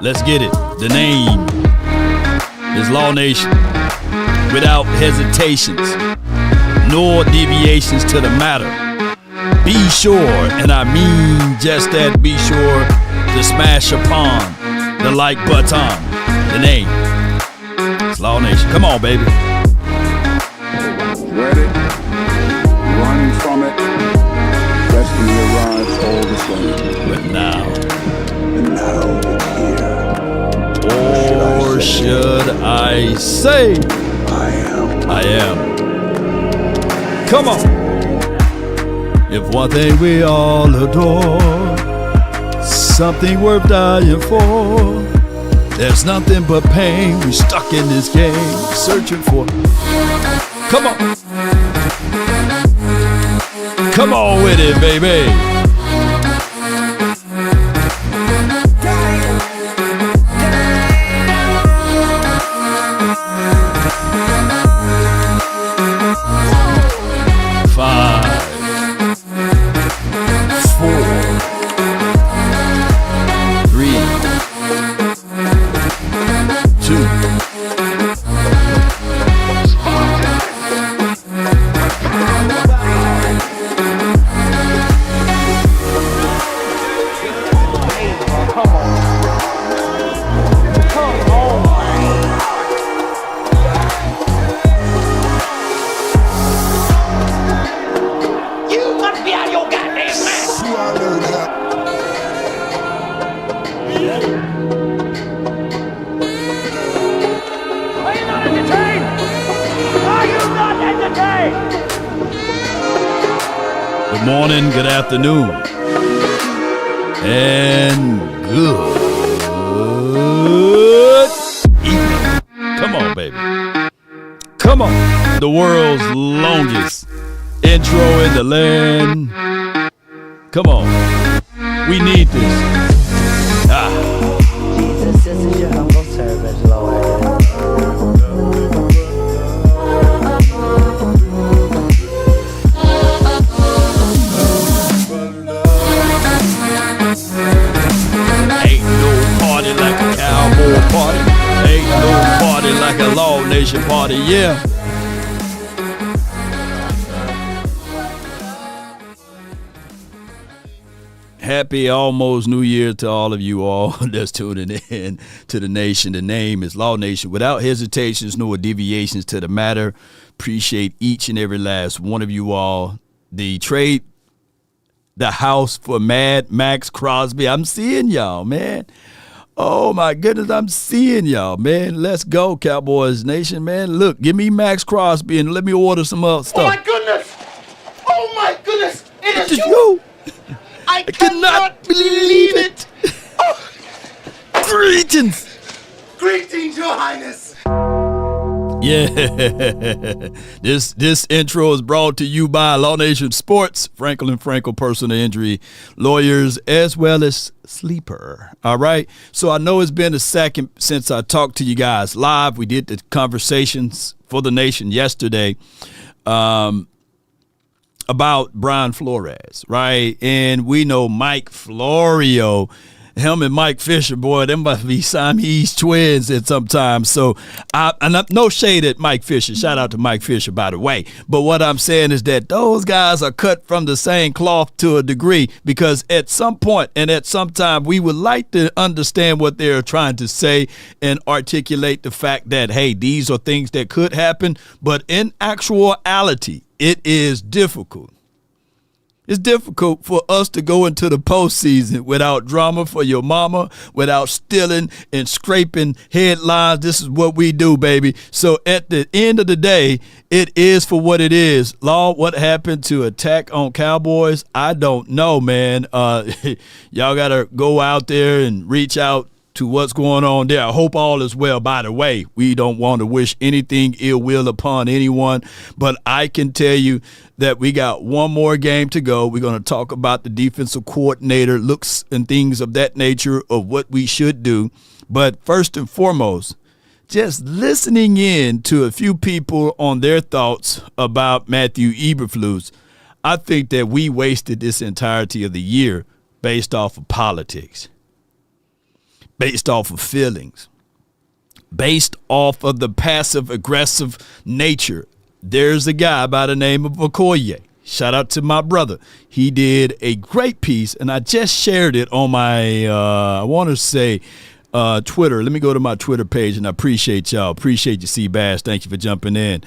Let's get it. The name is Law Nation. Without hesitations, nor deviations to the matter. Be sure, and I mean just that, be sure to smash upon the like button. The name is Law Nation. Come on, baby. Ready? Run from it. Destiny arrives all the same. But now. And now it's here. Or should I say? I am. Come on. If one thing we all adore, something worth dying for, there's nothing but pain. We stuck in this game, searching for. Come on. Come on with it, baby. Good afternoon and good evening. Come on, baby. Come on. The world's longest intro in the land. Come on. We need this. Jesus, this is your humble servant, Lord. Party. Ain't no party like a Law Nation party, yeah. Happy almost New Year to all of you all that's tuning in to the nation. The name is Law Nation. Without hesitations nor deviations to the matter. Appreciate each and every last one of you all. The house for Mad Max Crosby. I'm seeing y'all, man. Oh, my goodness, I'm seeing y'all, man. Let's go, Cowboys Nation, man. Look, give me Max Crosby and let me order some other stuff. Oh, my goodness. Oh, my goodness. It is you. I cannot believe it. Oh. Greetings. Greetings, Your Highness. Yeah, this intro is brought to you by Law Nation Sports, Frenkel and Frenkel personal injury lawyers, as well as Sleeper. All right. So I know it's been a second since I talked to you guys live. We did the conversations for the nation yesterday about Brian Flores, right? And we know Mike Florio. Him and Mike Fisher, boy, them must be Siamese twins at some time. So, no shade at Mike Fisher. Shout out to Mike Fisher, by the way. But what I'm saying is that those guys are cut from the same cloth to a degree, because at some point and at some time we would like to understand what they're trying to say and articulate the fact that, hey, these are things that could happen. But in actuality, it is difficult. It's difficult for us to go into the postseason without drama for your mama, without stealing and scraping headlines. This is what we do, baby. So at the end of the day, it is for what it is. Law, what happened to Attack on Cowboys? I don't know, man. Y'all got to go out there and reach out to what's going on there. I hope all is well. By the way, we don't want to wish anything ill will upon anyone, but I can tell you that we got one more game to go. We're going to talk about the defensive coordinator looks and things of that nature of what we should do. But first and foremost, just listening in to a few people on their thoughts about Matthew Eberflus, I think that we wasted this entirety of the year based off of politics. based off of feelings, based off of the passive aggressive nature. There's a guy by the name of McClay. Shout out to my brother. He did a great piece, and I just shared it on my, I want to say, Twitter. Let me go to my Twitter page, and I appreciate y'all. Appreciate you, C. Bass. Thank you for jumping in.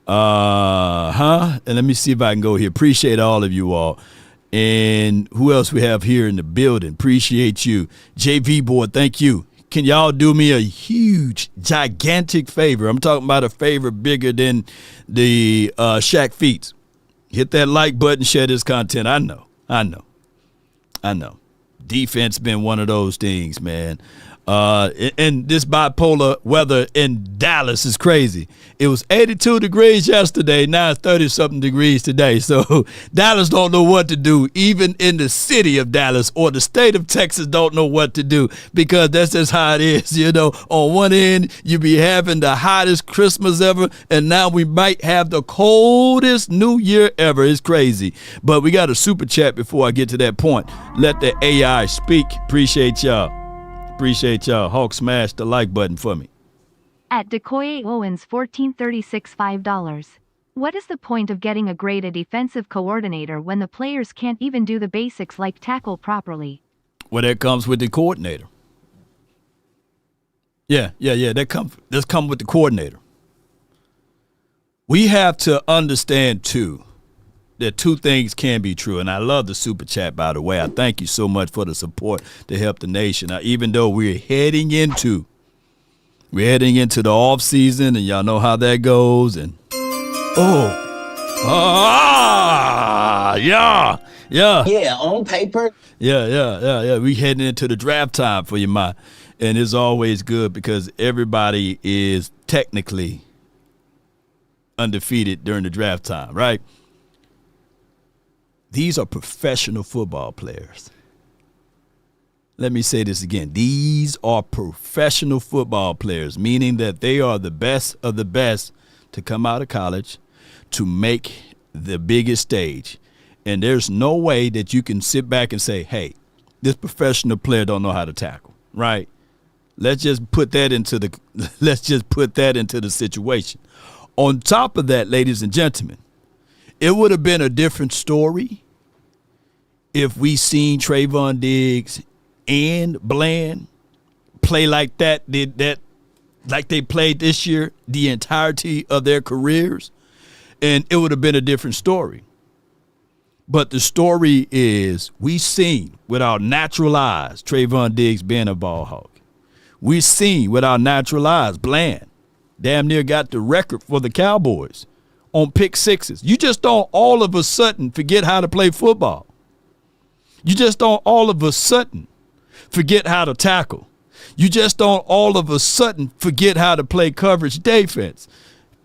And let me see if I can go here. Appreciate all of you all. And who else we have here in the building? Appreciate you. JV Boy, thank you. Can y'all do me a huge, gigantic favor? I'm talking about a favor bigger than the Shaq Feats. Hit that like button, share this content. I know. Defense been one of those things, man. And this bipolar weather in Dallas is crazy. It was 82 degrees yesterday. Now it's 30-something degrees today. So Dallas don't know what to do. Even in the city of Dallas or the state of Texas don't know what to do, because that's just how it is. You know, on one end, you be having the hottest Christmas ever, and now we might have the coldest New Year ever. It's crazy. But we got a super chat before I get to that point. Let the AI speak. Appreciate y'all. Hawk, smash the like button for me. At Decoy Owens 1436 $5. What is the point of getting a grade a defensive coordinator when the players can't even do the basics like tackle properly? Well, that comes with the coordinator. Yeah. That come with the coordinator. We have to understand too that two things can be true, and I love the super chat, by the way. I thank you so much for the support to help the nation. Now, even though we're heading into the off season, and y'all know how that goes, and Yeah, on paper. Yeah. We heading into the draft time for you, and it's always good because everybody is technically undefeated during the draft time, right? These are professional football players. Let me say this again. These are professional football players, meaning that they are the best of the best to come out of college to make the biggest stage. And there's no way that you can sit back and say, hey, this professional player don't know how to tackle, right? Let's just put that into the situation. On top of that, ladies and gentlemen, it would have been a different story if we seen Trayvon Diggs and Bland play like that, like they played this year, the entirety of their careers, and it would have been a different story. But the story is, we seen with our natural eyes Trayvon Diggs being a ball hog. We seen with our natural eyes Bland damn near got the record for the Cowboys on pick sixes. You just don't all of a sudden forget how to play football. You just don't all of a sudden forget how to tackle. You just don't all of a sudden forget how to play coverage defense.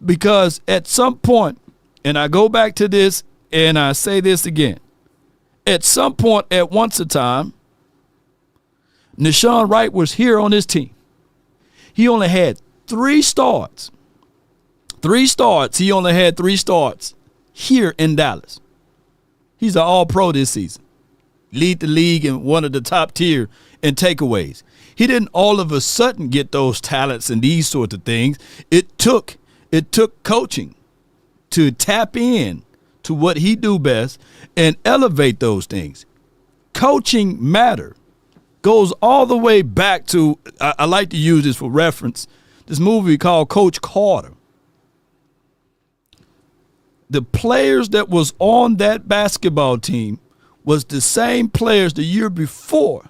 Because at some point, and I go back to this and I say this again, at some point at once a time, Nashawn Wright was here on his team. He only had 3 starts. He only had 3 starts here in Dallas. He's an all-pro this season. Lead the league in one of the top tier in takeaways. He didn't all of a sudden get those talents and these sorts of things. It took coaching to tap in to what he do best and elevate those things. Coaching matter. Goes all the way back to, I like to use this for reference, this movie called Coach Carter. The players that was on that basketball team was the same players the year before.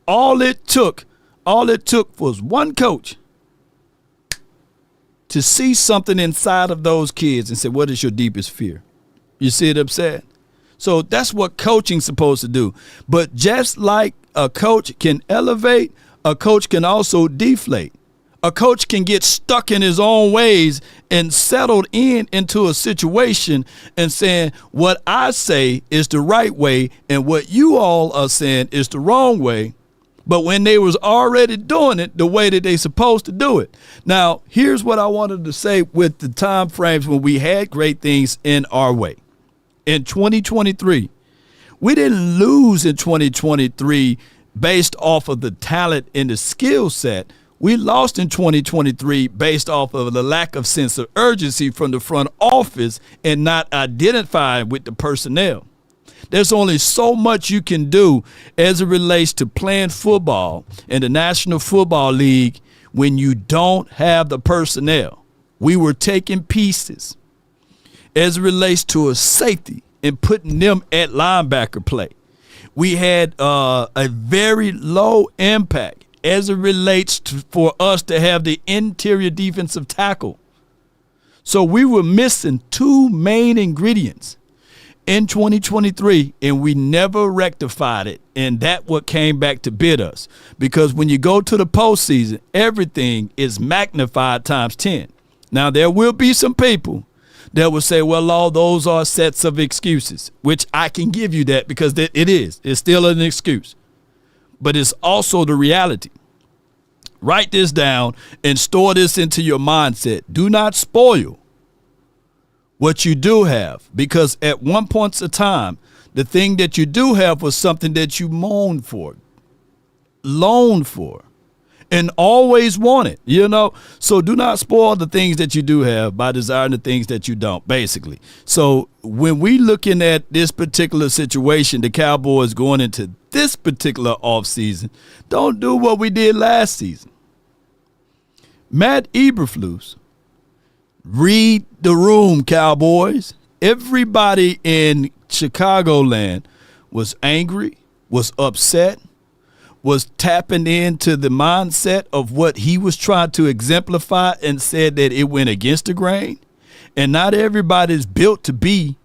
All it took was one coach to see something inside of those kids and say, what is your deepest fear? You see what I'm saying? So that's what coaching's supposed to do. But just like a coach can elevate, a coach can also deflate. A coach can get stuck in his own ways and settled into a situation and saying what I say is the right way and what you all are saying is the wrong way. But when they was already doing it the way that they supposed to do it. Now, here's what I wanted to say with the time frames when we had great things in our way. In 2023, we didn't lose in 2023 based off of the talent and the skill set. We lost in 2023 based off of the lack of sense of urgency from the front office and not identifying with the personnel. There's only so much you can do as it relates to playing football in the National Football League when you don't have the personnel. We were taking pieces as it relates to a safety and putting them at linebacker play. We had a very low impact as it relates to, for us to have the interior defensive tackle. So we were missing two main ingredients in 2023, and we never rectified it. And that what came back to bit us. Because when you go to the postseason, everything is magnified times 10. Now, there will be some people that will say, well, all those are sets of excuses, which I can give you that because it is. It's still an excuse. But it's also the reality. Write this down and store this into your mindset. Do not spoil what you do have, because at one point of time, the thing that you do have was something that you moaned for, longed for, and always wanted, So do not spoil the things that you do have by desiring the things that you don't, basically. So when we looking at this particular situation, the Cowboys going into this particular offseason, don't do what we did last season. Matt Eberflus, read the room, Cowboys. Everybody in Chicagoland was angry, was upset, was tapping into the mindset of what he was trying to exemplify and said that it went against the grain. And not everybody's built to be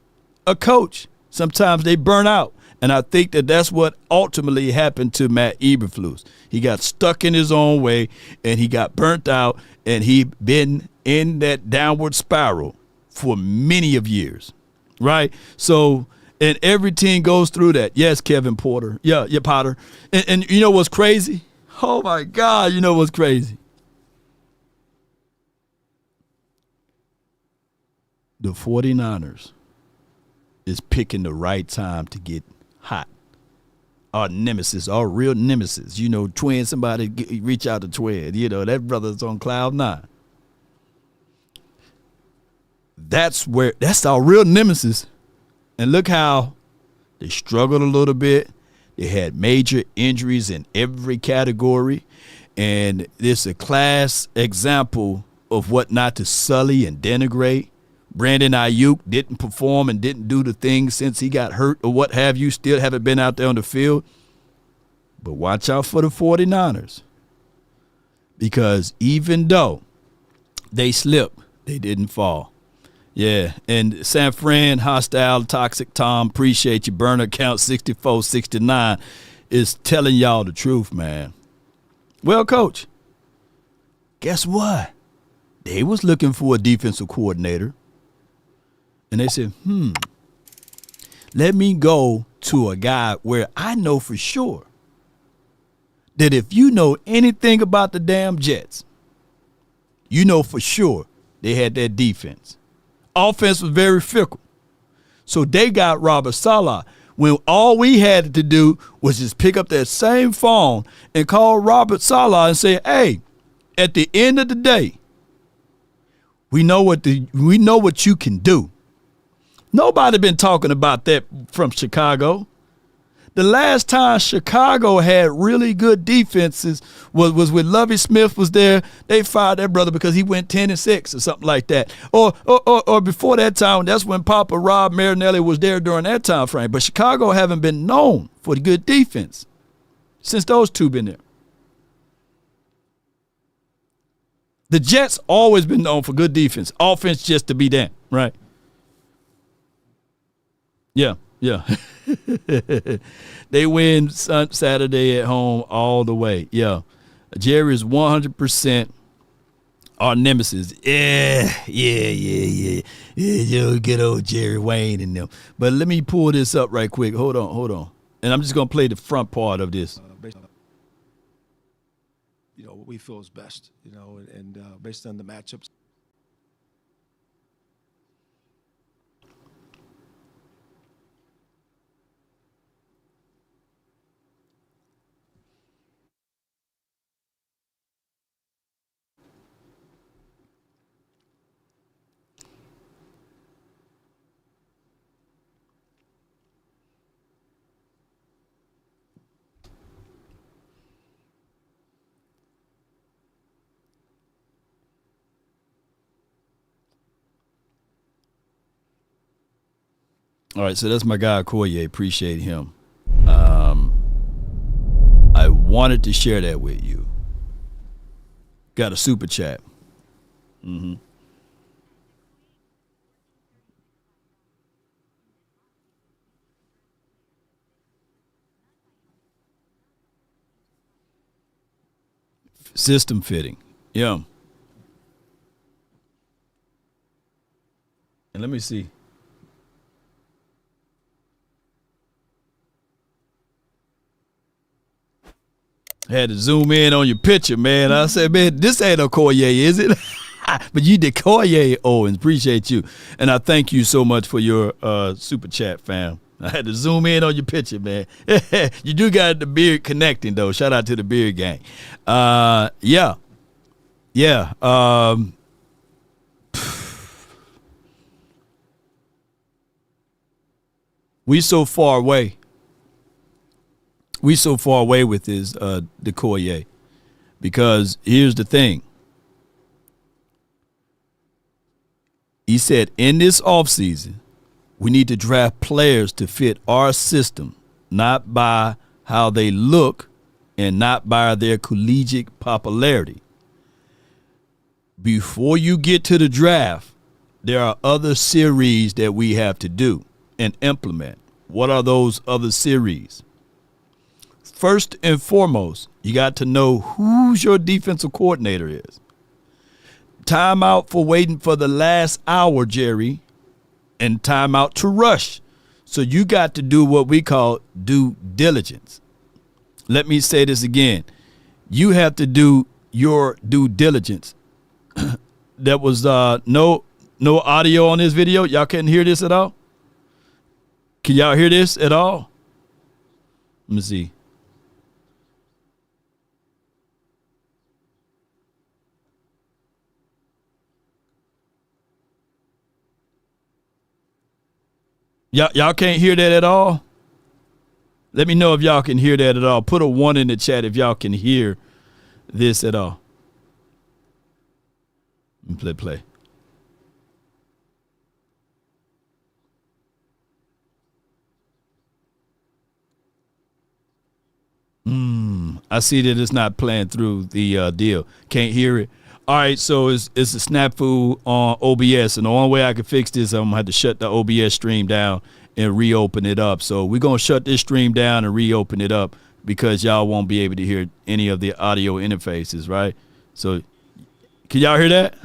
a coach. Sometimes they burn out. And I think that that's what ultimately happened to Matt Eberflus. He got stuck in his own way and he got burnt out, and he been in that downward spiral for many of years, right? So, and every team goes through that. Yes, Kevin Porter. Yeah, Potter. And you know what's crazy? Oh, my God, you know what's crazy? The 49ers is picking the right time to get hot. Our nemesis, our real nemesis. Twin, somebody reach out to Twin. That brother's on cloud 9. That's our real nemesis. And look how they struggled a little bit. They had major injuries in every category. And this is a class example of what not to sully and denigrate. Brandon Ayuk didn't perform and didn't do the things since he got hurt or what have you. Still haven't been out there on the field. But watch out for the 49ers. Because even though they slipped, they didn't fall. Yeah, and San Fran, hostile, toxic Tom, appreciate you. Burner count 6469 is telling y'all the truth, man. Well, Coach, guess what? They was looking for a defensive coordinator. And they said, let me go to a guy where I know for sure that if you know anything about the damn Jets, you know for sure they had that defense. Offense was very fickle. So they got Robert Saleh when all we had to do was just pick up that same phone and call Robert Saleh and say, hey, at the end of the day, we know what you can do. Nobody been talking about that from Chicago. The last time Chicago had really good defenses was when Lovie Smith was there. They fired that brother because he went 10-6 or something like that. Or before that time, that's when Papa Rob Marinelli was there during that time frame. But Chicago haven't been known for the good defense since those two been there. The Jets always been known for good defense. Offense just to be damned, right? Yeah. They win Saturday at home all the way. Yeah. Jerry is 100% our nemesis. Yeah. Good old Jerry Wayne and them. But let me pull this up right quick. Hold on. And I'm just going to play the front part of this. Based on, what we feel is best, and based on the matchups. All right, so that's my guy Okoye. Appreciate him. I wanted to share that with you. Got a super chat. System fitting. Yeah. And let me see. Had to zoom in on your picture, man. I said, man, this ain't Okoye, is it? But you did Okoye Owens. Appreciate you. And I thank you so much for your super chat, fam. I had to zoom in on your picture, man. You do got the beard connecting, though. Shout out to the beard gang. Yeah. We so far away. We so far away with this Okoye, because here's the thing. He said in this offseason, we need to draft players to fit our system, not by how they look and not by their collegiate popularity. Before you get to the draft, there are other series that we have to do and implement. What are those other series? First and foremost, you got to know who's your defensive coordinator is. Time out for waiting for the last hour, Jerry, and time out to rush. So you got to do what we call due diligence. Let me say this again. You have to do your due diligence. There was no audio on this video. Y'all couldn't hear this at all? Can y'all hear this at all? Let me see. Y'all can't hear that at all? Let me know if y'all can hear that at all. Put a 1 in the chat if y'all can hear this at all. Play. I see that it's not playing through the deal. Can't hear it. All right, so it's a snafu on OBS, and the only way I can fix this, I'm going to have to shut the OBS stream down and reopen it up. So we're going to shut this stream down and reopen it up because y'all won't be able to hear any of the audio interfaces, right? So can y'all hear that?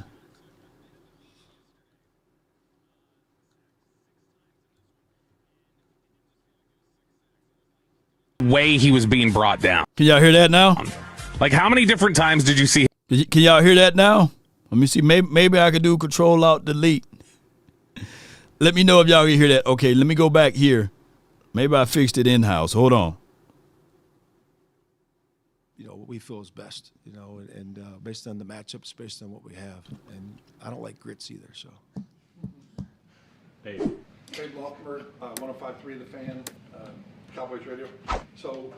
Way he was being brought down. Can y'all hear that now? Like, how many different times did you see? Can y'all hear that now? Let me see. Maybe I could do Control Alt Delete. Let me know if y'all can hear that. Okay, let me go back here. Maybe I fixed it in-house. Hold on. You know, what we feel is best, you know, and based on the matchups, based on what we have. And I don't like grits either, so. Hey. Craig Lothberg, 105.3 The Fan, Cowboys Radio. So,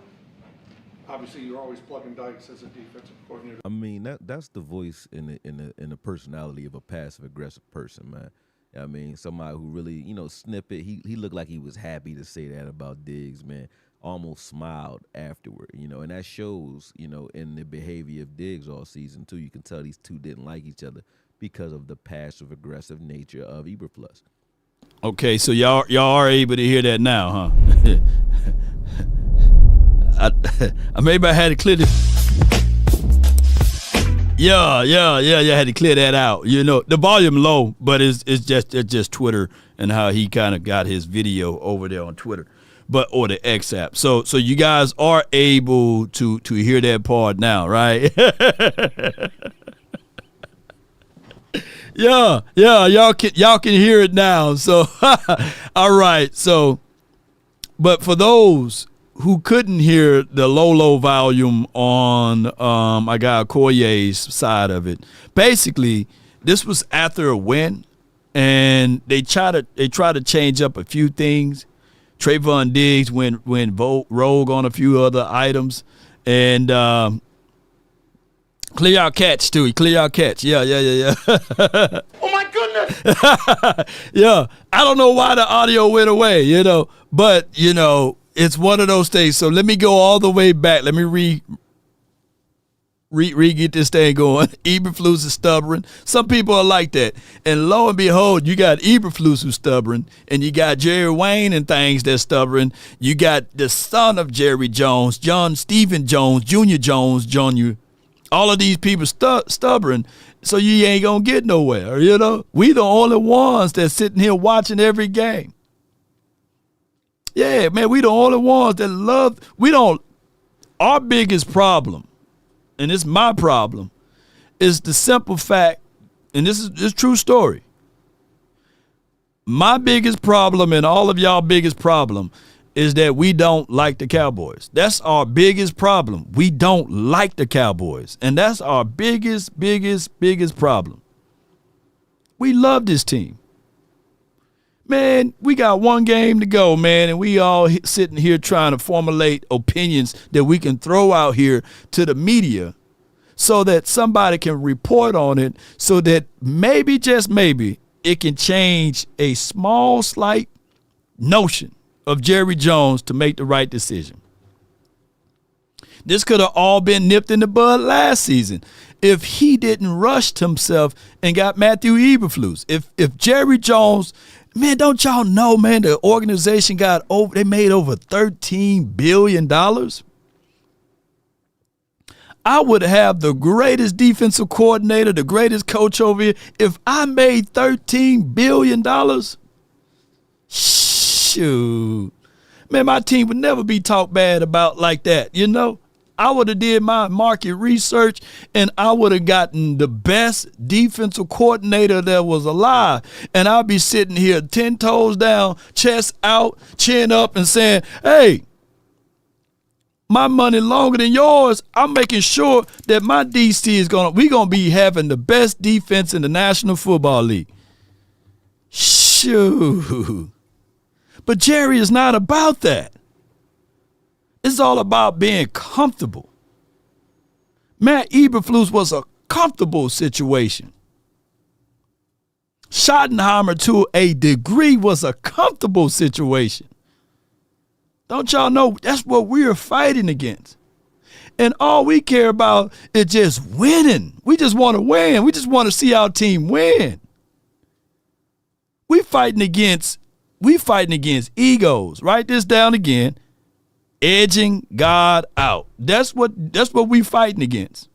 obviously, you're always plugging Dykes as a defensive coordinator. I mean, that's the voice in the personality of a passive aggressive person, man. I mean, somebody who really, you know, snippet. He looked like he was happy to say that about Diggs, man. Almost smiled afterward, you know, and that shows, you know, in the behavior of Diggs all season too. You can tell these two didn't like each other because of the passive aggressive nature of Eberflus. Okay, so y'all are able to hear that now, huh? Maybe I had to clear this. Yeah, I had to clear that out. You know, the volume low, but it's just Twitter and how he kind of got his video over there on Twitter, or the X app. So you guys are able to hear that part now, right? Yeah, y'all can hear it now. So, all right. So, but for those who couldn't hear the low volume on I got Okoye's side of it. Basically, this was after a win, and they try to change up a few things. Trayvon Diggs went rogue on a few other items, and clear out catch too. He clear out catch. Yeah. Oh my goodness! that. Yeah, I don't know why the audio went away, but it's one of those things. So let me go all the way back. Let me get this thing going. Eberflus is stubborn. Some people are like that. And lo and behold, you got Eberflus who's stubborn, and you got Jerry Wayne and things that's stubborn. You got the son of Jerry Jones, John Stephen Jones, Junior Jones, Jr. All of these people stubborn, so you ain't going to get nowhere, We the only ones that's sitting here watching every game. Yeah, man, we the only ones that love. Our biggest problem, and it's my problem, is the simple fact, and this is true story. My biggest problem and all of y'all biggest problem is that we don't like the Cowboys. That's our biggest problem. We don't like the Cowboys. And that's our biggest problem. We love this team. Man, we got one game to go, man, and we all sitting here trying to formulate opinions that we can throw out here to the media so that somebody can report on it, so that maybe, just maybe, it can change a small, slight notion of Jerry Jones to make the right decision. This could have all been nipped in the bud last season if he didn't rush himself and got Matthew Eberflus. If Jerry Jones, man, don't y'all know, man, the organization they made over $13 billion. I would have the greatest defensive coordinator, the greatest coach over here. If I made $13 billion, shoot, man, my team would never be talked bad about like that, I would have did my market research, and I would have gotten the best defensive coordinator that was alive. And I'll be sitting here 10 toes down, chest out, chin up, and saying, hey, my money longer than yours. I'm making sure that my DC we're going to be having the best defense in the National Football League. Shoot. But Jerry is not about that. It's all about being comfortable. Matt Eberflus was a comfortable situation. Schottenheimer, to a degree, was a comfortable situation. Don't y'all know that's what we're fighting against? And all we care about is just winning. We just want to win. We just want to see our team win. We fighting against egos. Write this down again. Edging God out. That's what we fighting against.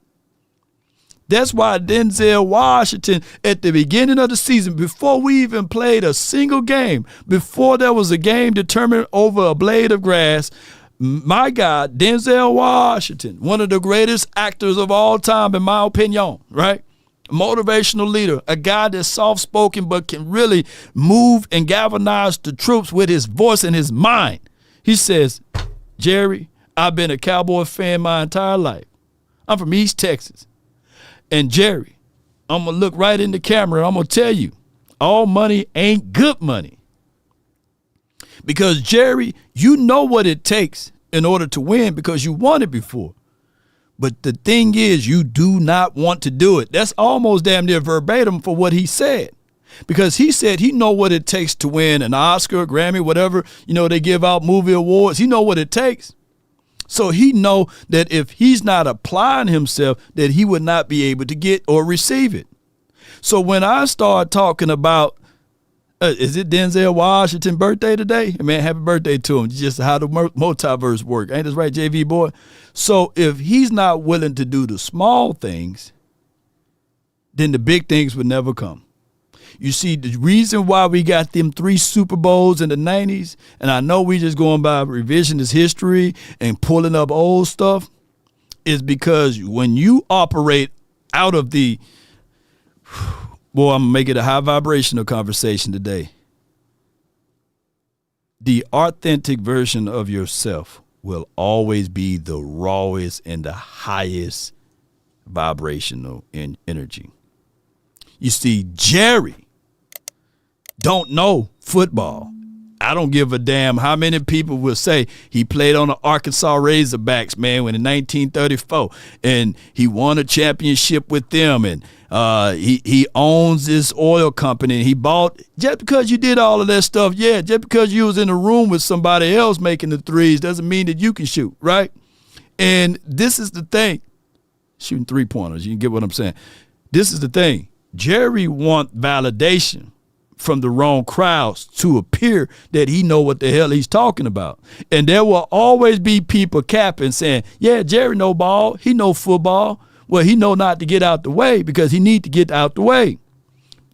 That's why Denzel Washington, at the beginning of the season, before we even played a single game, before there was a game determined over a blade of grass, my God, Denzel Washington, one of the greatest actors of all time, in my opinion, right? Motivational leader, a guy that's soft-spoken but can really move and galvanize the troops with his voice and his mind. He says, Jerry, I've been a Cowboy fan my entire life. I'm from East Texas. And Jerry, I'm going to look right in the camera and I'm going to tell you, all money ain't good money. Because, Jerry, you know what it takes in order to win because you won it before. But the thing is, you do not want to do it. That's almost damn near verbatim for what he said. Because he said he know what it takes to win an Oscar, Grammy, whatever, they give out movie awards. He know what it takes. So he know that if he's not applying himself, that he would not be able to get or receive it. So when I start talking about, is it Denzel Washington's birthday today? Man, happy birthday to him. Just how the multiverse work. Ain't this right, JV boy? So if he's not willing to do the small things, then the big things would never come. You see, the reason why we got them 3 Super Bowls in the 90s, and I know we just going by revisionist history and pulling up old stuff, is because when you operate out of the, boy, I'm going to make it a high vibrational conversation today. The authentic version of yourself will always be the rawest and the highest vibrational energy. You see, Jerry don't know football I don't give a damn how many people will say he played on the Arkansas Razorbacks, man, when in 1934, and he won a championship with them, and he owns this oil company, and he bought, just because you did all of that stuff, yeah, just because you was in a room with somebody else making the threes doesn't mean that you can shoot, right? And this is the thing, shooting three-pointers, you get what I'm saying. This is the thing. Jerry want validation from the wrong crowds to appear that he know what the hell he's talking about. And there will always be people capping saying, yeah, Jerry know ball, he know football. Well, he know not to get out the way because he need to get out the way.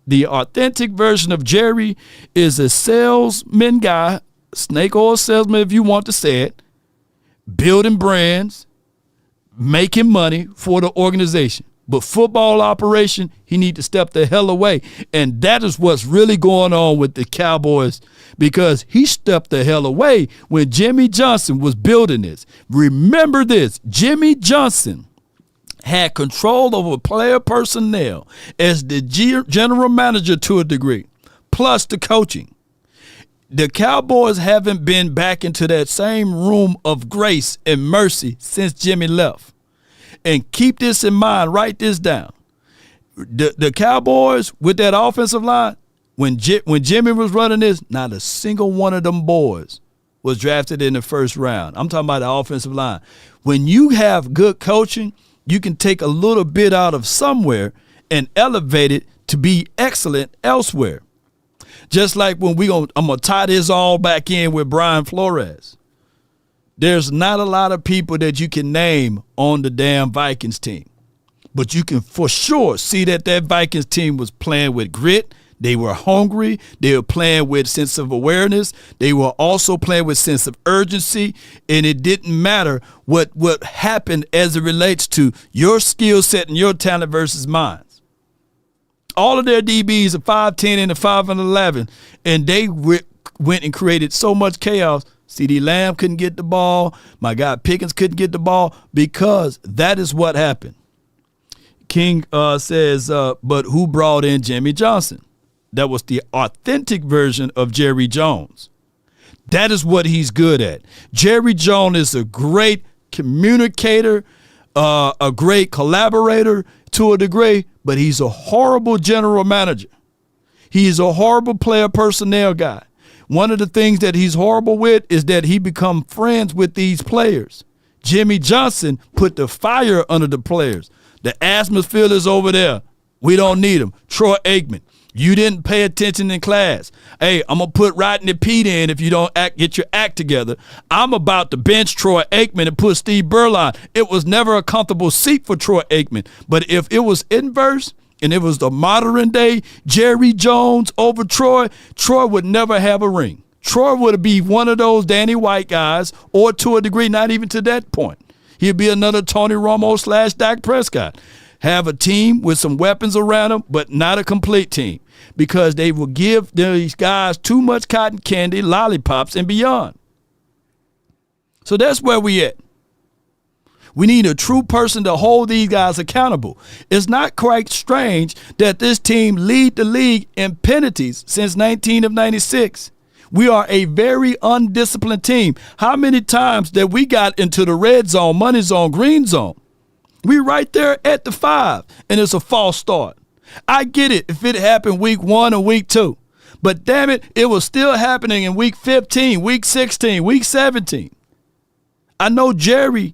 The authentic version of Jerry is a salesman guy, snake oil salesman if you want to say it, building brands, making money for the organization. But football operation, he need to step the hell away. And that is what's really going on with the Cowboys, because he stepped the hell away when Jimmy Johnson was building this. Remember this, Jimmy Johnson had control over player personnel as the general manager to a degree, plus the coaching. The Cowboys haven't been back into that same room of grace and mercy since Jimmy left. And keep this in mind, write this down. The Cowboys with that offensive line, when Jimmy was running this, not a single one of them boys was drafted in the first round. I'm talking about the offensive line. When you have good coaching, you can take a little bit out of somewhere and elevate it to be excellent elsewhere. Just like when I'm going to tie this all back in with Brian Flores. There's not a lot of people that you can name on the damn Vikings team. But you can for sure see that Vikings team was playing with grit. They were hungry. They were playing with sense of awareness. They were also playing with sense of urgency. And it didn't matter what happened as it relates to your skill set and your talent versus mine. All of their DBs are 5'10" and 5'11", and they went and created so much chaos. CD Lamb couldn't get the ball. My guy Pickens couldn't get the ball because that is what happened. King says, but who brought in Jimmy Johnson? That was the authentic version of Jerry Jones. That is what he's good at. Jerry Jones is a great communicator, a great collaborator to a degree, but he's a horrible general manager. He's a horrible player personnel guy. One of the things that he's horrible with is that he become friends with these players. Jimmy Johnson put the fire under the players. The atmosphere is over there. We don't need him. Troy Aikman, you didn't pay attention in class. Hey, I'm going to put Rodney Pete in if you don't get your act together. I'm about to bench Troy Aikman and put Steve Berline. It was never a comfortable seat for Troy Aikman. But if it was inverse, and it was the modern day Jerry Jones over Troy, Troy would never have a ring. Troy would be one of those Danny White guys, or to a degree, not even to that point. He'd be another Tony Romo / Dak Prescott. Have a team with some weapons around him, but not a complete team, because they will give these guys too much cotton candy, lollipops, and beyond. So that's where we at. We need a true person to hold these guys accountable. It's not quite strange that this team lead the league in penalties since 19 of 96. We are a very undisciplined team. How many times that we got into the red zone, money zone, green zone? We right there at the 5, and it's a false start. I get it if it happened week 1 or week 2. But damn it, it was still happening in week 15, week 16, week 17. I know Jerry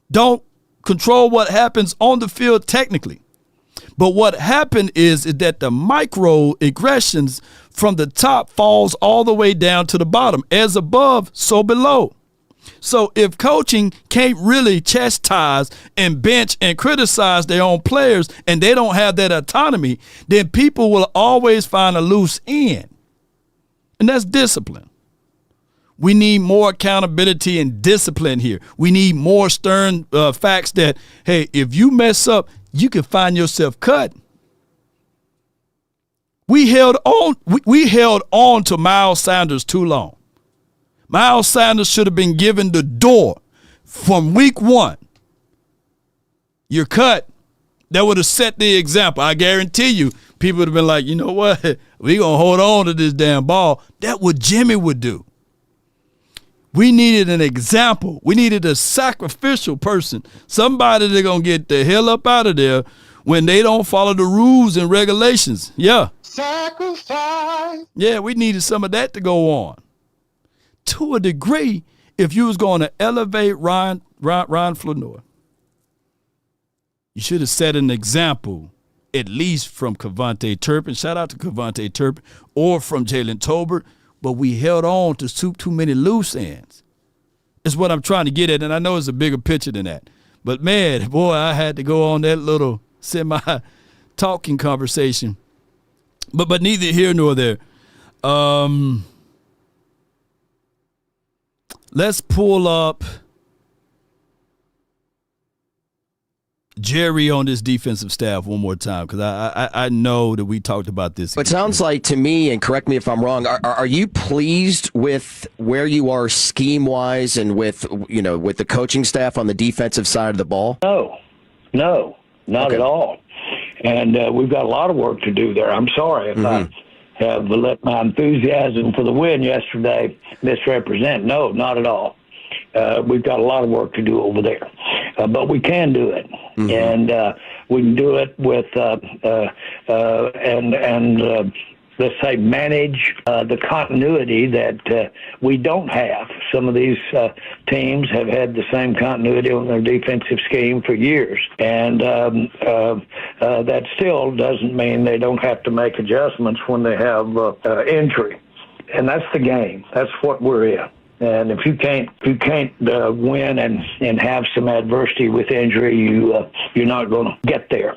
don't control what happens on the field technically. But what happened is that the micro aggressions from the top falls all the way down to the bottom. As above, so below. So if coaching can't really chastise and bench and criticize their own players, and they don't have that autonomy, then people will always find a loose end. And that's discipline. We need more accountability and discipline here. We need more stern facts that, hey, if you mess up, you can find yourself cut. We held on to Miles Sanders too long. Miles Sanders should have been given the door from week 1. You're cut. That would have set the example. I guarantee you, people would have been like, you know what? We going to hold on to this damn ball. That's what Jimmy would do. We needed an example. We needed a sacrificial person, somebody that's going to get the hell up out of there when they don't follow the rules and regulations. Yeah. Sacrifice. Yeah, we needed some of that to go on. To a degree, if you was going to elevate Ryan Flanor, you should have set an example, at least from Cavante Turpin. Shout out to Cavante Turpin, or from Jalen Tolbert. But we held on to too many loose ends. Is what I'm trying to get at, and I know it's a bigger picture than that. But man, boy, I had to go on that little semi-talking conversation. But neither here nor there. Let's pull up Jerry on this defensive staff one more time, because I know that we talked about this. It sounds like to me, and correct me if I'm wrong, are you pleased with where you are scheme-wise and with the coaching staff on the defensive side of the ball? No, not at all. And we've got a lot of work to do there. I'm sorry if I have let my enthusiasm for the win yesterday misrepresent. No, not at all. We've got a lot of work to do over there. But we can do it. And we can do it with let's say manage the continuity that we don't have. Some of these teams have had the same continuity on their defensive scheme for years, and that still doesn't mean they don't have to make adjustments when they have injury. And that's the game. That's what we're in. And if you can't win and have some adversity with injury, you're not going to get there.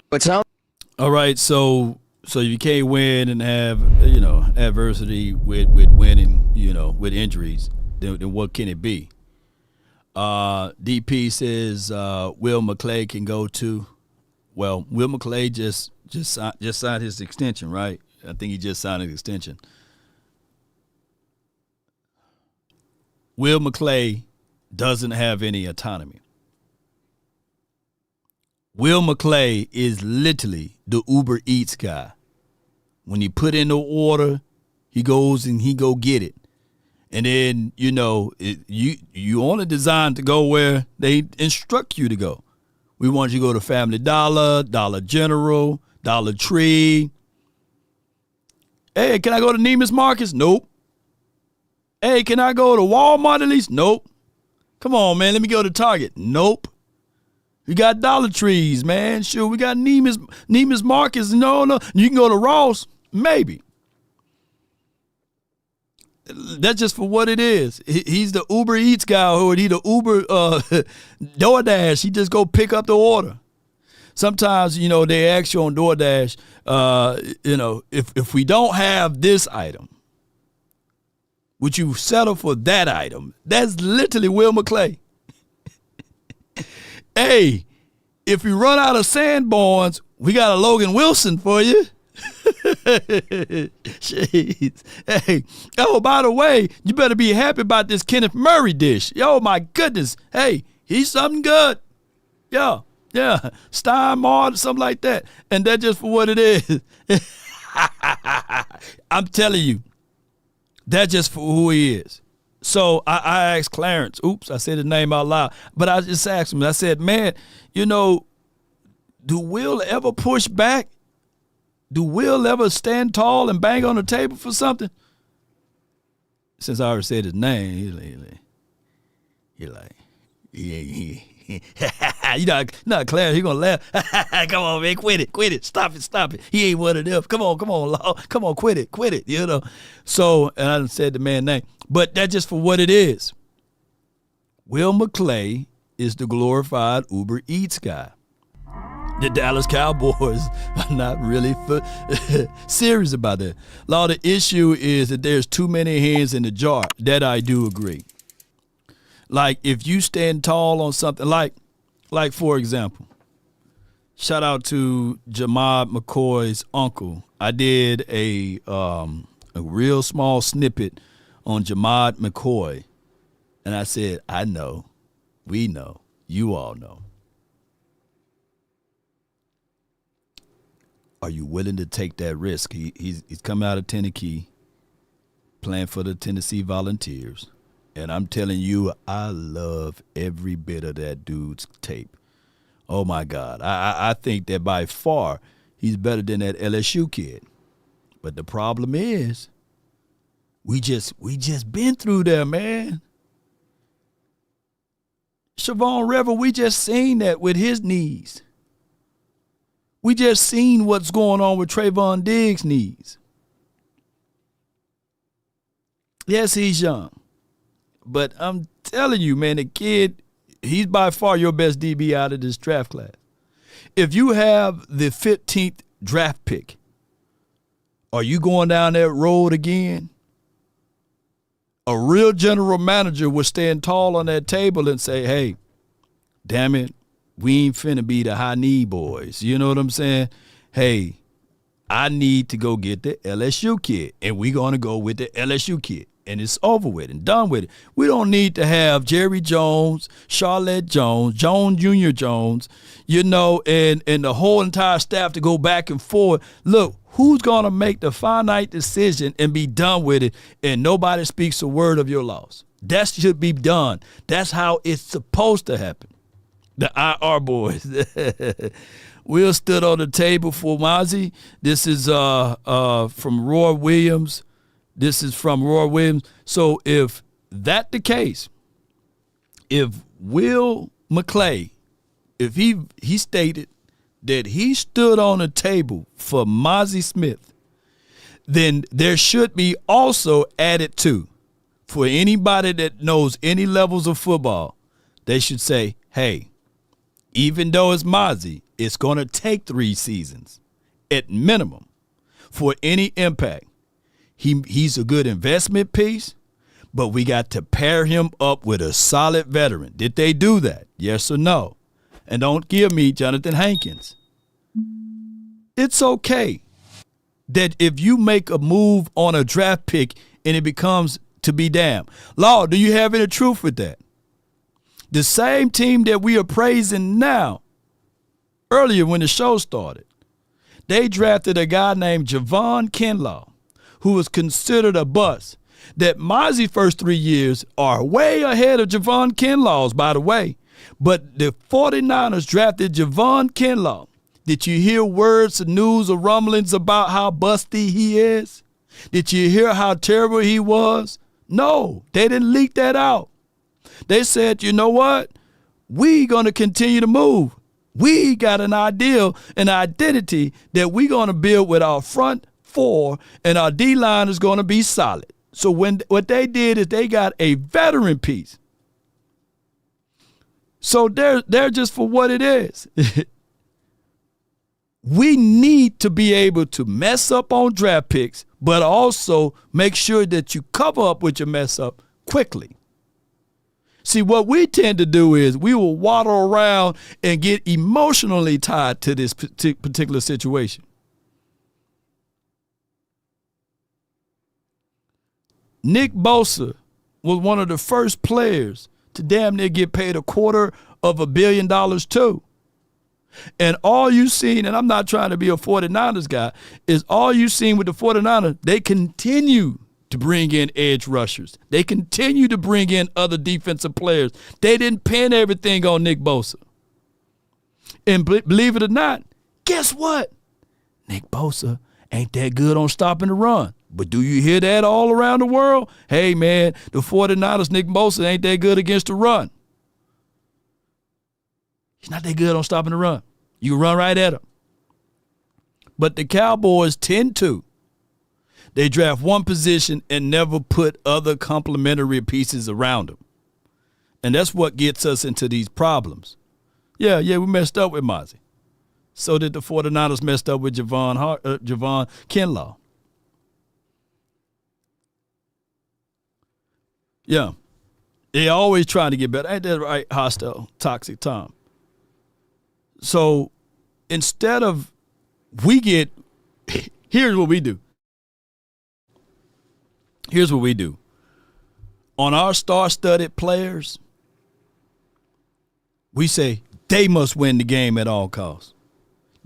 All right, so you can't win and have adversity with winning, with injuries. Then what can it be? DP says Will McClay can go to. Well, Will McClay just signed his extension, right? I think he just signed an extension. Will McClay doesn't have any autonomy. Will McClay is literally the Uber Eats guy. When you put in the order, he goes and he go get it. And then, you only designed to go where they instruct you to go. We want you to go to Family Dollar, Dollar General, Dollar Tree. Hey, can I go to Neiman's Marcus? Nope. Hey, can I go to Walmart at least? Nope. Come on, man. Let me go to Target. Nope. We got Dollar Trees, man. Sure, we got Neiman's Marcus. No. You can go to Ross. Maybe. That's just for what it is. He's the Uber Eats guy, or he the Uber DoorDash. He just go pick up the order. Sometimes, they ask you on DoorDash, if we don't have this item, would you settle for that item? That's literally Will McClay. Hey, if you run out of Sanborns, we got a Logan Wilson for you. Jeez. Hey, by the way, you better be happy about this Kenneth Murray dish. My goodness. Hey, he's something good. Yeah. Steinmart, something like that. And that's just for what it is. I'm telling you. That's just for who he is. So I asked Clarence, I said his name out loud, but I just asked him, I said, man, do Will ever push back? Do Will ever stand tall and bang on the table for something? Since I already said his name, he Clarence, he gonna laugh. Come on, man, quit it, stop it. He ain't one of them. Come on, Law. Come on, quit it. So, and I done said the man's name, but that's just for what it is. Will McClay is the glorified Uber Eats guy. The Dallas Cowboys are not really serious about that. Law, the issue is that there's too many hands in the jar. That I do agree. Like, if you stand tall on something, like for example, shout out to Jamad McCoy's uncle. I did a real small snippet on Jamad McCoy, and I said, I know, we know, you all know. are you willing to take that risk? He's coming out of Tennessee, playing for the Tennessee Volunteers. And I'm telling you, I love every bit of that dude's tape. Oh, my God. I think that by far he's better than that LSU kid. But the problem is we just been through there, man. Siobhan Revel, we just seen that with his knees. We just seen what's going on with Trayvon Diggs' knees. Yes, he's young. But I'm telling you, man, the kid, he's by far your best DB out of this draft class. If you have the 15th draft pick, are you going down that road again? A real general manager would stand tall on that table and say, hey, damn it, we ain't finna be the high knee boys. You know what I'm saying? Hey, I need to go get the LSU kid, and we're going to go with the LSU kid. And it's over with and done with it. We don't need to have Jerry Jones, Charlotte Jones, Jones Jr. Jones, and the whole entire staff to go back and forth. Look, who's going to make the finite decision and be done with it, and nobody speaks a word of your loss? That should be done. That's how it's supposed to happen. The IR boys. Will stood on the table for Mozzie. This is from Roy Williams. So if that the case, if Will McClay, if he stated that he stood on a table for Mozzie Smith, then there should be also added to, for anybody that knows any levels of football, they should say, hey, even though it's Mozzie, it's going to take 3 seasons at minimum for any impact. He's a good investment piece, but we got to pair him up with a solid veteran. Did they do that? Yes or no? And don't give me Jonathan Hankins. It's okay that if you make a move on a draft pick and it becomes to be damned. Law, do you have any truth with that? The same team that we are praising now, earlier when the show started, they drafted a guy named Javon Kinlaw, who was considered a bust. That Mozzie's first 3 years are way ahead of Javon Kinlaw's, by the way. But the 49ers drafted Javon Kinlaw. Did you hear words of news or rumblings about how busty he is? Did you hear how terrible he was? No, they didn't leak that out. They said, you know what? We going to continue to move. We got an idea, an identity that we're going to build with our front 4, and our D-line is going to be solid. So what they did is they got a veteran piece. So they're just for what it is. We need to be able to mess up on draft picks, but also make sure that you cover up with your mess up quickly. See, what we tend to do is we will waddle around and get emotionally tied to this particular situation. Nick Bosa was one of the first players to damn near get paid $250 million too. And all you seen, and I'm not trying to be a 49ers guy, is all you seen with the 49ers, they continue to bring in edge rushers. They continue to bring in other defensive players. They didn't pin everything on Nick Bosa. And believe it or not, guess what? Nick Bosa ain't that good on stopping the run. But do you hear that all around the world? Hey, man, the 49ers, Nick Bosa ain't that good against the run. He's not that good on stopping the run. You can run right at him. But the Cowboys tend to. They draft one position and never put other complementary pieces around them. And that's what gets us into these problems. Yeah, we messed up with Mozzie. So did the 49ers messed up with Javon Kinlaw. Yeah. They always trying to get better. Ain't that right, hostile, toxic Tom? So instead of here's what we do. Here's what we do. On our star-studded players, we say they must win the game at all costs.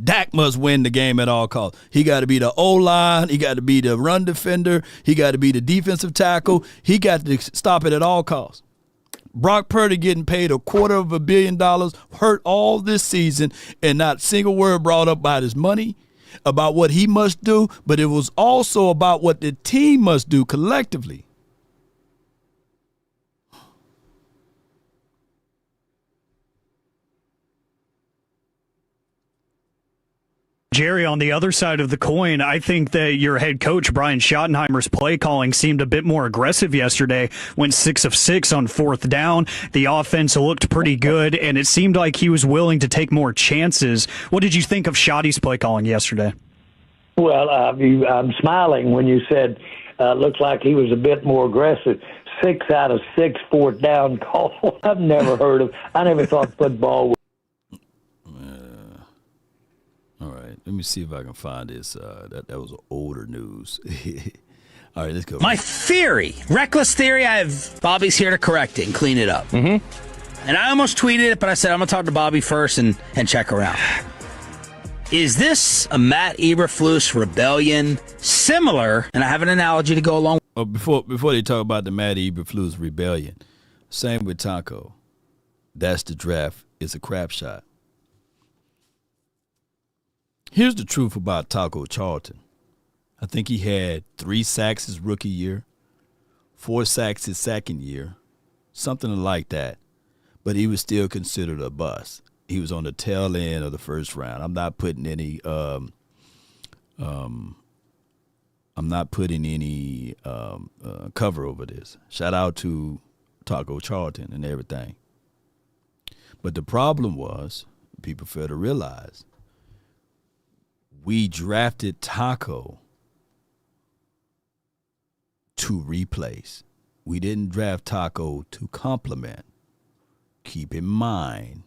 Dak must win the game at all costs. He got to be the O-line. He got to be the run defender. He got to be the defensive tackle. He got to stop it at all costs. Brock Purdy getting paid $250 million, hurt all this season, and not a single word brought up about his money, about what he must do, but it was also about what the team must do collectively. Jerry, on the other side of the coin, I think that your head coach, Brian Schottenheimer's play calling seemed a bit more aggressive yesterday. Went 6 of 6 on 4th down. The offense looked pretty good, and it seemed like he was willing to take more chances. What did you think of Schotty's play calling yesterday? Well, I'm smiling when you said looked like he was a bit more aggressive. 6 out of 6 4th down call. I've never heard of. I never thought football was. All right, let me see if I can find this. That was older news. All right, let's go. My theory, reckless theory, Bobby's here to correct it and clean it up. Mm-hmm. And I almost tweeted it, but I said I'm going to talk to Bobby first and check around. Is this a Matt Eberflus rebellion similar, and I have an analogy to go along with. Before they talk about the Matt Eberflus rebellion, same with Taco. That's the draft. It's a crap shot. Here's the truth about Taco Charlton. I think he had 3 sacks his rookie year, 4 sacks his second year, something like that. But he was still considered a bust. He was on the tail end of the first round. I'm not putting any cover over this. Shout out to Taco Charlton and everything. But the problem was, people fail to realize, we drafted Taco to replace. We didn't draft Taco to complement. Keep in mind,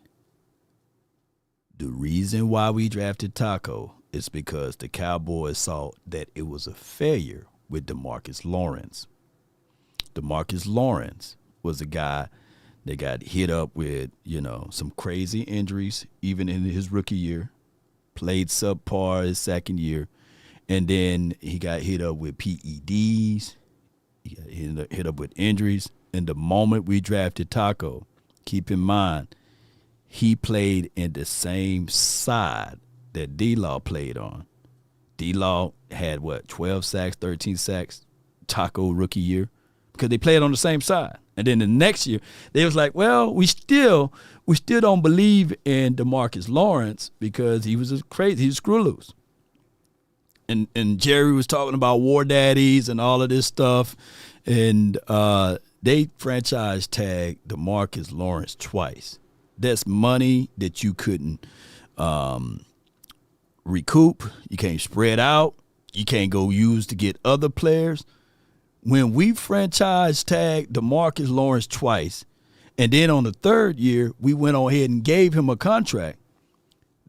the reason why we drafted Taco is because the Cowboys saw that it was a failure with DeMarcus Lawrence. DeMarcus Lawrence was a guy that got hit up with, some crazy injuries, even in his rookie year. Played subpar his second year, and then he got hit up with PEDs. He got hit up with injuries. And the moment we drafted Taco, keep in mind, he played in the same side that D-Law played on. D-Law had, 12 sacks, 13 sacks, Taco rookie year, because they played on the same side. And then the next year, they was like, well, we still don't believe in DeMarcus Lawrence because he was crazy. He was screw loose. And Jerry was talking about war daddies and all of this stuff. And they franchise tagged DeMarcus Lawrence twice. That's money that you couldn't recoup. You can't spread out. You can't go use to get other players. When we franchise tagged DeMarcus Lawrence twice, and then on the third year, we went on ahead and gave him a contract,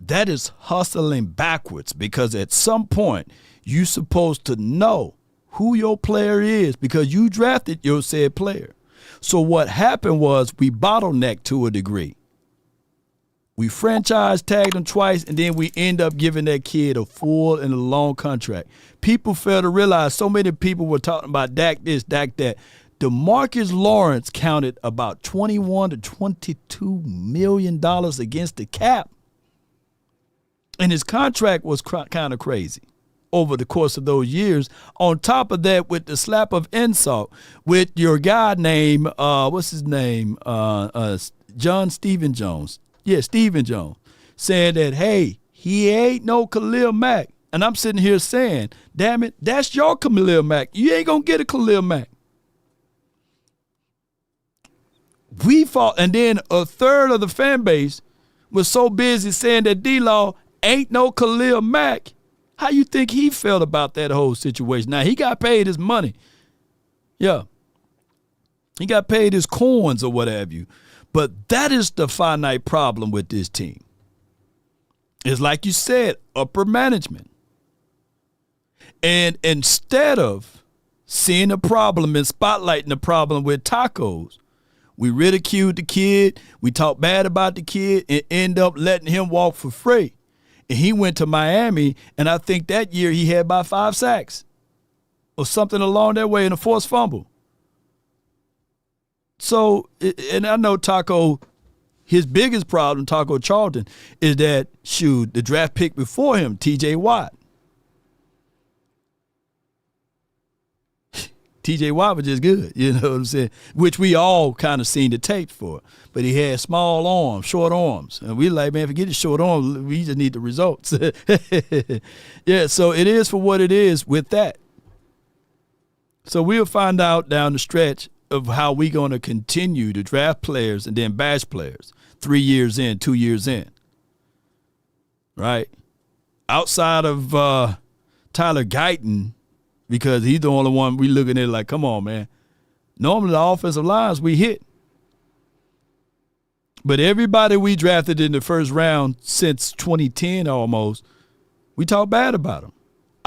that is hustling backwards, because at some point, you're supposed to know who your player is because you drafted your said player. So what happened was we bottlenecked to a degree. We franchise tagged him twice, and then we end up giving that kid a full and a long contract. People fail to realize so many people were talking about Dak this, Dak that. DeMarcus Lawrence counted about $21 to $22 million against the cap. And his contract was kind of crazy over the course of those years. On top of that, with the slap of insult with your guy named, what's his name? John Stephen Jones. Yeah, Stephen Jones, saying that, hey, he ain't no Khalil Mack. And I'm sitting here saying, damn it, that's your Khalil Mack. You ain't going to get a Khalil Mack. We fought, and then a third of the fan base was so busy saying that D-Law ain't no Khalil Mack. How you think he felt about that whole situation? Now, he got paid his money. Yeah. He got paid his coins or what have you. But that is the finite problem with this team. It's like you said, upper management. And instead of seeing the problem and spotlighting the problem with tacos, we ridiculed the kid, we talked bad about the kid, and end up letting him walk for free. And he went to Miami, and I think that year he had about 5 sacks or something along that way in a forced fumble. So, and I know Taco, his biggest problem, Taco Charlton, is that, the draft pick before him, T.J. Watt. T.J. Watt was just good, you know what I'm saying? Which we all kind of seen the tape for. But he had small arms, short arms. And we like, man, forget the short arms. We just need the results. Yeah, so it is for what it is with that. So we'll find out down the stretch of how we going to continue to draft players and then bash players 3 years in, 2 years in. Right? Outside of Tyler Guyton, because he's the only one we looking at like, come on, man. Normally the offensive lines we hit. But everybody we drafted in the first round since 2010 almost, we talk bad about them.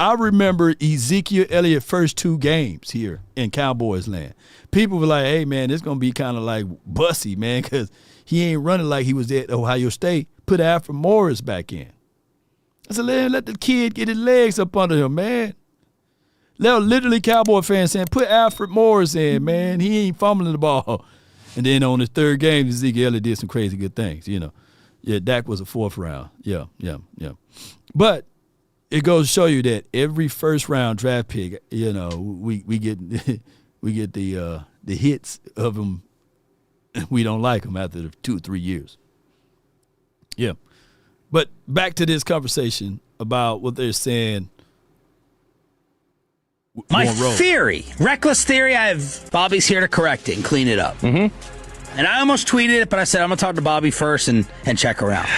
I remember Ezekiel Elliott's first 2 games here in Cowboys land. People were like, hey, man, it's going to be kind of like bussy, man, because he ain't running like he was at Ohio State. Put Alfred Morris back in. I said, let the kid get his legs up under him, man. Literally Cowboy fans saying, put Alfred Morris in, man. He ain't fumbling the ball. And then on his 3rd game, Ezekiel Elliott did some crazy good things, you know. Yeah, Dak was a 4th round. Yeah. But it goes to show you that every first-round draft pick, you know, we get we get the hits of them. We don't like them after the 2 or 3 years. Yeah. But back to this conversation about what they're saying. My theory, reckless theory, Bobby's here to correct it and clean it up. Mm-hmm. And I almost tweeted it, but I said I'm going to talk to Bobby first and check around.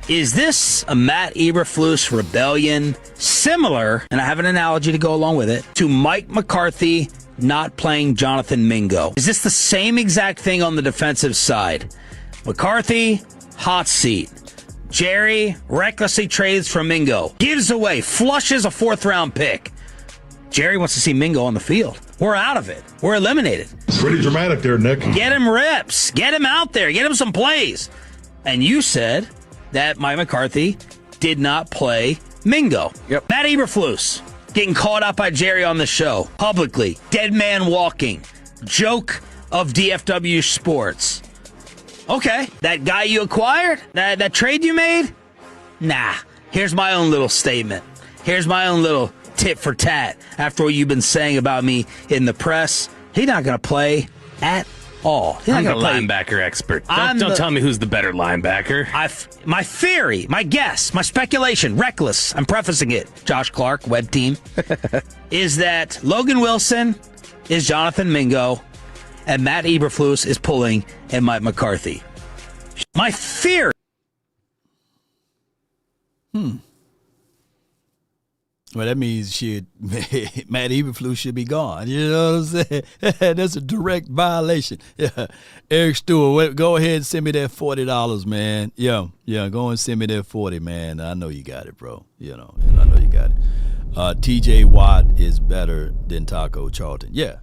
Is this a Matt Eberflus rebellion similar, and I have an analogy to go along with it, to Mike McCarthy not playing Jonathan Mingo? Is this the same exact thing on the defensive side? McCarthy, hot seat. Jerry recklessly trades for Mingo. Gives away, flushes a 4th-round pick. Jerry wants to see Mingo on the field. We're out of it. We're eliminated. It's pretty dramatic there, Nick. Get him reps. Get him out there. Get him some plays. And you said that Mike McCarthy did not play Mingo. Yep. Matt Eberflus getting called out by Jerry on the show publicly. Dead man walking. Joke of DFW sports. Okay. That guy you acquired? That trade you made? Nah. Here's my own little statement. Here's my own little tit for tat after what you've been saying about me in the press. He's not going to play at all. I'm the linebacker expert. Don't tell me who's the better linebacker. My theory, my guess, my speculation, reckless, I'm prefacing it, Josh Clark, web team, is that Logan Wilson is Jonathan Mingo and Matt Eberflus is pulling and Mike McCarthy. My theory. Well, that means Matt Eberflus should be gone. You know what I'm saying? That's a direct violation. Yeah. Eric Stewart, go ahead and send me that $40, man. Yeah, go and send me that $40, man. I know you got it, bro. You know, and I know you got it. T.J. Watt is better than Taco Charlton. Yeah.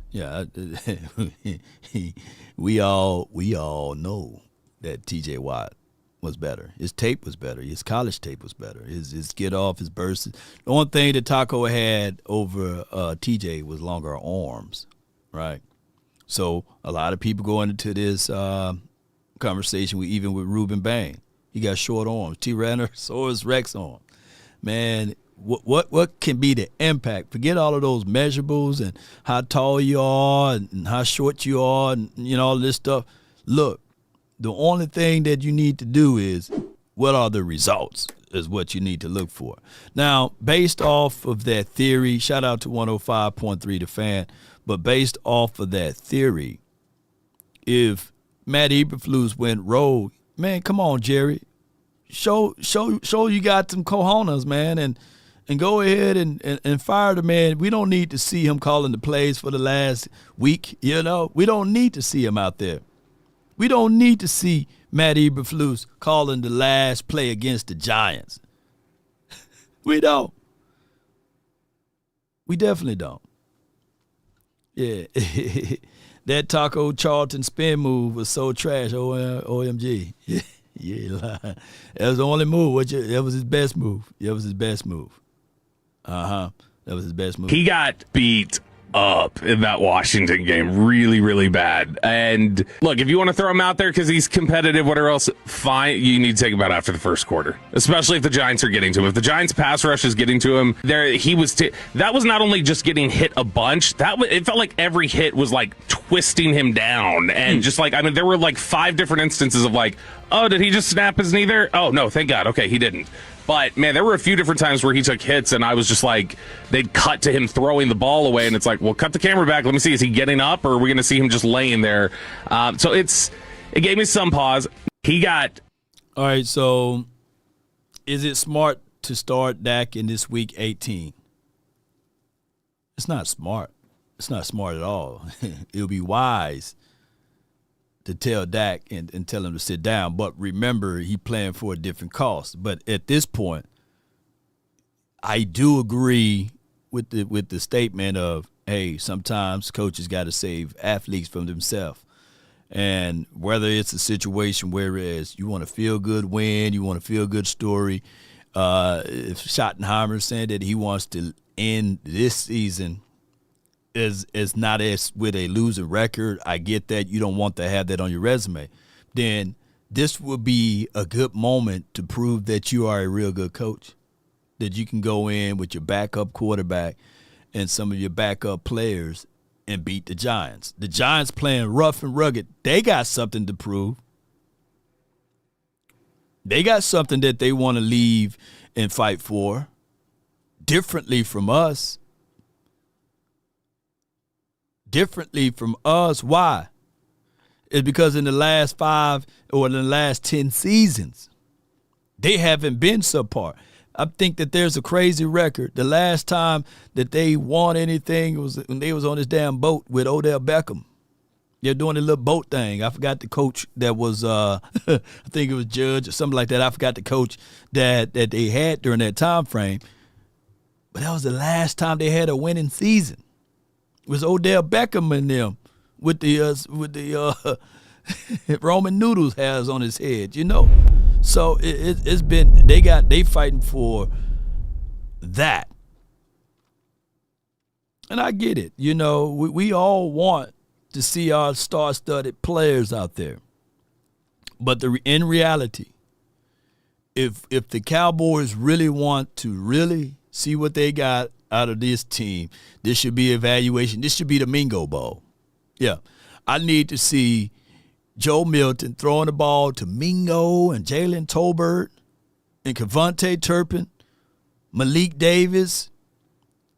we all know that T.J. Watt was better. His tape was better. His college tape was better. His get off, his bursts. The only thing that Taco had over TJ was longer arms, right? So a lot of people going into this conversation even with Ruben Bain. He got short arms. Tyrannosaurus Rex arm. Man, what can be the impact? Forget all of those measurables and how tall you are and how short you are and all this stuff. Look. The only thing that you need to do is what are the results is what you need to look for. Now, based off of that theory, shout out to 105.3 The Fan, but based off of that theory, if Matt Eberflus went rogue, man, come on, Jerry. Show you got some cojones, man, and go ahead and fire the man. We don't need to see him calling the plays for the last week, We don't need to see him out there. We don't need to see Matt Eberflus calling the last play against the Giants. We don't. We definitely don't. Yeah. That Taco Charlton spin move was so trash. OMG. Yeah, that was the only move. That was his best move. That was his best move. That was his best move. He got beat up in that Washington game really, really bad. And look, if you want to throw him out there because he's competitive, whatever else, fine. You need to take him out after the first quarter, especially if the Giants are getting to him. If the Giants pass rush is getting to him, that was not only just getting hit a bunch. It felt like every hit was like twisting him down, and just like, I mean, there were like 5 different instances of like, oh, did he just snap his knee there? Oh no, thank God. Okay, he didn't. But, man, there were a few different times where he took hits, and I was just like, they'd cut to him throwing the ball away, and it's like, well, cut the camera back. Let me see. Is he getting up, or are we going to see him just laying there? So it gave me some pause. All right, so is it smart to start Dak in this week 18? It's not smart. It's not smart at all. It'll be wise to tell Dak and tell him to sit down. But remember, he playing for a different cost. But at this point, I do agree with the statement of, hey, sometimes coaches got to save athletes from themselves. And whether it's a situation whereas you want a feel-good win, you want a feel-good story, if Schottenheimer's saying that he wants to end this season is not as with a losing record, I get that. You don't want to have that on your resume. Then this would be a good moment to prove that you are a real good coach, that you can go in with your backup quarterback and some of your backup players and beat the Giants. The Giants playing rough and rugged. They got something to prove. They got something that they want to leave and fight for differently from us. Differently from us. Why? It's because in the last 5 or in the last 10 seasons, they haven't been subpar. I think that there's a crazy record. The last time that they won anything was when they was on this damn boat with Odell Beckham. They're doing a little boat thing. I forgot the coach that was, I think it was Judge or something like that. I forgot the coach that they had during that time frame. But that was the last time they had a winning season. It was Odell Beckham and them with the Roman noodles has on his head, you know. So it's been they fighting for that, and I get it. You know, we all want to see our star-studded players out there, but in reality, if the Cowboys really want to really see what they got out of this team, this should be evaluation. This should be the Mingo Bowl. Yeah, I need to see Joe Milton throwing the ball to Mingo and Jalen Tolbert and Kevontae Turpin, Malik Davis,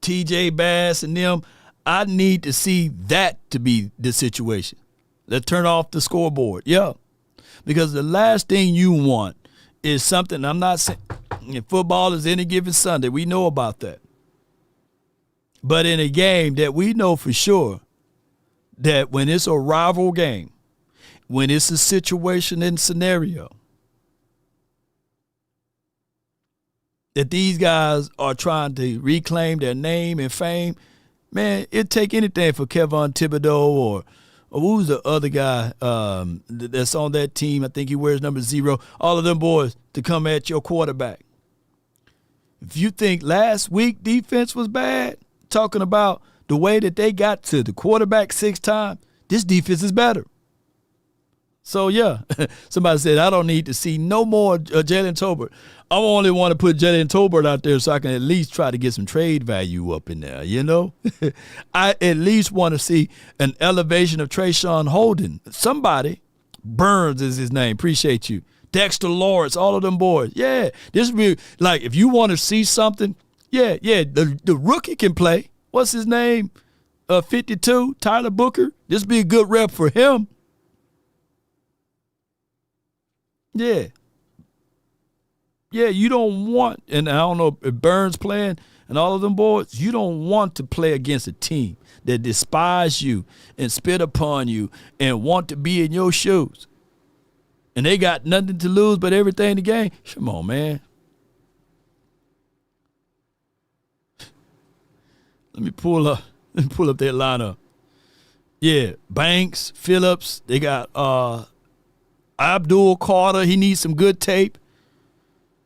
T.J. Bass, and them. I need to see that to be the situation. Let's turn off the scoreboard. Yeah, because the last thing you want is something, I'm not saying football is any given Sunday. We know about that. But in a game that we know for sure that when it's a rival game, when it's a situation and scenario, that these guys are trying to reclaim their name and fame, man, it'd take anything for Kevon Thibodeau or who's the other guy that's on that team? I think he wears number 0. All of them boys to come at your quarterback. If you think last week defense was bad, talking about the way that they got to the quarterback 6 times, this defense is better. So, yeah, somebody said, I don't need to see no more Jalen Tolbert. I only want to put Jalen Tolbert out there so I can at least try to get some trade value up in there, you know? I at least want to see an elevation of Trayshawn Holden. Somebody, Burns is his name, appreciate you. Dexter Lawrence, all of them boys. Yeah, this be like if you want to see something, yeah, the rookie can play. What's his name? 52, Tyler Booker. This be a good rep for him. Yeah. Yeah, you don't want, and I don't know if Burns playing and all of them boys, you don't want to play against a team that despise you and spit upon you and want to be in your shoes. And they got nothing to lose but everything to gain. Come on, man. Let me pull up that lineup. Yeah, Banks, Phillips, they got Abdul Carter, he needs some good tape.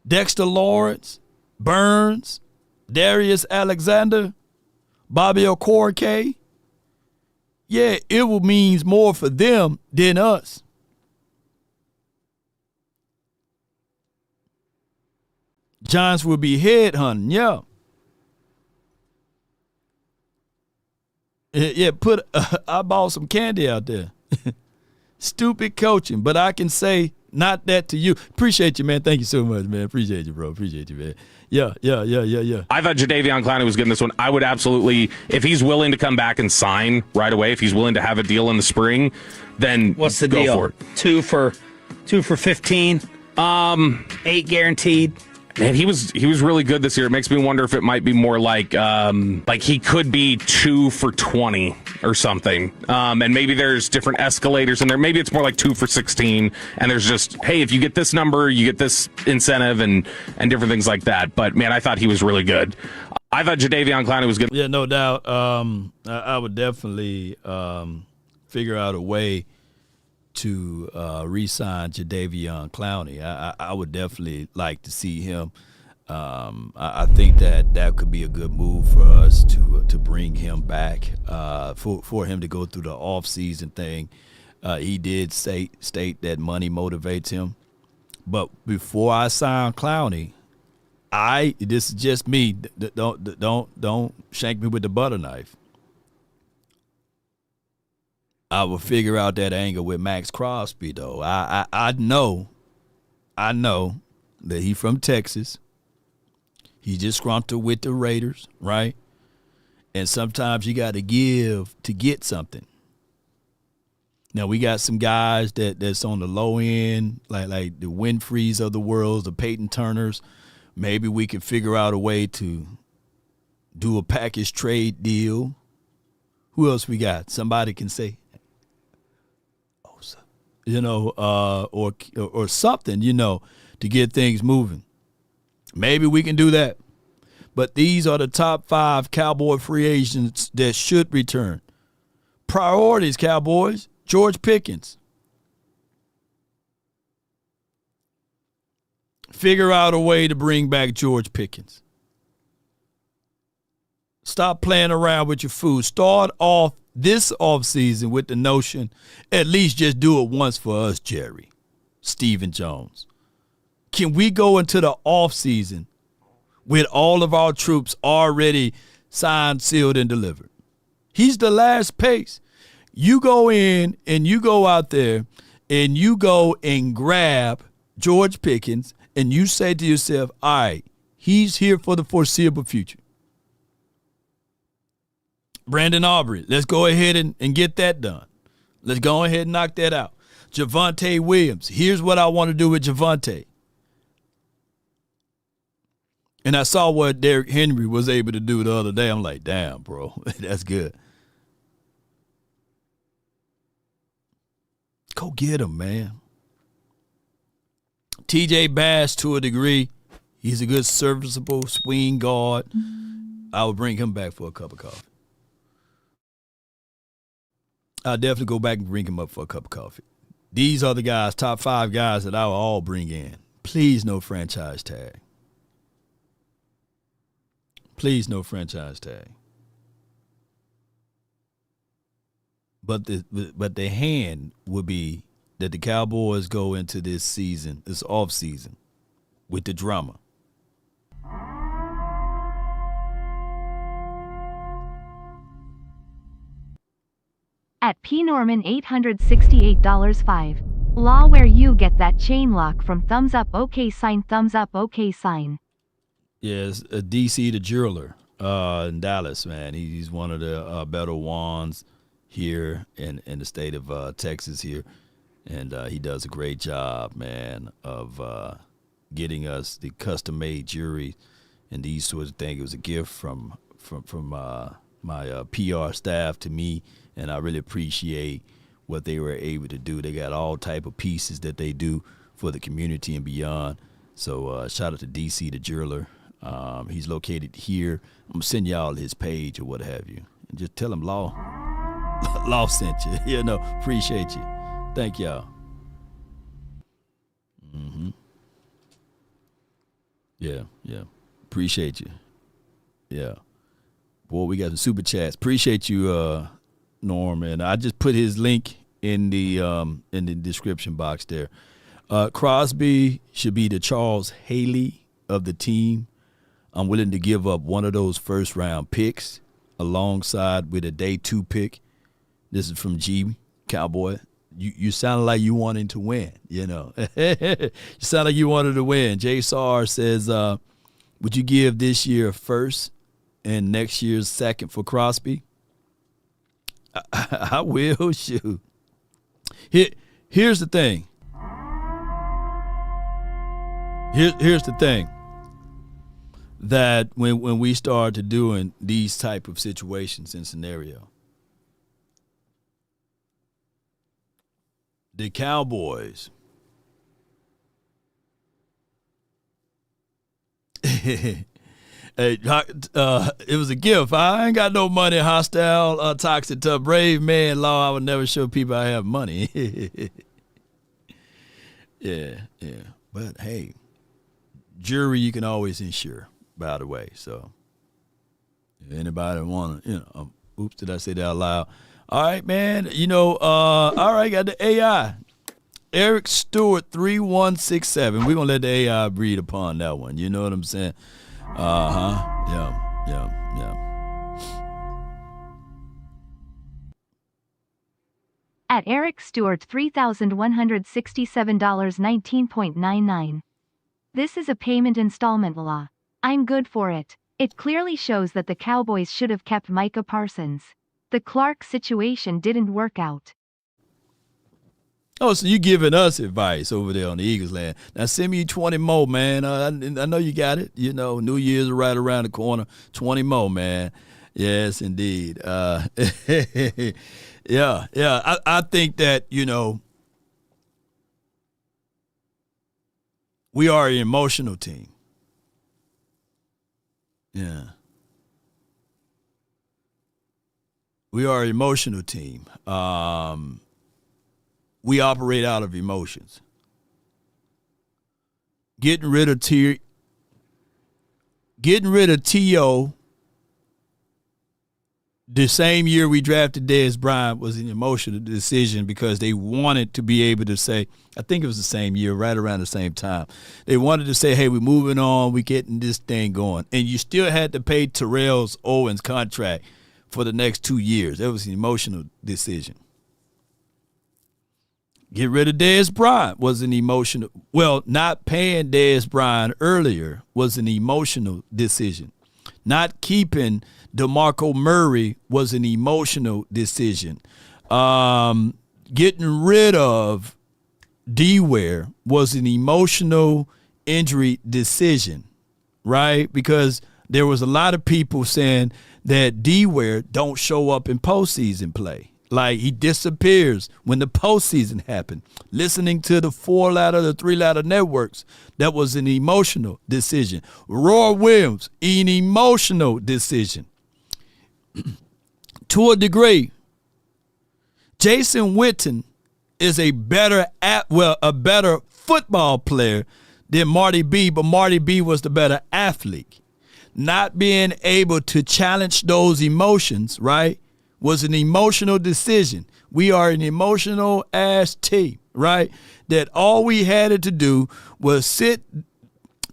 Dexter Lawrence, Burns, Darius Alexander, Bobby Okorike. Yeah, it will mean more for them than us. Giants will be headhunting, yeah. Yeah, I bought some candy out there. Stupid coaching, but I can say not that to you. Appreciate you, man. Thank you so much, man. Appreciate you, bro. Appreciate you, man. Yeah. I thought Jadeveon Clowney was good in this one. I would absolutely, if he's willing to come back and sign right away, if he's willing to have a deal in the spring, then what's the go deal? for it. Two for 15. 8 guaranteed. Man, he was really good this year. It makes me wonder if it might be more like he could be 2 for 20 or something. And maybe there's different escalators in there. Maybe it's more like 2 for 16. And there's just, hey, if you get this number, you get this incentive and different things like that. But man, I thought he was really good. I thought Jadeveon Clowney was good. Yeah, no doubt. I would definitely figure out a way to re-sign Jadeveon Clowney. I would definitely like to see him. I think that could be a good move for us to bring him back, for him to go through the off-season thing. He did state that money motivates him. But before I sign Clowney, this is just me. Don't shank me with the butter knife. I will figure out that angle with Max Crosby, though. I know that he from Texas. He just scrumped with the Raiders, right? And sometimes you got to give to get something. Now, we got some guys that's on the low end, like the Winfreys of the world, the Peyton Turners. Maybe we can figure out a way to do a package trade deal. Who else we got? Somebody can say, or something, to get things moving. Maybe we can do that. But these are the top 5 Cowboy free agents that should return. Priorities, Cowboys. George Pickens. Figure out a way to bring back George Pickens. Stop playing around with your food. Start off this offseason with the notion, at least just do it once for us, Jerry. Stephen Jones. Can we go into the offseason with all of our troops already signed, sealed, and delivered? He's the last pace. You go in and you go out there and you go and grab George Pickens and you say to yourself, all right, he's here for the foreseeable future. Brandon Aubrey, let's go ahead and get that done. Let's go ahead and knock that out. Javonte Williams, here's what I want to do with Javonte. And I saw what Derrick Henry was able to do the other day. I'm like, damn, bro, that's good. Go get him, man. TJ Bass, to a degree, he's a good serviceable swing guard. I would bring him back for a cup of coffee. I'll definitely go back and bring him up for a cup of coffee. These are the guys, top 5 guys that I will all bring in. Please no franchise tag. Please no franchise tag. But the hand would be that the Cowboys go into this season, this off season, with the drama. At P. Norman $868.5. Law where you get that chain lock from thumbs up okay sign thumbs up okay sign. Yes, DC the jeweler in Dallas, man. He's one of the better ones here in the state of Texas here. And he does a great job, man, of getting us the custom-made jewelry and these sorts of things. It was a gift from my PR staff to me, and I really appreciate what they were able to do. They got all type of pieces that they do for the community and beyond. So shout out to DC the jeweler. He's located here. I'm going to send y'all his page or what have you. And just tell him Law sent you. Appreciate you. Thank y'all. Mm-hmm. Yeah. Appreciate you. Yeah. Boy, we got the super chats. Appreciate you, Norm. And I just put his link in the description box there. Crosby should be the Charles Haley of the team. I'm willing to give up one of those first-round picks alongside with a day 2 pick. This is from G Cowboy. You sound like you wanted to win, you know. You sound like you wanted to win. Jay Sar says, would you give this year a first and next year's second for Crosby? I will, shoot. Here's the thing. Here's the thing. That when we started doing these type of situations and scenario, the Cowboys it was a gift. I ain't got no money, hostile, toxic, tough, brave man law. I would never show people I have money. Yeah. But hey, jury you can always insure, by the way. So if anybody want to, oops, did I say that out loud? All right, man. All right, got the AI. Eric Stewart 3167. We're gonna let the AI breed upon that one. You know what I'm saying? Yeah. At Eric Stewart $3,167 19.99. This is a payment installment law. I'm good for it. It clearly shows that the Cowboys should have kept Micah Parsons. The Clark situation didn't work out. Oh, so you giving us advice over there on the Eagles land. Now send me 20 more, man. I know you got it. New Year's right around the corner. 20 more, man. Yes, indeed. Yeah. I think that, we are an emotional team. Yeah. We are an emotional team. We operate out of emotions. Getting rid of T.O. the same year we drafted Dez Bryant was an emotional decision because they wanted to be able to say, I think it was the same year, right around the same time. They wanted to say, hey, we're moving on, we're getting this thing going. And you still had to pay Terrell Owens' contract for the next 2 years. That was an emotional decision. Get rid of Dez Bryant was an emotional. Well, not paying Dez Bryant earlier was an emotional decision. Not keeping DeMarco Murray was an emotional decision. Getting rid of D-Ware was an emotional injury decision, right? Because there was a lot of people saying that D-Ware don't show up in postseason play. Like he disappears when the postseason happened. Listening to the 4-ladder, the 3-ladder networks, that was an emotional decision. Roy Williams, an emotional decision. To a degree, Jason Witten is a better football player than Marty B, but Marty B was the better athlete. Not being able to challenge those emotions, right, was an emotional decision. We are an emotional ass team, right? That all we had to do was sit.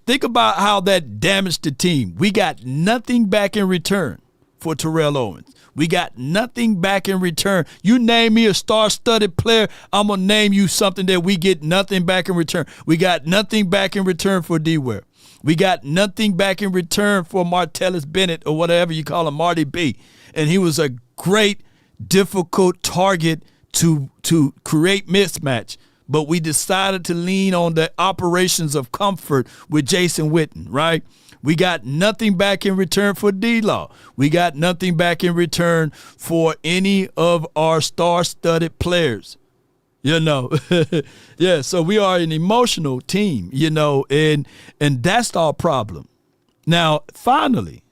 Think about how that damaged the team. We got nothing back in return for Terrell Owens. We got nothing back in return. You name me a star-studded player, I'm going to name you something that we get nothing back in return. We got nothing back in return for D-Ware. We got nothing back in return for Martellus Bennett or whatever you call him, Marty B. And he was a great, difficult target to create mismatch. But we decided to lean on the operations of comfort with Jason Witten, right? We got nothing back in return for D-Law. We got nothing back in return for any of our star-studded players. Yeah, so we are an emotional team, and that's our problem. Now, finally,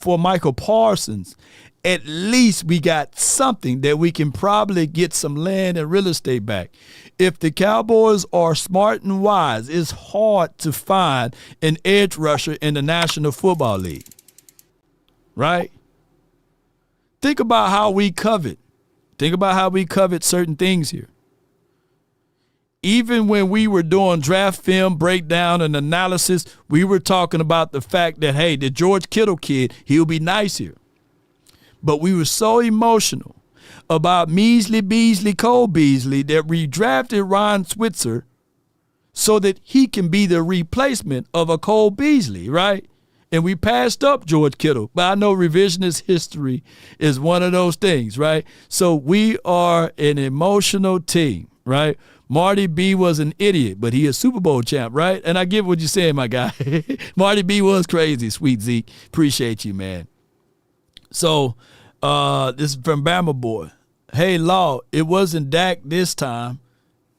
for Michael Parsons, at least we got something that we can probably get some land and real estate back. If the Cowboys are smart and wise, it's hard to find an edge rusher in the National Football League. Right? Think about how we covet. Think about how we covet certain things here. Even when we were doing draft film breakdown and analysis, we were talking about the fact that, hey, the George Kittle kid, he'll be nice here. But we were so emotional about Cole Beasley, that we drafted Ryan Switzer so that he can be the replacement of a Cole Beasley, right? And we passed up George Kittle. But I know revisionist history is one of those things, right? So we are an emotional team, right? Marty B was an idiot, but he a Super Bowl champ, right? And I get what you're saying, my guy. Marty B was crazy, sweet Zeke. Appreciate you, man. So this is from Bama Boy. Hey, Law, it wasn't Dak this time.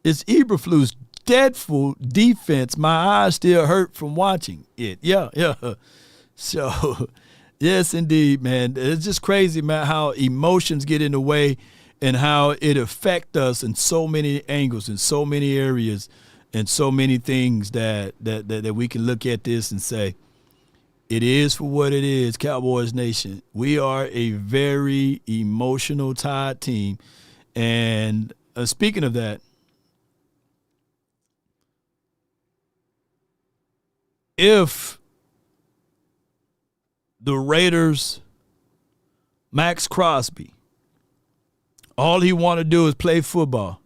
It's Eberflus' dreadful defense. My eyes still hurt from watching it. Yeah. So, yes, indeed, man. It's just crazy, man, how emotions get in the way and how it affects us in so many angles, in so many areas, and so many things that we can look at this and say, it is for what it is, Cowboys Nation. We are a very emotional tied team. And speaking of that, if the Raiders, Max Crosby, all he want to do is play football.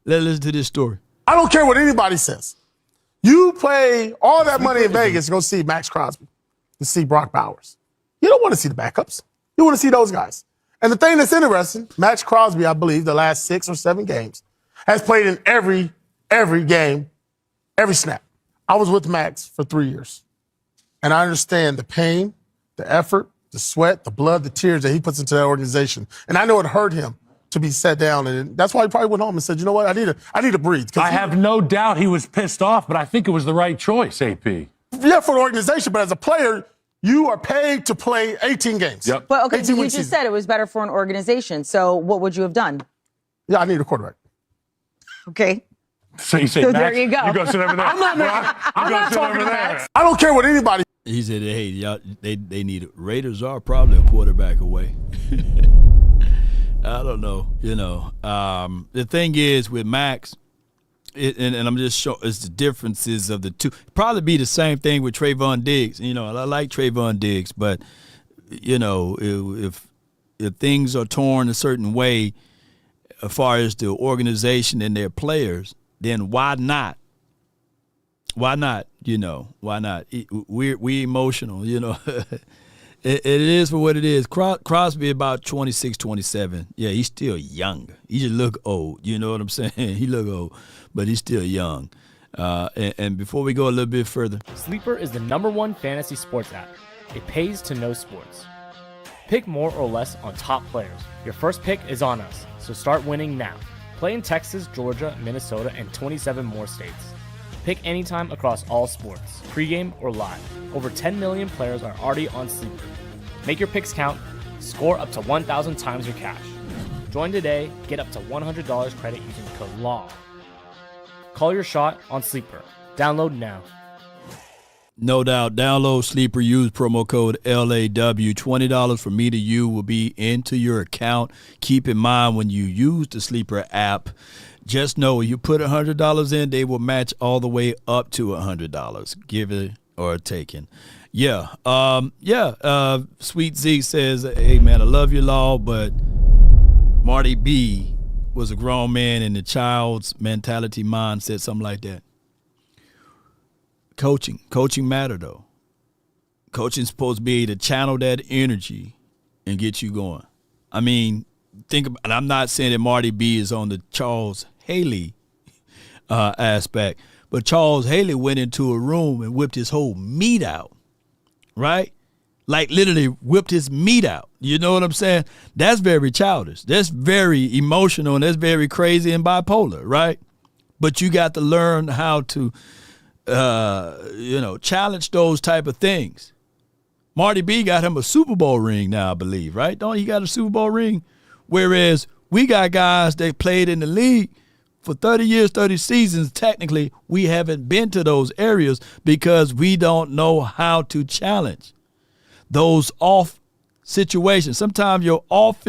Let's listen to this story. I don't care what anybody says. You pay all that money in Vegas to go see Max Crosby, to see Brock Bowers. You don't want to see the backups. You want to see those guys. And the thing that's interesting, Max Crosby, I believe, the last 6 or 7 games, has played in every game, every snap. I was with Max for 3 years. And I understand the pain, the effort, the sweat, the blood, the tears that he puts into that organization. And I know it hurt him to be set down. And that's why he probably went home and said, you know what, I need to breathe. I have no doubt he was pissed off, but I think it was the right choice, AP. Yeah, for the organization, but as a player, you are paid to play 18 games. Yep. But okay, you just said it was better for an organization. So what would you have done? Yeah, I need a quarterback. Okay. So you say, so Max, there you go. You go sit over there. I'm not talking to Max. I don't care what anybody. He said, hey, y'all, they need it. Raiders are probably a quarterback away. I don't know. The thing is with Max, and I'm just showing it's the differences of the two. Probably be the same thing with Trayvon Diggs. I like Trayvon Diggs, but if things are torn a certain way as far as the organization and their players, then why not? Why not? Why not? We emotional, It is for what it is. Crosby about 26, 27. Yeah, he's still young. He just look old. You know what I'm saying? He look old, but he's still young. And before we go a little bit further. Sleeper is the #1 fantasy sports app. It pays to know sports. Pick more or less on top players. Your first pick is on us, so start winning now. Play in Texas, Georgia, Minnesota, and 27 more states. Pick anytime across all sports, pregame or live. Over 10 million players are already on Sleeper. Make your picks count. Score up to 1,000 times your cash. Join today. Get up to $100 credit using code LAW. Call your shot on Sleeper. Download now. No doubt. Download Sleeper. Use promo code LAW. $20 from me to you will be into your account. Keep in mind when you use the Sleeper app, just know you put $100 in, they will match all the way up to $100. Give it or take it. Yeah. Sweet Z says, hey, man, I love you, Law, but Marty B was a grown man in the child's mentality mindset, something like that. Coaching matter, though. Coaching's supposed to be able to channel that energy and get you going. I mean, think about, and I'm not saying that Marty B is on the Charles Haley aspect, but Charles Haley went into a room and whipped his whole meat out, right? Like literally whipped his meat out. You know what I'm saying? That's very childish. That's very emotional, and that's very crazy and bipolar, right? But you got to learn how to challenge those type of things. Marty B got him a Super Bowl ring now, I believe, right? Don't he got a Super Bowl ring? Whereas we got guys that played in the league for 30 years, 30 seasons. Technically, we haven't been to those areas because we don't know how to challenge those off situations. Sometimes your off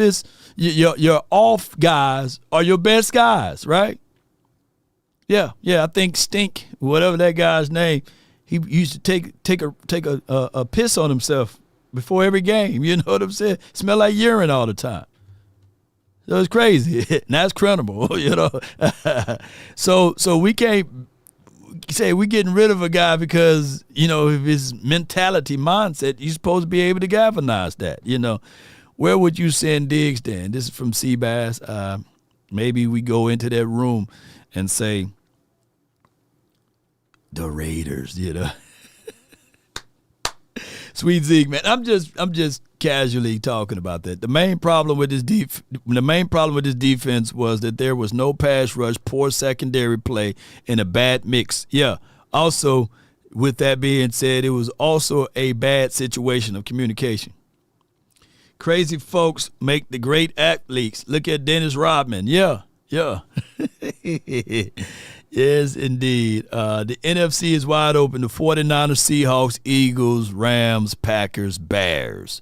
guys are your best guys, right? Yeah. I think Stink, whatever that guy's name, he used to take a piss on himself before every game. You know what I'm saying? Smell like urine all the time. So it's crazy. And that's credible, So we can't say we're getting rid of a guy because, of his mentality, mindset. You're supposed to be able to galvanize that, Where would you send Diggs then? This is from Seabass. Maybe we go into that room and say, the Raiders, Sweet Zeke, man. I'm just casually talking about that. The main problem with this defense was that there was no pass rush, poor secondary play, and a bad mix. Yeah. Also, with that being said, it was also a bad situation of communication. Crazy folks make the great athletes. Look at Dennis Rodman. Yeah. Yes, indeed. The NFC is wide open. The 49ers, Seahawks, Eagles, Rams, Packers, Bears.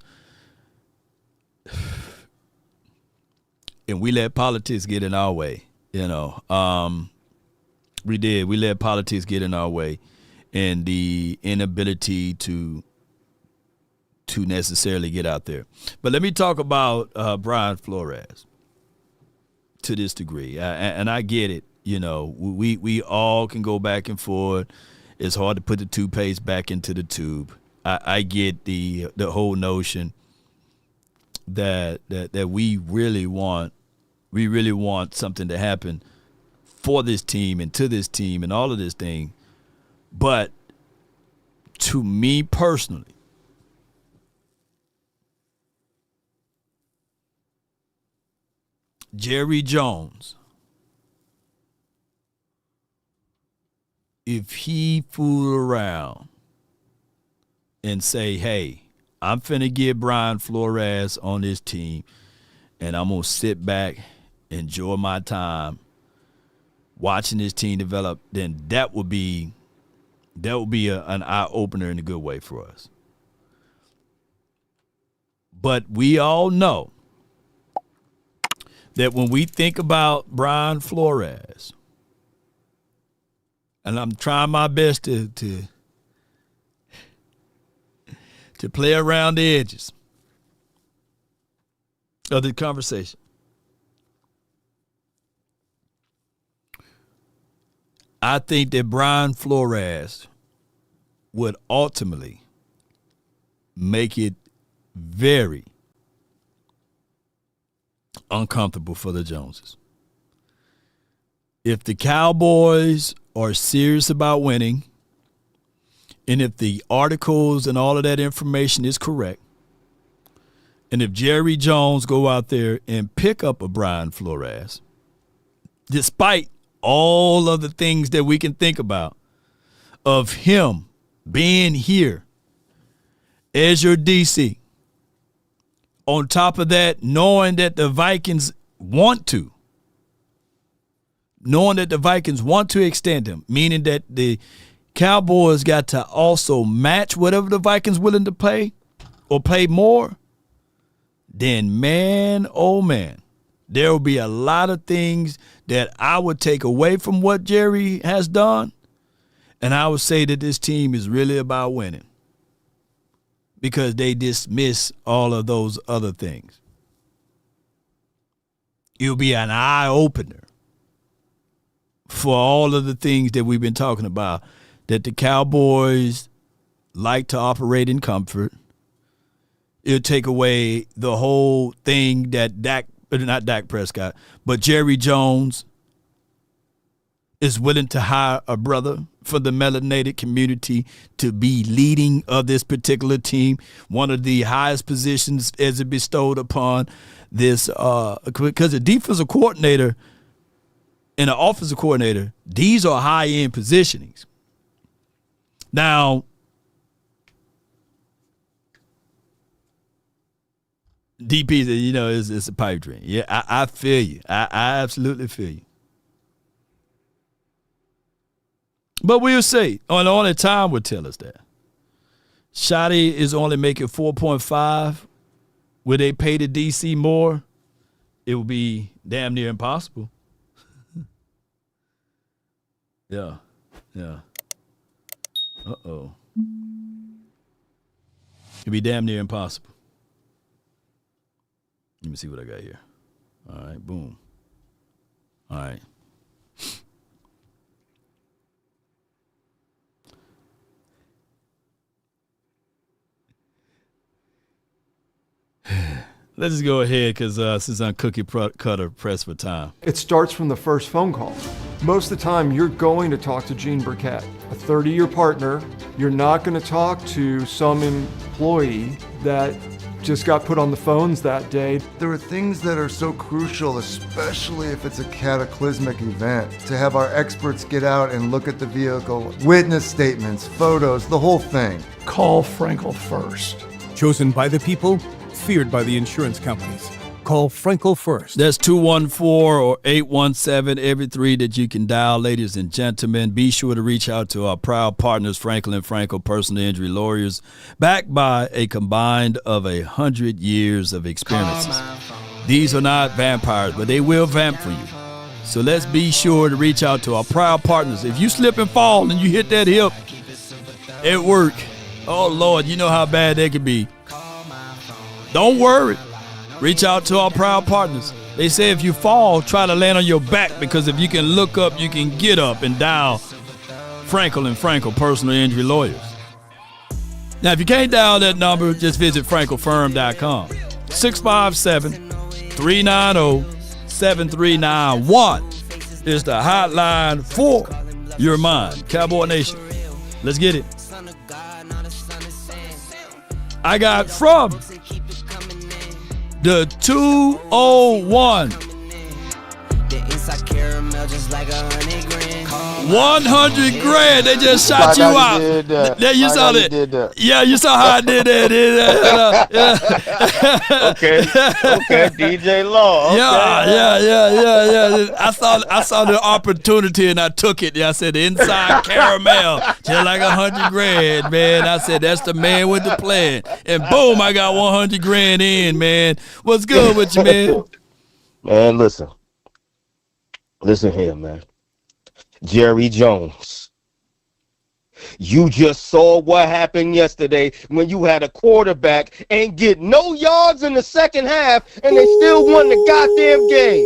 And we let politics get in our way, We did. We let politics get in our way and the inability to necessarily get out there. But let me talk about Brian Flores to this degree. And I get it. We all can go back and forth. It's hard to put the toothpaste back into the tube. I get the whole notion that we really want something to happen for this team and to this team and all of this thing. But to me personally, Jerry Jones, if he fool around and say, hey, I'm finna get Brian Flores on this team and I'm gonna sit back, enjoy my time watching this team develop, then that would be an eye-opener in a good way for us. But we all know that when we think about Brian Flores, and I'm trying my best to play around the edges of the conversation. I think that Brian Flores would ultimately make it very uncomfortable for the Joneses. If the Cowboys are serious about winning, and if the articles and all of that information is correct, and if Jerry Jones go out there and pick up a Brian Flores, despite all of the things that we can think about of him being here as your DC, on top of that, knowing that the Vikings want to extend him, meaning that the Cowboys got to also match whatever the Vikings willing to pay or pay more, then man, oh man, there will be a lot of things that I would take away from what Jerry has done, and I would say that this team is really about winning because they dismiss all of those other things. It'll be an eye-opener for all of the things that we've been talking about, that the Cowboys like to operate in comfort. It'll take away the whole thing that not Dak Prescott, but Jerry Jones is willing to hire a brother for the melanated community to be leading of this particular team, one of the highest positions as it bestowed upon this, because the defensive coordinator and the offensive coordinator, these are high-end positionings. Now, DP, it's a pipe dream. Yeah, I feel you. I absolutely feel you. But we'll see. Only time will tell us that. Shotty is only making 4.5. Will they pay the DC more? It will be damn near impossible. Yeah. Uh-oh. It'll be damn near impossible. Let me see what I got here. All right, boom. All right. Let's just go ahead because since I'm cookie cutter pressed for time. It starts from the first phone call. Most of the time, you're going to talk to Gene Burkett, a 30-year partner. You're not going to talk to some employee that just got put on the phones that day. There are things that are so crucial, especially if it's a cataclysmic event, to have our experts get out and look at the vehicle, witness statements, photos, the whole thing. Call Frenkel first. Chosen by the people, feared by the insurance companies. Call Frenkel first. That's 214 or 817, every three that you can dial, ladies and gentlemen. Be sure to reach out to our proud partners, Frenkel and Frenkel Personal Injury Lawyers, backed by a combined of 100 years of experiences. These are not vampires, but they will vamp for you. So let's be sure to reach out to our proud partners. If you slip and fall and you hit that hip at work, oh, Lord, you know how bad that could be. Don't worry. Reach out to our proud partners. They say if you fall, try to land on your back, because if you can look up, you can get up, and dial Frenkel and Frenkel Personal Injury Lawyers. Now, if you can't dial that number, just visit FrenkelFirm.com. 657-390-7391 is the hotline for your mind. Cowboy Nation, let's get it. I got from the 201. 100 grand. They just shot you out. There you saw that. Yeah, you saw how I did that. Okay, DJ Law. Okay. Yeah. I saw the opportunity and I took it. Yeah, I said the inside caramel, just like 100 grand, man. I said that's the man with the plan, and boom, I got 100 grand in, man. What's good with you, man? Man, listen here, man. Jerry Jones, you just saw what happened yesterday when you had a quarterback ain't get no yards in the second half and they still won the goddamn game.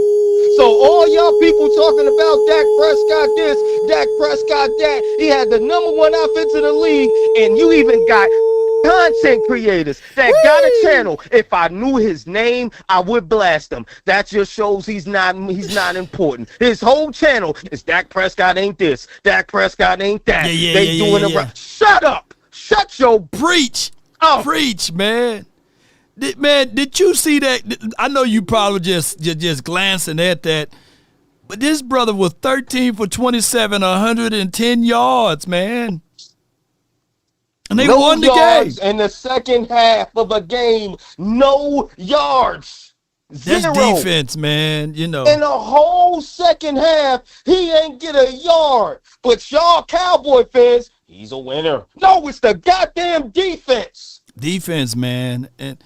So all y'all people talking about Dak Prescott this, Dak Prescott that, he had the #1 offense in the league, and you even got content creators that got a channel. If I knew his name, I would blast him. That just shows he's not important. His whole channel is Dak Prescott ain't this, Dak Prescott ain't that. They doing it right. Shut up. Shut your preach. Oh. Preach, man. Did you see that? I know you probably just glancing at that, but this brother was 13 for 27, 110 yards, man. And they won the game. In the second half of a game, no yards. Zero. That's defense, man. You know. In the whole second half, he ain't get a yard. But y'all Cowboy fans, he's a winner. No, it's the goddamn defense. Defense, man. And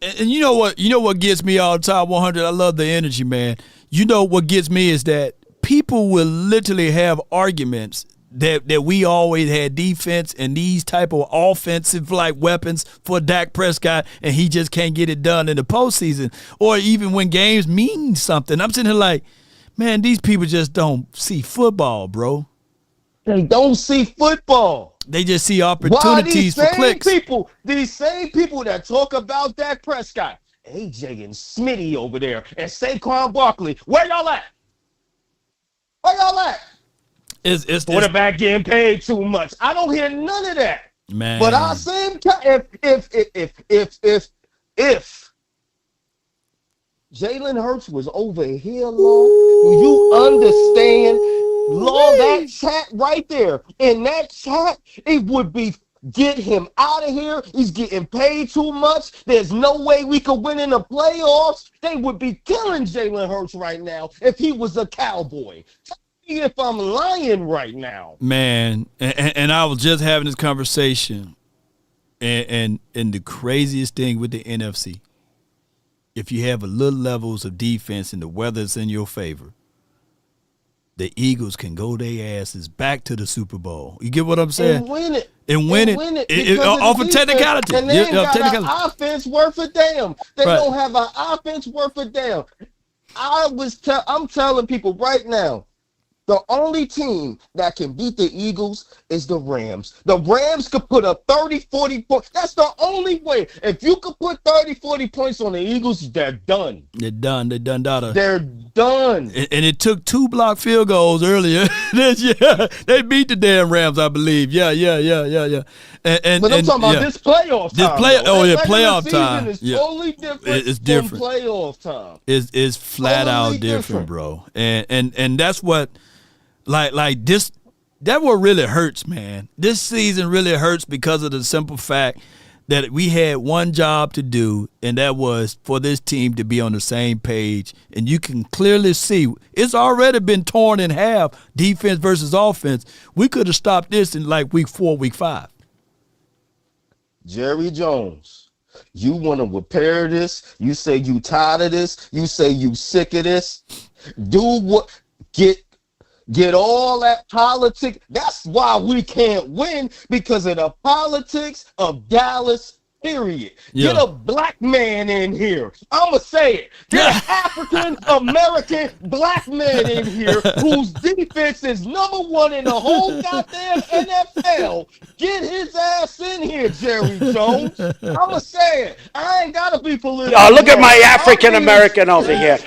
you know what? You know what gets me all the time, 100? I love the energy, man. You know what gets me is that people will literally have arguments that we always had defense and these type of offensive like weapons for Dak Prescott, and he just can't get it done in the postseason or even when games mean something. I'm sitting here like, man, these people just don't see football, bro. They don't see football. They just see opportunities for clicks. These same people that talk about Dak Prescott, AJ and Smitty over there, and Saquon Barkley, where y'all at? Where y'all at? It's quarterback getting paid too much. I don't hear none of that. Man. But I same time, if Jalen Hurts was over here long, do you understand Law, that chat right there. In that chat, it would be get him out of here. He's getting paid too much. There's no way we could win in the playoffs. They would be killing Jalen Hurts right now if he was a Cowboy. Tell me if I'm lying right now. Man, and I was just having this conversation, and the craziest thing with the NFC, if you have a little levels of defense and the weather's in your favor, the Eagles can go their asses back to the Super Bowl. You get what I'm saying? And win it. And win it off of technicality. And they ain't got an offense worth a damn. They don't have an offense worth a damn. I'm telling people right now, the only team that can beat the Eagles is the Rams. The Rams could put up 30, 40 points. That's the only way. If you could put 30, 40 points on the Eagles, they're done. They're done. They're done, daughter. They're done. And it took 2 blocked field goals earlier this year. They beat the damn Rams, I believe. Yeah. But I'm talking about this playoff time. Playoff time. Is totally different. It's different. From playoff time. It's flat totally out different, bro. And that's what. Like this, that what really hurts, man. This season really hurts because of the simple fact that we had one job to do, and that was for this team to be on the same page. And you can clearly see it's already been torn in half, defense versus offense. We could have stopped this in like week 4, week 5. Jerry Jones, you want to repair this? You say you tired of this? You say you sick of this? Get all that politics. That's why we can't win, because of the politics of Dallas, period. Yeah. Get a black man in here. I'm going to say it. Get an African-American black man in here whose defense is number 1 in the whole goddamn NFL. Get his ass in here, Jerry Jones. I'm going to say it. I ain't got to be political. Oh, look at my African-American over here.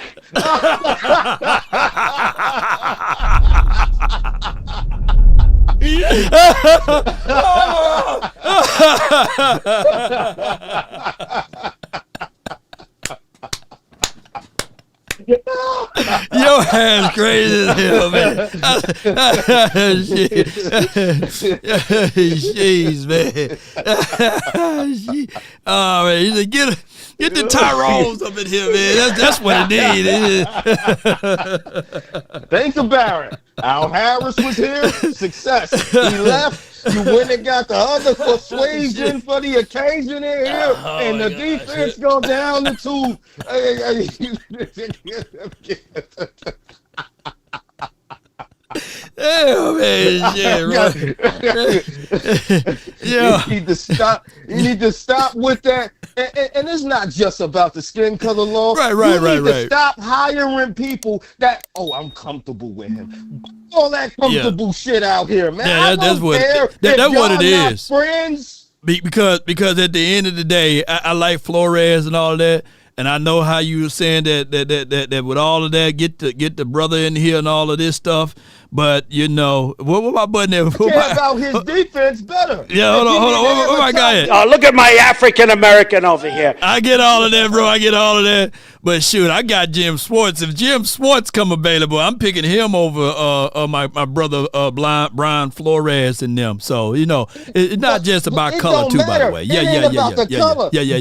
Your hand's crazy as hell, man. Jeez, man. Oh, man. He said, get the Tyrones up in here, man. That's what it needs. Think about it. Al Harris was here. Success. He left. You went and got the other persuasion for the occasion in here, and the defense go down the tube. Oh man, shit, right. Yeah. You need to stop with that. And it's not just about the skin color law. Right. You need to stop hiring people that, I'm comfortable with him. All that comfortable shit out here, man. Yeah, that's what it is. Friends. Because at the end of the day, I like Flores and all that. And I know how you were saying that with all of that, get the brother in here and all of this stuff. But, what my button there? I care about his defense better. Yeah, hold on. What my guy at? Oh, look at my African-American over here. I get all of that, bro. I get all of that. But, shoot, I got Jim Swartz. If Jim Swartz come available, I'm picking him over my brother Brian Flores and them. So, it's not just about color, too, by the way. Yeah.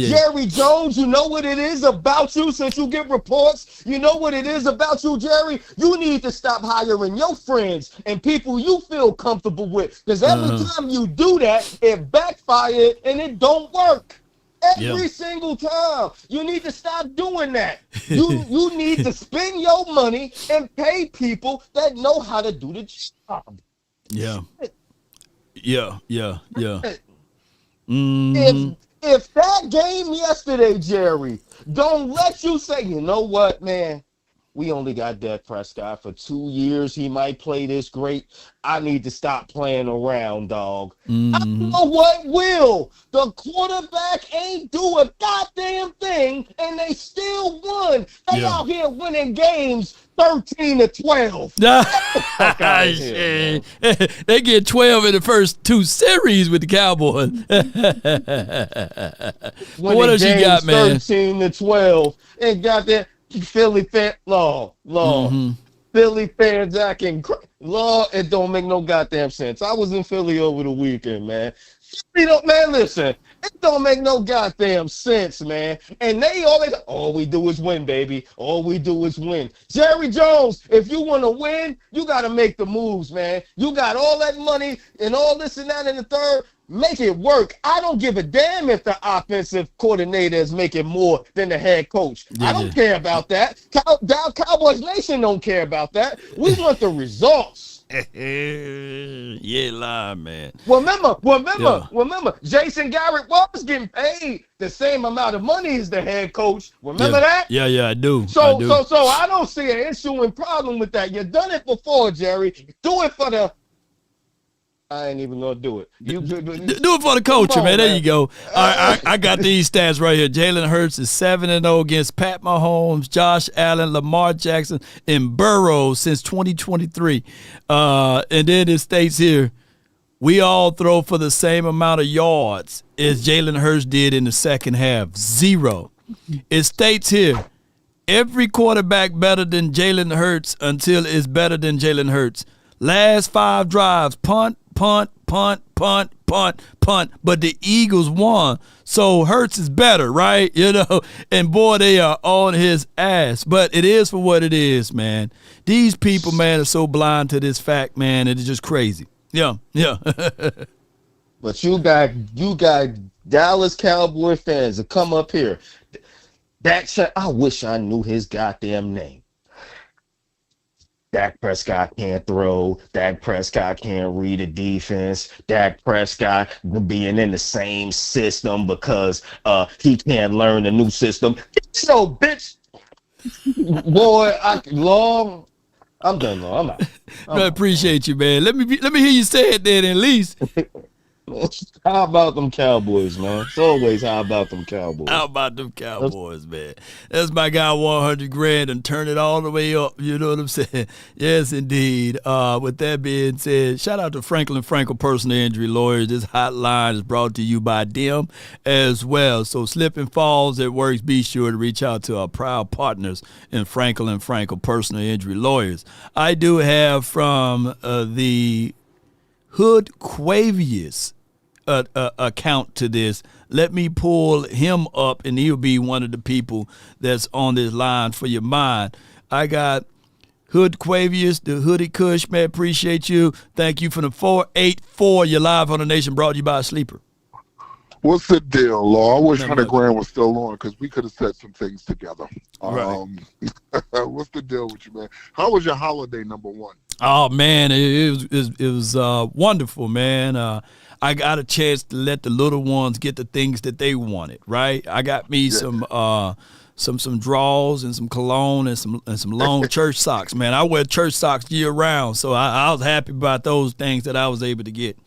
Jerry Jones, you know what it is about you since you get reports? You know what it is about you, Jerry? You need to stop hiring your friends and people you feel comfortable with. Because every time you do that, it backfires and it don't work. Every single time. You need to stop doing that. You need to spend your money and pay people that know how to do the job. Yeah. If that game yesterday, Jerry, don't let you say, you know what, man? We only got Dak Prescott for 2 years. He might play this great. I need to stop playing around, dog. I don't know what will. The quarterback ain't do a goddamn thing, and they still won. They out here winning games 13-12. They get 12 in the first 2 series with the Cowboys. What else you got, man? 13-12, and got that. Philly fan, law. Philly fans acting Lord, it don't make no goddamn sense. I was in Philly over the weekend, man. Man, listen, it don't make no goddamn sense, man. And they always, all we do is win, baby. All we do is win. Jerry Jones, if you want to win, you got to make the moves, man. You got all that money and all this and that in the third. Make it work. I don't give a damn if the offensive coordinator is making more than the head coach. I don't care about that. Cowboys Nation don't care about that. We want the results. Yeah, lie, man. Remember, Jason Garrett was getting paid the same amount of money as the head coach. Remember that? Yeah, I do. So I don't see an issue and problem with that. You've done it before, Jerry. Do it for the. I ain't even gonna do it. Do it for the culture, man. There you go. I got these stats right here. Jalen Hurts is 7-0 against Pat Mahomes, Josh Allen, Lamar Jackson, and Burrow since 2023. And then it states here, we all throw for the same amount of yards as Jalen Hurts did in the second half. 0. It states here, every quarterback better than Jalen Hurts until it's better than Jalen Hurts. Last 5 drives, punt, but the Eagles won. So Hurts is better, right? And boy, they are on his ass. But it is for what it is, man. These people, man, are so blind to this fact, man. It's just crazy. Yeah. But you got Dallas Cowboy fans that come up here. I wish I knew his goddamn name. Dak Prescott can't throw. Dak Prescott can't read a defense. Dak Prescott being in the same system because he can't learn a new system. So, bitch, boy, I'm done. I'm out. I appreciate you, man. Let me hear you say it then at least. How about them Cowboys, man? It's always how about them Cowboys. How about them Cowboys, man? That's my guy, 100 grand, and turn it all the way up. You know what I'm saying? Yes, indeed. With that being said, shout out to Frenkel Personal Injury Lawyers. This hotline is brought to you by them as well. So slip and falls at works, be sure to reach out to our proud partners in Frenkel Personal Injury Lawyers. I do have from the Hood Quavius account to this. Let me pull him up, and he'll be one of the people that's on this line for your mind. I got Hood Quavius, the Hoodie Kush, man. Appreciate you. Thank you for the 484. You're live on the Nation, brought to you by a Sleeper. What's the deal, Law? I wish 100 grand was still on because we could have said some things together. Right. What's the deal with you, man? How was your holiday, number one? Oh, man, it was wonderful, man. I got a chance to let the little ones get the things that they wanted, right? I got me some draws and some cologne and some long church socks, man. I wear church socks year round, so I was happy about those things that I was able to get.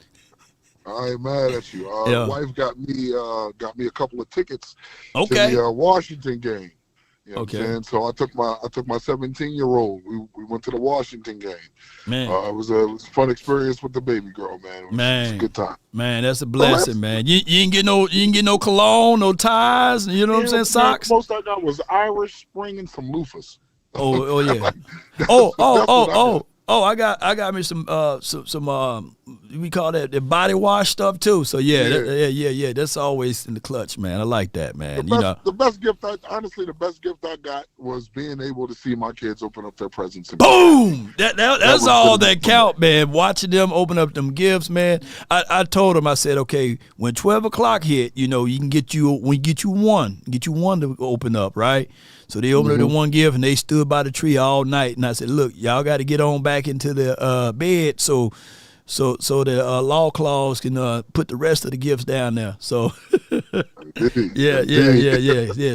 I ain't mad at you. Wife got me a couple of tickets to Okay. the Washington game. You know Okay. what I'm saying? So I took my 17-year-old. We went to the Washington game. Man. It was a fun experience with the baby girl, man. It was a good time. Man, that's a blessing, man. You didn't get no cologne, no ties, you know what I'm saying, socks? Most I got was Irish Spring and some loofahs. Oh yeah. I got me some we call that the body wash stuff too. So yeah. That's always in the clutch, man. I like that, man. The best gift I got was being able to see my kids open up their presents. Boom! That's all that count, man. Watching them open up them gifts, man. I told them, I said, okay, when 12 o'clock hit, you can get you one to open up, right? So they opened up the one gift and they stood by the tree all night. And I said, look, y'all got to get on back into the bed so the law clause can put the rest of the gifts down there. So yeah.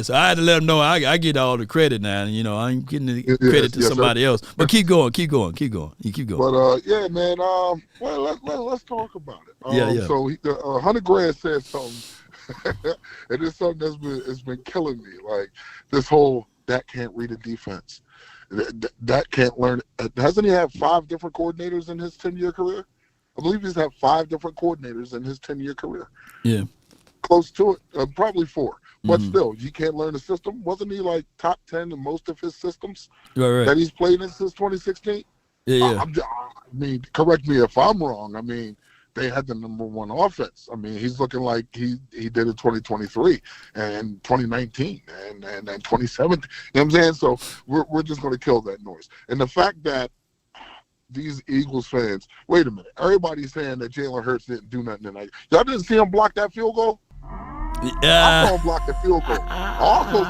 So I had to let them know I get all the credit now. I ain't getting the credit to somebody else. But keep going. You keep going. But yeah, man. Let's talk about it. So 100 grand said something. And it's something that's been killing me. Like this whole Dak can't read a defense. Dak can't learn. Hasn't he had 5 different coordinators in his 10-year career? I believe he's had 5 different coordinators in his 10-year career. Yeah. Close to it. Probably 4. But still, you can't learn the system. Wasn't he like top 10 in most of his systems right. that he's played in since 2016? Yeah. I mean, correct me if I'm wrong. I mean, they had the number one offense. I mean, he's looking like he did in 2023 and 2019 and 2017. You know what I'm saying? So we're just going to kill that noise. And the fact that these Eagles fans, wait a minute, everybody's saying that Jalen Hurts didn't do nothing tonight. Y'all didn't see him block that field goal? I saw him block the field goal. I also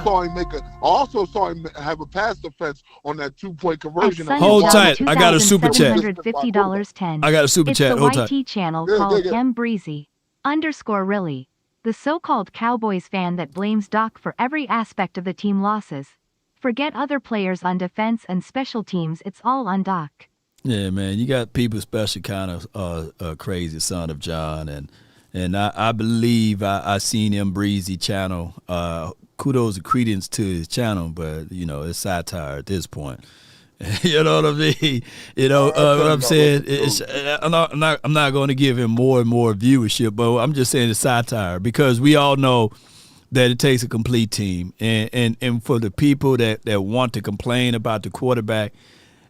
saw him have a pass defense on that 2-point conversion. Hold tight. I got a super chat. $750.10. I got a super chat. Hold tight. It's the YT channel called _Really. The so-called Cowboys fan that blames Doc for every aspect of the team losses. Forget other players on defense and special teams. It's all on Doc. Yeah, man. You got people, especially kind of crazy son of John, and I believe I seen him Breezy channel. Kudos and credence to his channel, but you know it's satire at this point. You know what I mean? You know what I'm saying? I'm not going to give him more and more viewership, but I'm just saying it's satire because we all know that it takes a complete team, and for the people that want to complain about the quarterback.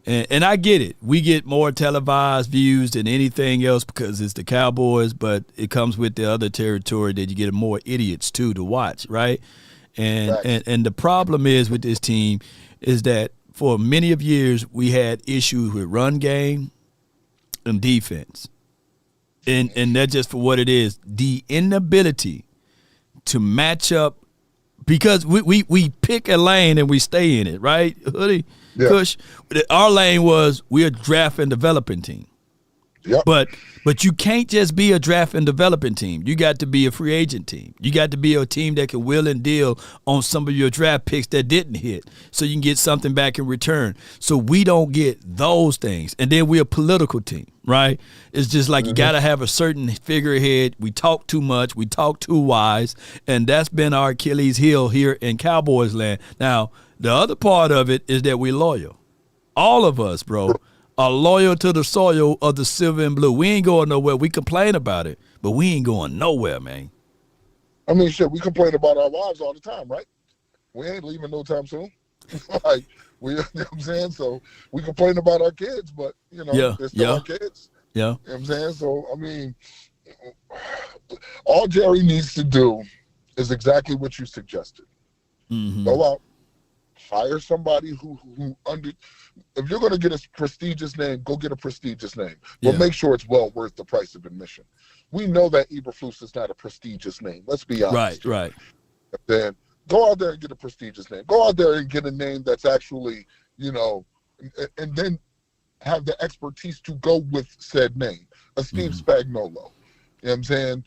And I get it. We get more televised views than anything else because it's the Cowboys, but it comes with the other territory that you get more idiots, too, to watch, right? And the problem is with this team is that for many of years we had issues with run game and defense. And that's just for what it is. The inability to match up because we pick a lane and we stay in it, right, Hoodie? Yeah. Kush, our lane was we're a draft and developing team. Yep. But you can't just be a draft and developing team. You got to be a free agent team. You got to be a team that can will and deal on some of your draft picks that didn't hit so you can get something back in return. So we don't get those things. And then we're a political team, right? It's just like you got to have a certain figurehead. We talk too much. We talk too wise. And that's been our Achilles heel here in Cowboys land. Now, the other part of it is that we're loyal. All of us, bro, are loyal to the soil of the silver and blue. We ain't going nowhere. We complain about it, but we ain't going nowhere, man. I mean, shit, we complain about our wives all the time, right? We ain't leaving no time soon. Like, you know what I'm saying? So we complain about our kids, but, you know, they're still our kids. Yeah. You know what I'm saying? So, I mean, all Jerry needs to do is exactly what you suggested. Mm-hmm. Go out, hire somebody who if you're going to get a prestigious name, go get a prestigious name. But make sure it's well worth the price of admission. We know that Eberflus is not a prestigious name. Let's be honest. Right. Then go out there and get a prestigious name. Go out there and get a name that's actually, you know, and then have the expertise to go with said name. A Steve Spagnuolo. You know what I'm saying?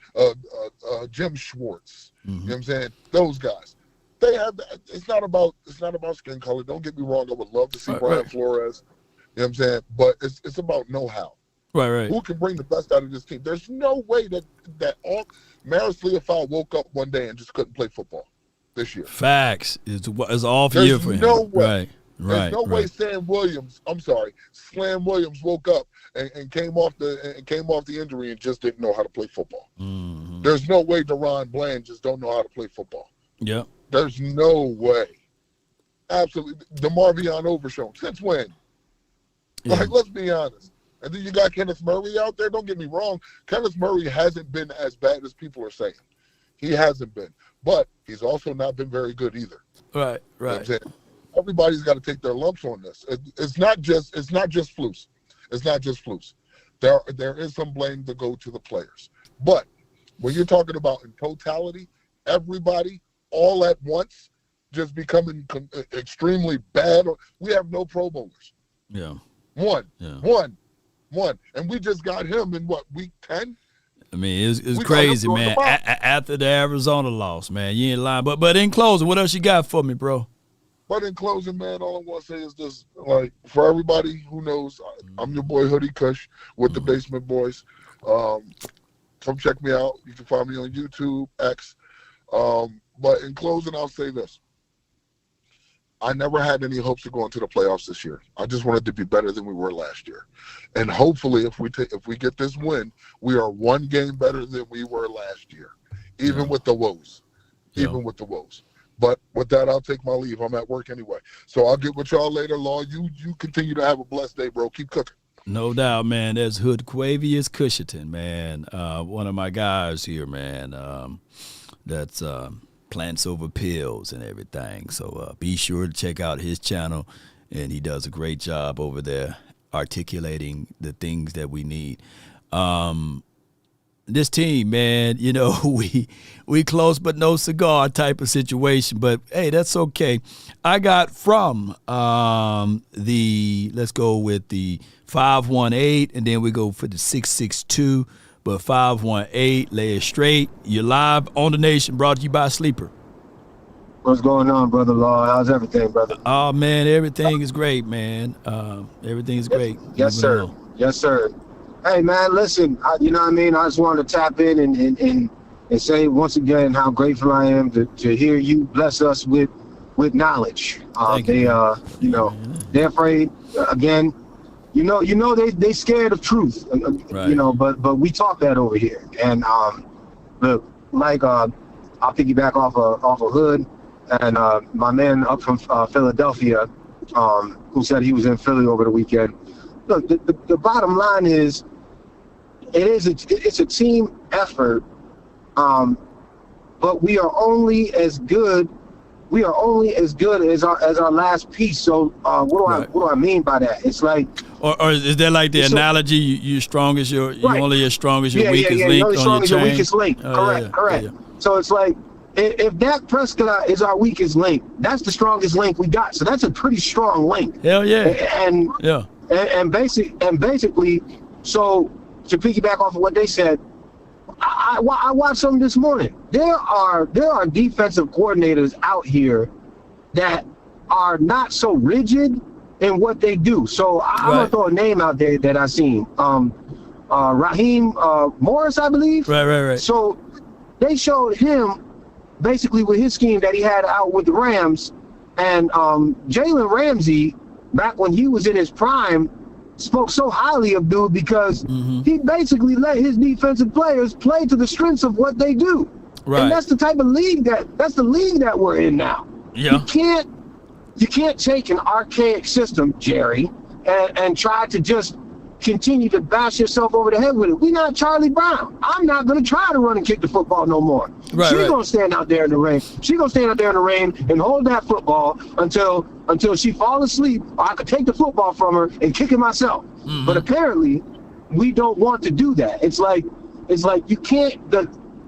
Jim Schwartz. You know what I'm saying? Those guys. They have that. It's not about skin color. Don't get me wrong. I would love to see Brian Flores. You know what I'm saying? But it's about know-how. Right. Who can bring the best out of this team? There's no way that all Maris Leofau woke up one day and just couldn't play football this year. Facts. It's off year for him. No way. Right. There's no way Slam Williams woke up and came off the injury and just didn't know how to play football. Mm-hmm. There's no way Deron Bland just don't know how to play football. Yep. There's no way. Absolutely. The Marvion Overshown. Since when? Yeah. Like, let's be honest. And then you got Kenneth Murray out there. Don't get me wrong. Kenneth Murray hasn't been as bad as people are saying. He hasn't been. But he's also not been very good either. Right. You know what I'm saying? Everybody's got to take their lumps on this. It's not just Flus. It's not just Flus. There is some blame to go to the players. But when you're talking about in totality, everybody all at once just becoming extremely bad. We have no Pro Bowlers. Yeah. One. And we just got him in week 10? I mean, it's crazy, man. After the Arizona loss, man. You ain't lying. But in closing, what else you got for me, bro? But in closing, man, all I want to say is this. Like, for everybody who knows, I'm your boy Hoodie Kush with the Basement Boys. Come check me out. You can find me on YouTube, X. But in closing, I'll say this. I never had any hopes of going to the playoffs this year. I just wanted to be better than we were last year. And hopefully, if we get this win, we are one game better than we were last year, even with the woes. even with the woes. But with that, I'll take my leave. I'm at work anyway. So I'll get with y'all later, Law. You continue to have a blessed day, bro. Keep cooking. No doubt, man. That's Hood Quavius Cushiton, man. One of my guys here, man. That's Plants Over Pills and everything. So be sure to check out his channel, and he does a great job over there articulating the things that we need. This team, man, you know, we close but no cigar type of situation, but hey, that's okay. I got from let's go with the 518, and then we go for the 662, but 518, lay it straight. You're live on the Nation, brought to you by Sleeper. What's going on, Brother Law? How's everything, brother? Oh, man, everything is great, man. Everything is great. Yes, sir. Yes, sir. Hey, man, listen, you know what I mean? I just wanted to tap in and say once again how grateful I am to hear you bless us with knowledge. They're afraid, again, you know, they scared of truth, right. You know, but we talk that over here. And look, like I'll piggyback off of Hood and my man up from Philadelphia who said he was in Philly over the weekend. Look, the bottom line is, it's a team effort, but we are only as good as our last piece. So what do I mean by that? It's like, or is that like the analogy? You strong as you only as strong as your weakest link you're only on strong your as chain. your weakest link. Correct. So it's like, if Dak Prescott is our weakest link, that's the strongest link we got. So that's a pretty strong link. Hell yeah. And basically, so to piggyback off of what they said, I watched something this morning. There are defensive coordinators out here that are not so rigid in what they do. So I'm gonna throw a name out there that I seen. Raheem Morris, I believe. Right. So they showed him basically with his scheme that he had out with the Rams, and Jalen Ramsey, back when he was in his prime, spoke so highly of dude because he basically let his defensive players play to the strengths of what they do. Right. And that's the type of league that's the league that we're in now. Yeah. You can't take an archaic system, Jerry, and try to just continue to bash yourself over the head with it. We're not Charlie Brown. I'm not going to try to run and kick the football no more. She's going to stand out there in the rain. She's going to stand out there in the rain and hold that football until she falls asleep, or I could take the football from her and kick it myself. But apparently, we don't want to do that. It's like you can't.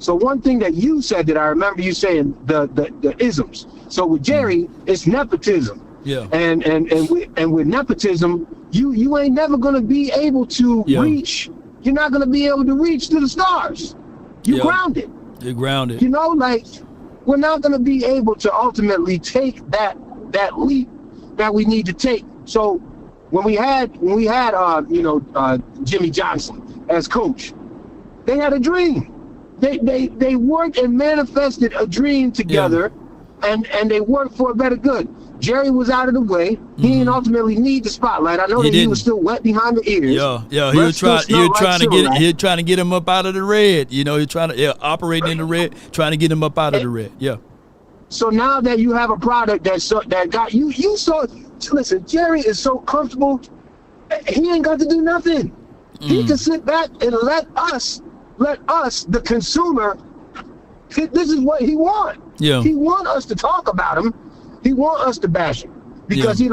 So one thing that you said that I remember you saying, the isms. So with Jerry, it's nepotism. Yeah. And with nepotism, you ain't never gonna be able to reach. You're not gonna be able to reach to the stars. You're grounded. You're grounded. You know, like, we're not gonna be able to ultimately take that leap that we need to take. So when we had Jimmy Johnson as coach, they had a dream. They worked and manifested a dream together, and they worked for a better good. Jerry was out of the way. He didn't ultimately need the spotlight. I know that he was still wet behind the ears. Yeah. He was trying to get him up out of the red. You know, he's trying to operate in the red, trying to get him up out of the red. Yeah. So now that you have a product that got you so listen, Jerry is so comfortable. He ain't got to do nothing. He can sit back and let us, the consumer. This is what he want. Yeah. He want us to talk about him. He want us to bash him because he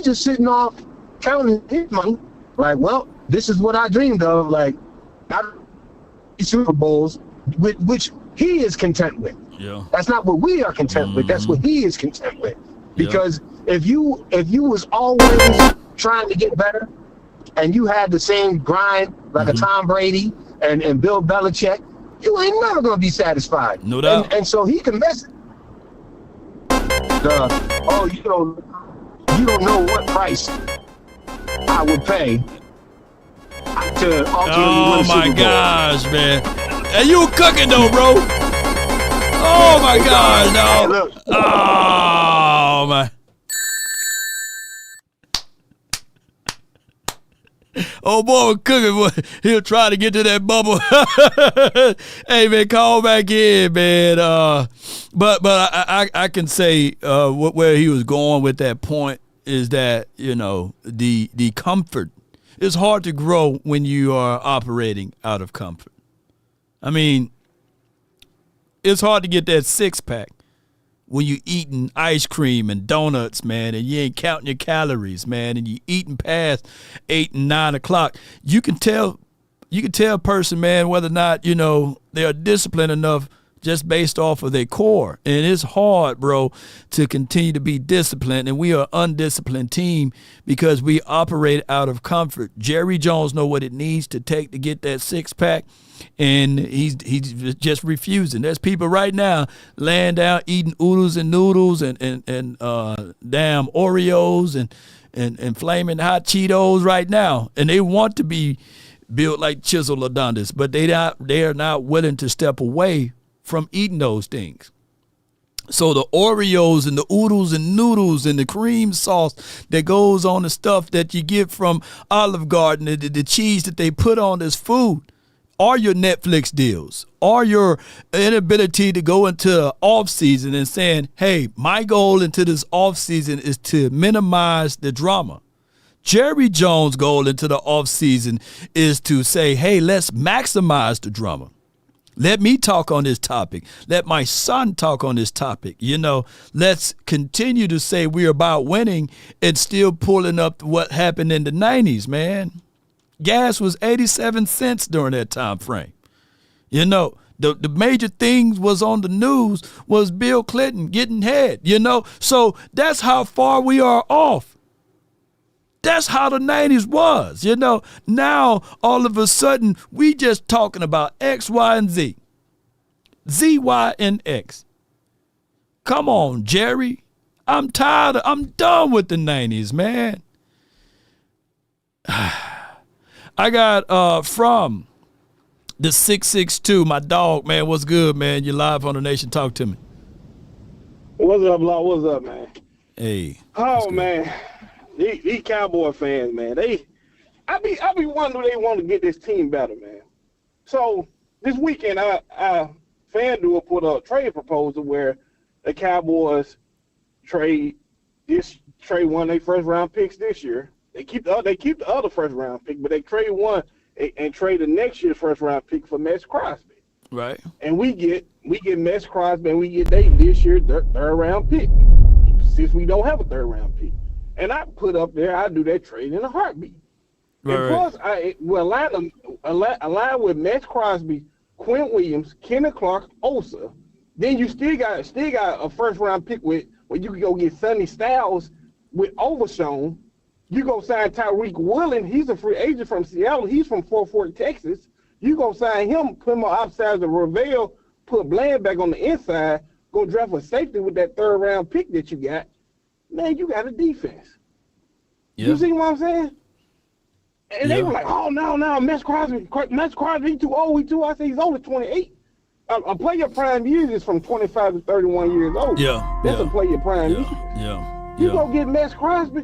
just sitting off counting his money. Like, well, this is what I dreamed of. Like, Super Bowls, which he is content with. Yeah. That's not what we are content with. That's what he is content with. Because if you was always trying to get better, and you had the same grind like a Tom Brady and Bill Belichick, you ain't never gonna be satisfied. No doubt. And so he can mess it. You don't know what price I would pay to ultimately win a Super Bowl. My gosh, man. And you cooking though, bro. Oh my gosh, no. Oh my. Oh boy was cooking. Boy. He'll try to get to that bubble. Hey man, call back in, man. But I can say where he was going with that point is that, you know, the comfort. It's hard to grow when you are operating out of comfort. I mean, it's hard to get that six-pack when you eating ice cream and donuts, man, and you ain't counting your calories, man, and you eating past 8 and 9 o'clock. You can tell a person, man, whether or not, you know, they are disciplined enough just based off of their core. And it's hard, bro, to continue to be disciplined. And we are an undisciplined team because we operate out of comfort. Jerry Jones know what it needs to take to get that six-pack, and he's just refusing. There's people right now laying down eating oodles and noodles and damn Oreos and flaming hot Cheetos right now. And they want to be built like Chisel Ladondas, but they are not willing to step away from eating those things. So the Oreos and the oodles and noodles and the cream sauce that goes on the stuff that you get from Olive Garden, the cheese that they put on this food, are your Netflix deals, are your inability to go into off season and saying, hey, my goal into this off season is to minimize the drama. Jerry Jones' goal into the off season is to say, hey, let's maximize the drama. Let me talk on this topic. Let my son talk on this topic. You know, let's continue to say we're about winning and still pulling up what happened in the 90s, man. Gas was 87 cents during that time frame. You know, the major things was on the news was Bill Clinton getting head, you know. So that's how far we are off. That's how the 90s was, you know. Now, all of a sudden, we just talking about X, Y, and Z. Z, Y, and X. Come on, Jerry. I'm done with the 90s, man. I got from the 662, my dog, man. What's good, man? You live on the Nation. Talk to me. What's up, Law? What's up, man? Hey. Oh, man. These Cowboy fans, man, I be wondering they want to get this team better, man. So this weekend, FanDuel put a trade proposal where the Cowboys trade one of their first round picks this year. They keep the other first round pick, but they trade one and trade the next year's first round pick for Max Crosby. Right. And we get Max Crosby and we get this year's third round pick since we don't have a third round pick. And I put up there, I do that trade in a heartbeat. Right, and plus, I will align with Max Crosby, Quinn Williams, Kenneth Clark, Osa. Then you still got a first round pick where you can go get Sonny Styles with Overshown. You go sign Tyreek Woolen. He's a free agent from Seattle. He's from Fort Worth, Texas. You go sign him, put him on outside of Ravel, put Bland back on the inside, go draft a safety with that third round pick that you got. Man, you got a defense. Yeah. You see what I'm saying? And they were like, oh, no, Max Crosby too old. I say he's only 28. A player prime years is from 25 to 31 years old. Yeah. That's a player prime years. Yeah. You go get Max Crosby,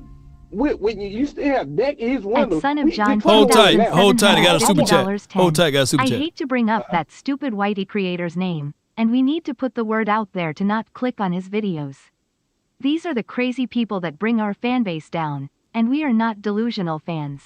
when you still have Deck in his window. Son of John, hold tight. I got a super chat. Hold tight, I got a super chat. I hate to bring up that stupid Whitey creator's name, and we need to put the word out there to not click on his videos. These are the crazy people that bring our fan base down, and we are not delusional fans.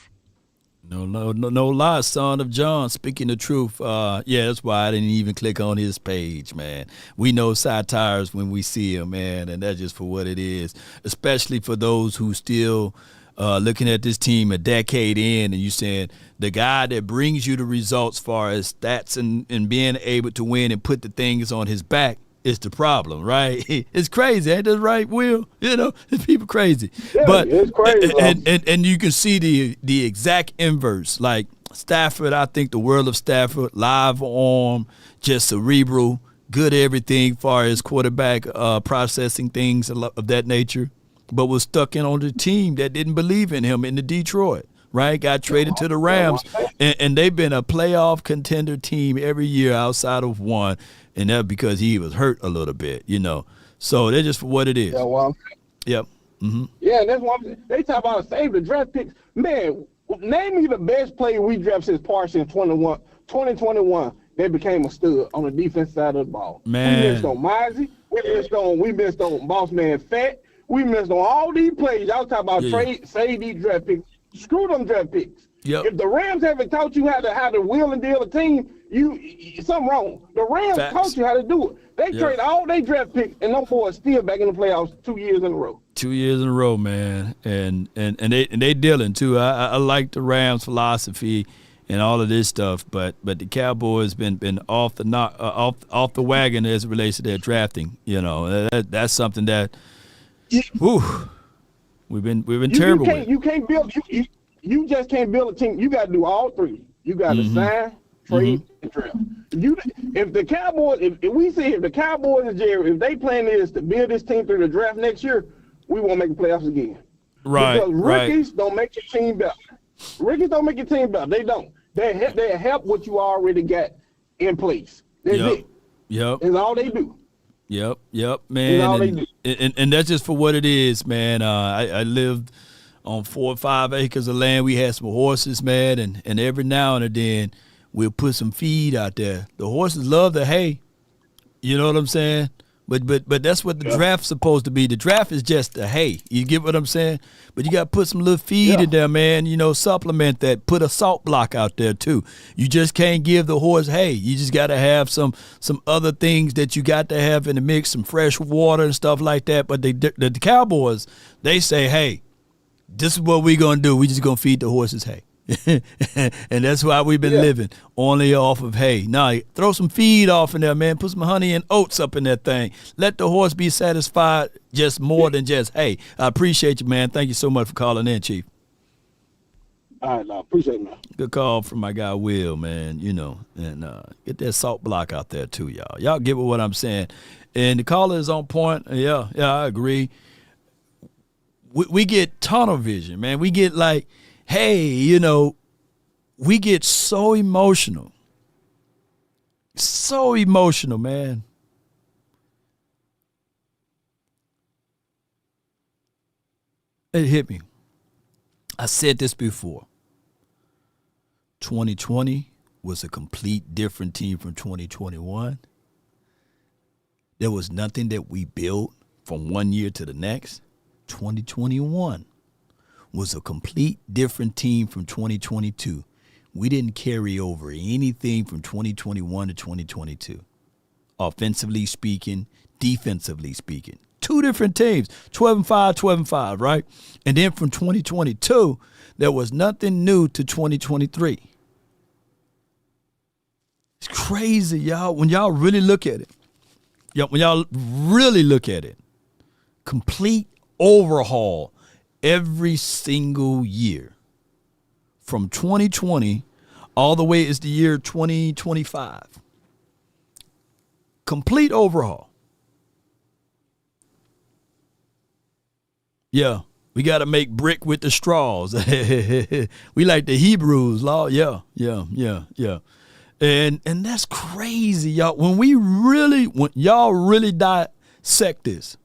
No lie, son of John, speaking the truth. Yeah, that's why I didn't even click on his page, man. We know satires when we see him, man, and that's just for what it is, especially for those who still looking at this team a decade in and you saying the guy that brings you the results as far as stats and being able to win and put the things on his back is the problem, right? It's crazy, ain't that right, Will? You know, it's people crazy. Yeah, but it's crazy, and you can see the exact inverse. Like Stafford, I think the world of Stafford, live arm, just cerebral, good everything far as quarterback processing things of that nature, but was stuck in on the team that didn't believe in him in the Detroit. Right, got traded to the Rams, and they've been a playoff contender team every year outside of one, and that's because he was hurt a little bit, you know. So they're just for what it is. Yeah, well, yep. Mm-hmm. Yeah, and that's what I'm saying. They talk about save the draft picks. Man, Name me the best player we drafted since Parsons 2021 that became a stud on the defense side of the ball. Man. We missed on Mizey. We missed on Boss Man Fat. We missed on all these plays. Y'all talking about save these draft picks. Screw them draft picks. Yep. If the Rams haven't taught you how to wheel and deal a team, something wrong. The Rams taught you how to do it. They trade all their draft picks, and them boys still back in the playoffs 2 years in a row. 2 years in a row, man, and they dealing too. I like the Rams' philosophy and all of this stuff, but the Cowboys been off the wagon as it relates to their drafting. You know, that's something that, we've been terrible with. You just can't build a team. You got to do all three. You got to sign, trade, and draft. If the Cowboys, if the Cowboys and Jerry, if they plan is to build this team through the draft next year, we won't make the playoffs again. Right. Because rookies don't make your team better. Rookies don't make your team better. They don't. They help what you already got in place. That's it. Yep. That's all they do. Yep, man. And that's just for what it is, man. I lived on 4 or 5 acres of land. We had some horses, man, and every now and then we'll put some feed out there. The horses love the hay. You know what I'm saying? But that's what the draft's supposed to be. The draft is just the hay. You get what I'm saying? But you got to put some little feed in there, man. You know, supplement that. Put a salt block out there too. You just can't give the horse hay. You just got to have some other things that you got to have in the mix, some fresh water and stuff like that. But the Cowboys, they say, hey, this is what we're going to do. We just going to feed the horses hay. And that's why we've been living only off of hay. Now, throw some feed off in there, man. Put some honey and oats up in that thing. Let the horse be satisfied just more than just hay. I appreciate you, man. Thank you so much for calling in, Chief. All right, I appreciate it, man. Good call from my guy Will, man. You know, and get that salt block out there too, y'all. Y'all get what I'm saying. And the caller is on point. Yeah, I agree. We get tunnel vision, man. We get like, hey, you know, we get so emotional. So emotional, man. It hit me. I said this before. 2020 was a complete different team from 2021. There was nothing that we built from one year to the next. 2021 was a complete different team from 2022. We didn't carry over anything from 2021 to 2022. Offensively speaking, defensively speaking. 2 different teams, 12-5, 12-5, right? And then from 2022, there was nothing new to 2023. It's crazy, y'all. When y'all really look at it. When y'all really look at it. Complete overhaul every single year from 2020 all the way is the year 2025. Complete overhaul. Yeah, we got to make brick with the straws. We like the Hebrews, law. Yeah. And that's crazy, y'all. When y'all really dissect this,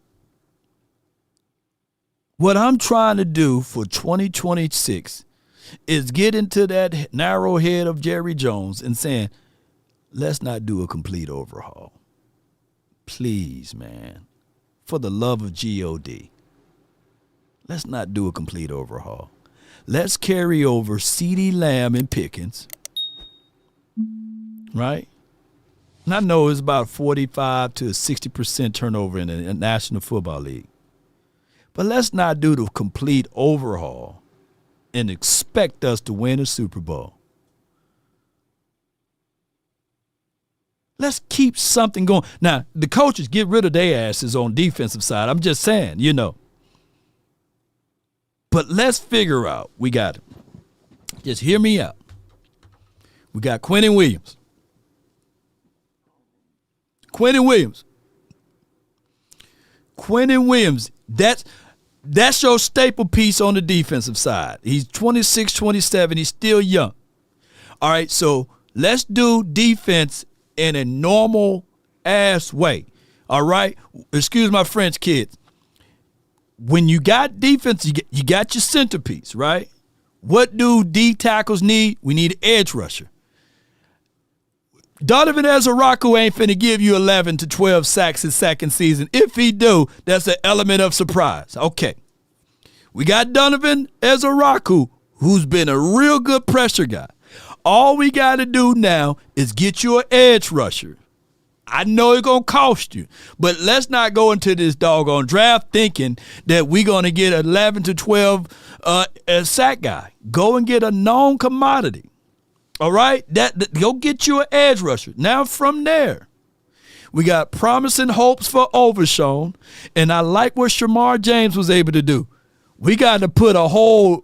what I'm trying to do for 2026 is get into that narrow head of Jerry Jones and saying, let's not do a complete overhaul. Please, man, for the love of God, let's not do a complete overhaul. Let's carry over CeeDee Lamb and Pickens, right? And I know it's about 45 to 60% turnover in the National Football League. But let's not do the complete overhaul and expect us to win a Super Bowl. Let's keep something going. Now, the coaches get rid of their asses on defensive side. I'm just saying, you know. But let's figure out. We got it. Just hear me out. We got Quentin Williams. Quentin Williams, that's your staple piece on the defensive side. He's 26, 27. He's still young. All right, so let's do defense in a normal ass way. All right? Excuse my French kids. When you got defense, you got your centerpiece, right? What do D tackles need? We need an edge rusher. Donovan Ezeraku ain't finna give you 11 to 12 sacks his second season. If he do, that's an element of surprise. Okay. We got Donovan Ezeraku, who's been a real good pressure guy. All we got to do now is get you an edge rusher. I know it's going to cost you, but let's not go into this doggone draft thinking that we're going to get 11 to 12 sack guy. Go and get a known commodity. All right? Go get you an edge rusher. Now from there, we got promising hopes for Overshown, and I like what Shamar James was able to do. We got to put a whole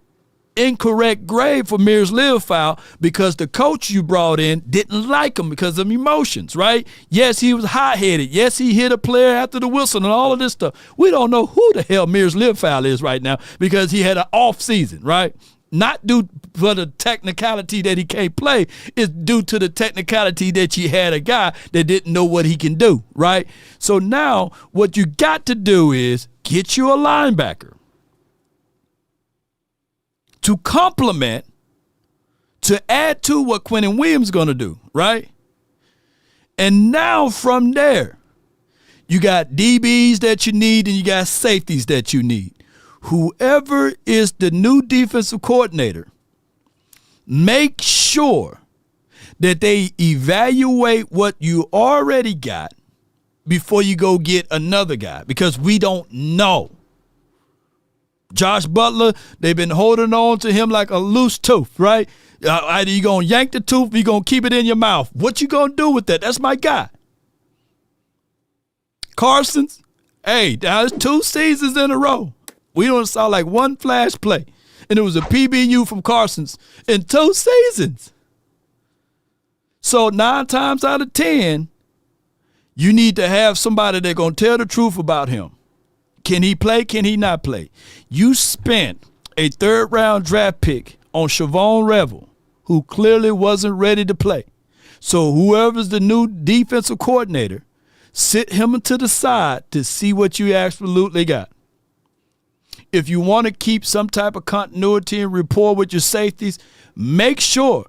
incorrect grade for Mears Littlefowl because the coach you brought in didn't like him because of emotions, right? Yes, he was hot-headed. Yes, he hit a player after the whistle and all of this stuff. We don't know who the hell Mears Littlefowl is right now because he had an off season, right? Not due for the technicality that he can't play. It's due to the technicality that you had a guy that didn't know what he can do, right? So now what you got to do is get you a linebacker to complement, to add to what Quentin Williams is going to do, right? And now from there, you got DBs that you need and you got safeties that you need. Whoever is the new defensive coordinator, make sure that they evaluate what you already got before you go get another guy because we don't know. Josh Butler, they've been holding on to him like a loose tooth, right? Either you're going to yank the tooth or you're going to keep it in your mouth. What you going to do with that? That's my guy. Carson's, hey, now it's 2 seasons in a row. We don't saw like one flash play, and it was a PBU from Carson's in 2 seasons. So 9 times out of 10, you need to have somebody that's going to tell the truth about him. Can he play? Can he not play? You spent a 3rd-round draft pick on Siobhan Revel, who clearly wasn't ready to play. So whoever's the new defensive coordinator, sit him to the side to see what you absolutely got. If you want to keep some type of continuity and rapport with your safeties, make sure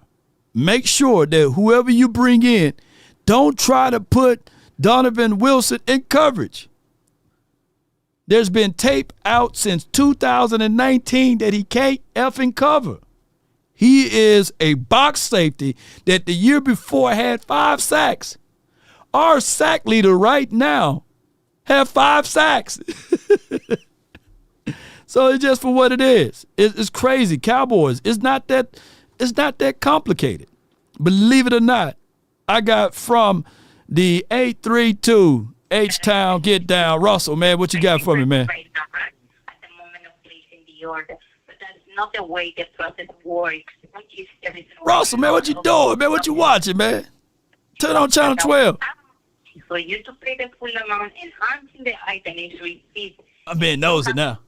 that whoever you bring in, don't try to put Donovan Wilson in coverage. There's been tape out since 2019 that he can't effing cover. He is a box safety that the year before had 5 sacks. Our sack leader right now have 5 sacks. So it's just for what it is. It's crazy. Cowboys, it's not that complicated. Believe it or not, I got from the 832 H-Town, get down. Russell, man, what you got for me, man? At the moment of placing the order, but that's not the way the process works. Russell, man, what you doing, man? What you watching, man? Turn on channel 12. For you to pay the full amount, enhancing the item is received. I'm being nosy now.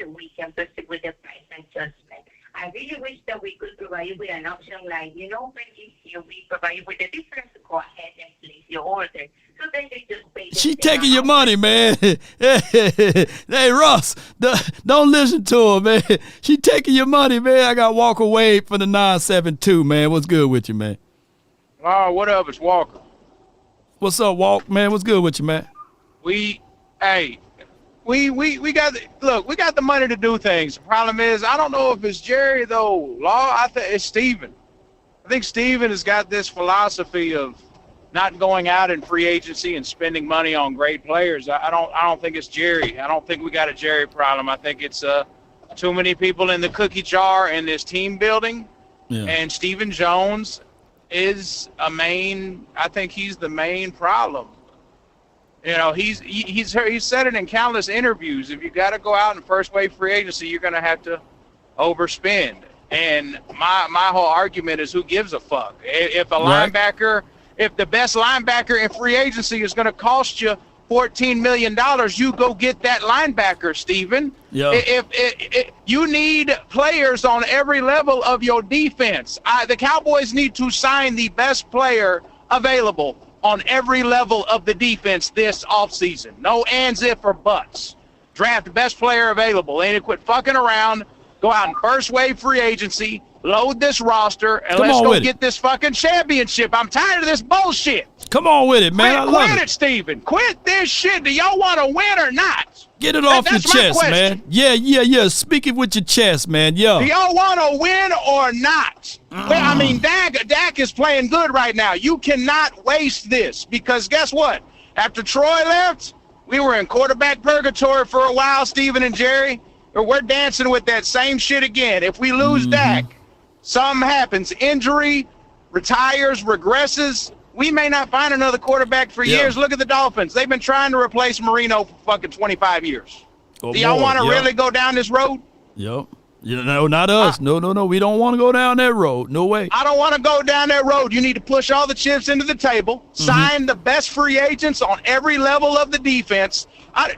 We can proceed with the price adjustment. I really wish that we could provide you with an option like, when we provide you with the difference to go ahead and place your order. So then they just pay. She taking your money, man. Hey, Russ, don't listen to her, man. She taking your money, man. I got to walk away for the 972, man. What's good with you, man? Oh, what up? It's Walker. What's up, Walk, man? What's good with you, man? We got the money to do things. The problem is, I don't know if it's Jerry though. I think it's Steven. I think Steven has got this philosophy of not going out in free agency and spending money on great players. I don't think it's Jerry. I don't think we got a Jerry problem. I think it's too many people in the cookie jar in this team building. Yeah. And Stephen Jones is I think he's the main problem. He's said it in countless interviews. If you got to go out in first wave free agency, you're going to have to overspend. And my whole argument is, who gives a fuck? If a linebacker, if the best linebacker in free agency is going to cost you $14 million, you go get that linebacker, Steven. Yeah. If you need players on every level of your defense. The Cowboys need to sign the best player available on every level of the defense this offseason. No ands, if, or buts. Draft the best player available. They need to quit fucking around Go out in first wave free agency, load this roster, and let's go get this fucking championship. I'm tired of this bullshit. Come on with it, man. Quit it, Steven. Quit this shit. Do y'all want to win or not? Get it off your chest, man. Yeah. Speak it with your chest, man. Yeah. Do y'all want to win or not? Well, I mean, Dak is playing good right now. You cannot waste this because guess what? After Troy left, we were in quarterback purgatory for a while, Steven and Jerry. We're dancing with that same shit again. If we lose Dak, something happens. Injury, retires, regresses. We may not find another quarterback for years. Look at the Dolphins. They've been trying to replace Marino for fucking 25 years. Do y'all want to really go down this road? Yep. No, not us. No. We don't want to go down that road. No way. I don't want to go down that road. You need to push all the chips into the table, sign the best free agents on every level of the defense.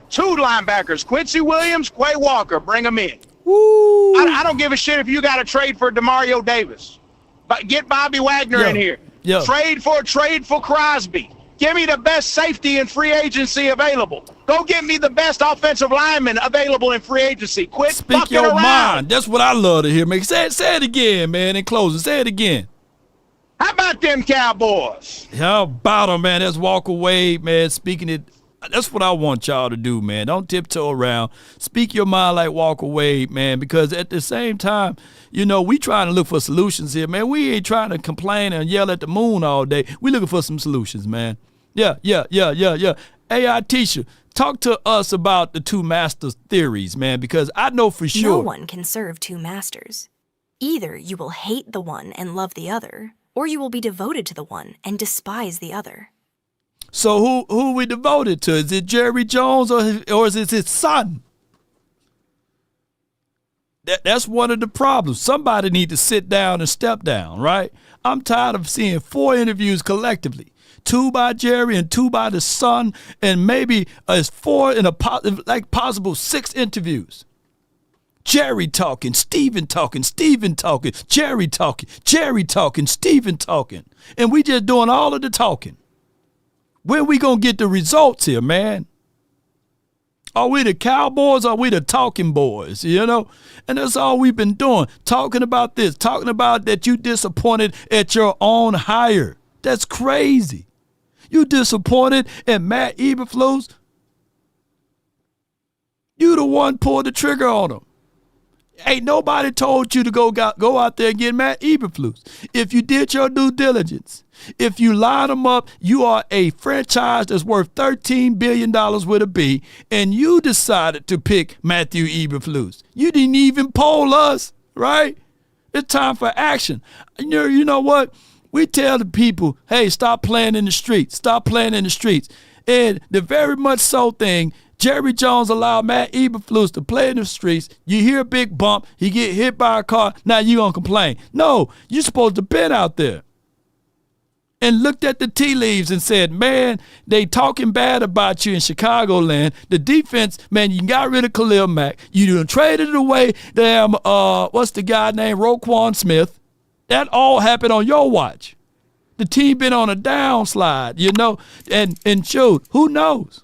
2 linebackers, Quincy Williams, Quay Walker, bring them in. I don't give a shit if you got to trade for DeMario Davis. But get Bobby Wagner in here. Trade for Crosby. Give me the best safety in free agency available. Go get me the best offensive lineman available in free agency. Quit Speak your mind. That's what I love to hear, man. Say it again, man, in closing. Say it again. How about them Cowboys? How about them, man? That's walk away, man. Speaking it. That's what I want y'all to do, man. Don't tiptoe around. Speak your mind like walk away, man, because at the same time, we trying to look for solutions here, man. We ain't trying to complain and yell at the moon all day. We looking for some solutions, man. Yeah. Hey, Tisha, talk to us about the 2 masters theories, man, because I know for sure. No one can serve 2 masters. Either you will hate the one and love the other, or you will be devoted to the one and despise the other. So who we devoted to? Is it Jerry Jones or is it his son? That's one of the problems. Somebody need to sit down and step down, right? I'm tired of seeing 4 interviews collectively. 2 by Jerry and 2 by the son, and maybe it's 4 in possible 6 interviews. Jerry talking, Steven talking, Steven talking, Jerry talking, Steven talking. And we just doing all of the talking. When we gonna get the results here, man? Are we the Cowboys or are we the talking boys, And that's all we've been doing, talking about this, talking about that you disappointed at your own hire. That's crazy. You disappointed in Matt Eberflus. You the one pulled the trigger on him. Ain't nobody told you to go out there and get Matt Eberflus. If you did your due diligence, if you line them up, you are a franchise that's worth $13 billion with a B, and you decided to pick Matthew Eberflus. You didn't even poll us, right? It's time for action. You know what? We tell the people, hey, stop playing in the streets. Stop playing in the streets. And the very much so thing, Jerry Jones allowed Matt Eberflus to play in the streets. You hear a big bump, he get hit by a car, now you gonna complain. No, you're supposed to been out there and looked at the tea leaves and said, man, they talking bad about you in Chicagoland. The defense, man, you got rid of Khalil Mack. You done traded it away. Damn, what's the guy named Roquan Smith? That all happened on your watch. The team been on a downslide, and shoot, who knows?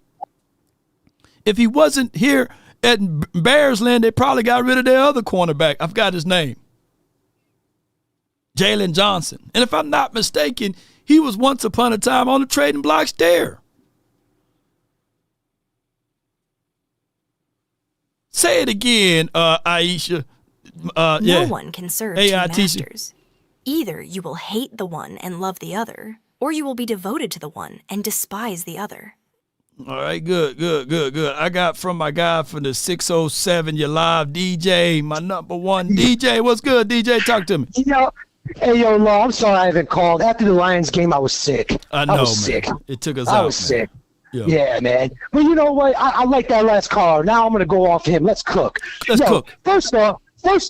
If he wasn't here at Bears Land, they probably got rid of their other cornerback. I forgot his name. Jalen Johnson. And if I'm not mistaken, he was once upon a time on the trading blocks there. Say it again, Aisha. No one can serve 2 masters. Either you will hate the one and love the other, or you will be devoted to the one and despise the other. All right, good. I got from my guy from the 607, your live DJ, my number 1 DJ. What's good, DJ? Talk to me. Hey, Lo, I'm sorry I haven't called. After the Lions game, I was sick. I know, I was man. sick. It took us out, I was sick. Yeah, man. But you know what? I like that last caller. Now I'm going to go off him. Let's cook. Let's cook. First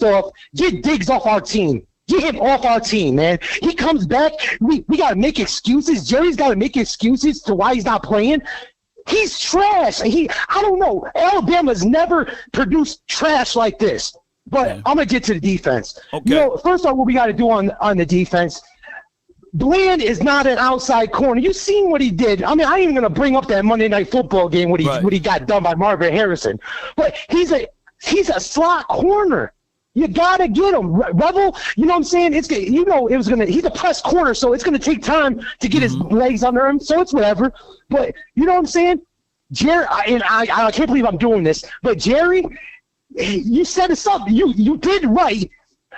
off, get Diggs off our team. Get him off our team, man. He comes back. We got to make excuses. Jerry's got to make excuses to why he's not playing. He's trash. I don't know. Alabama's never produced trash like this. But I'm going to get to the defense. Okay. First off, what we got to do on the defense, Bland is not an outside corner. You seen what he did. I mean, I ain't even going to bring up that Monday Night Football game when he got done by Margaret Harrison. But he's a slot corner. You gotta get him. Revel, you know what I'm saying? He's a press corner, so it's gonna take time to get his legs under him, so it's whatever. But you know what I'm saying? Jerry, and I can't believe I'm doing this, but Jerry, you set us up. You did right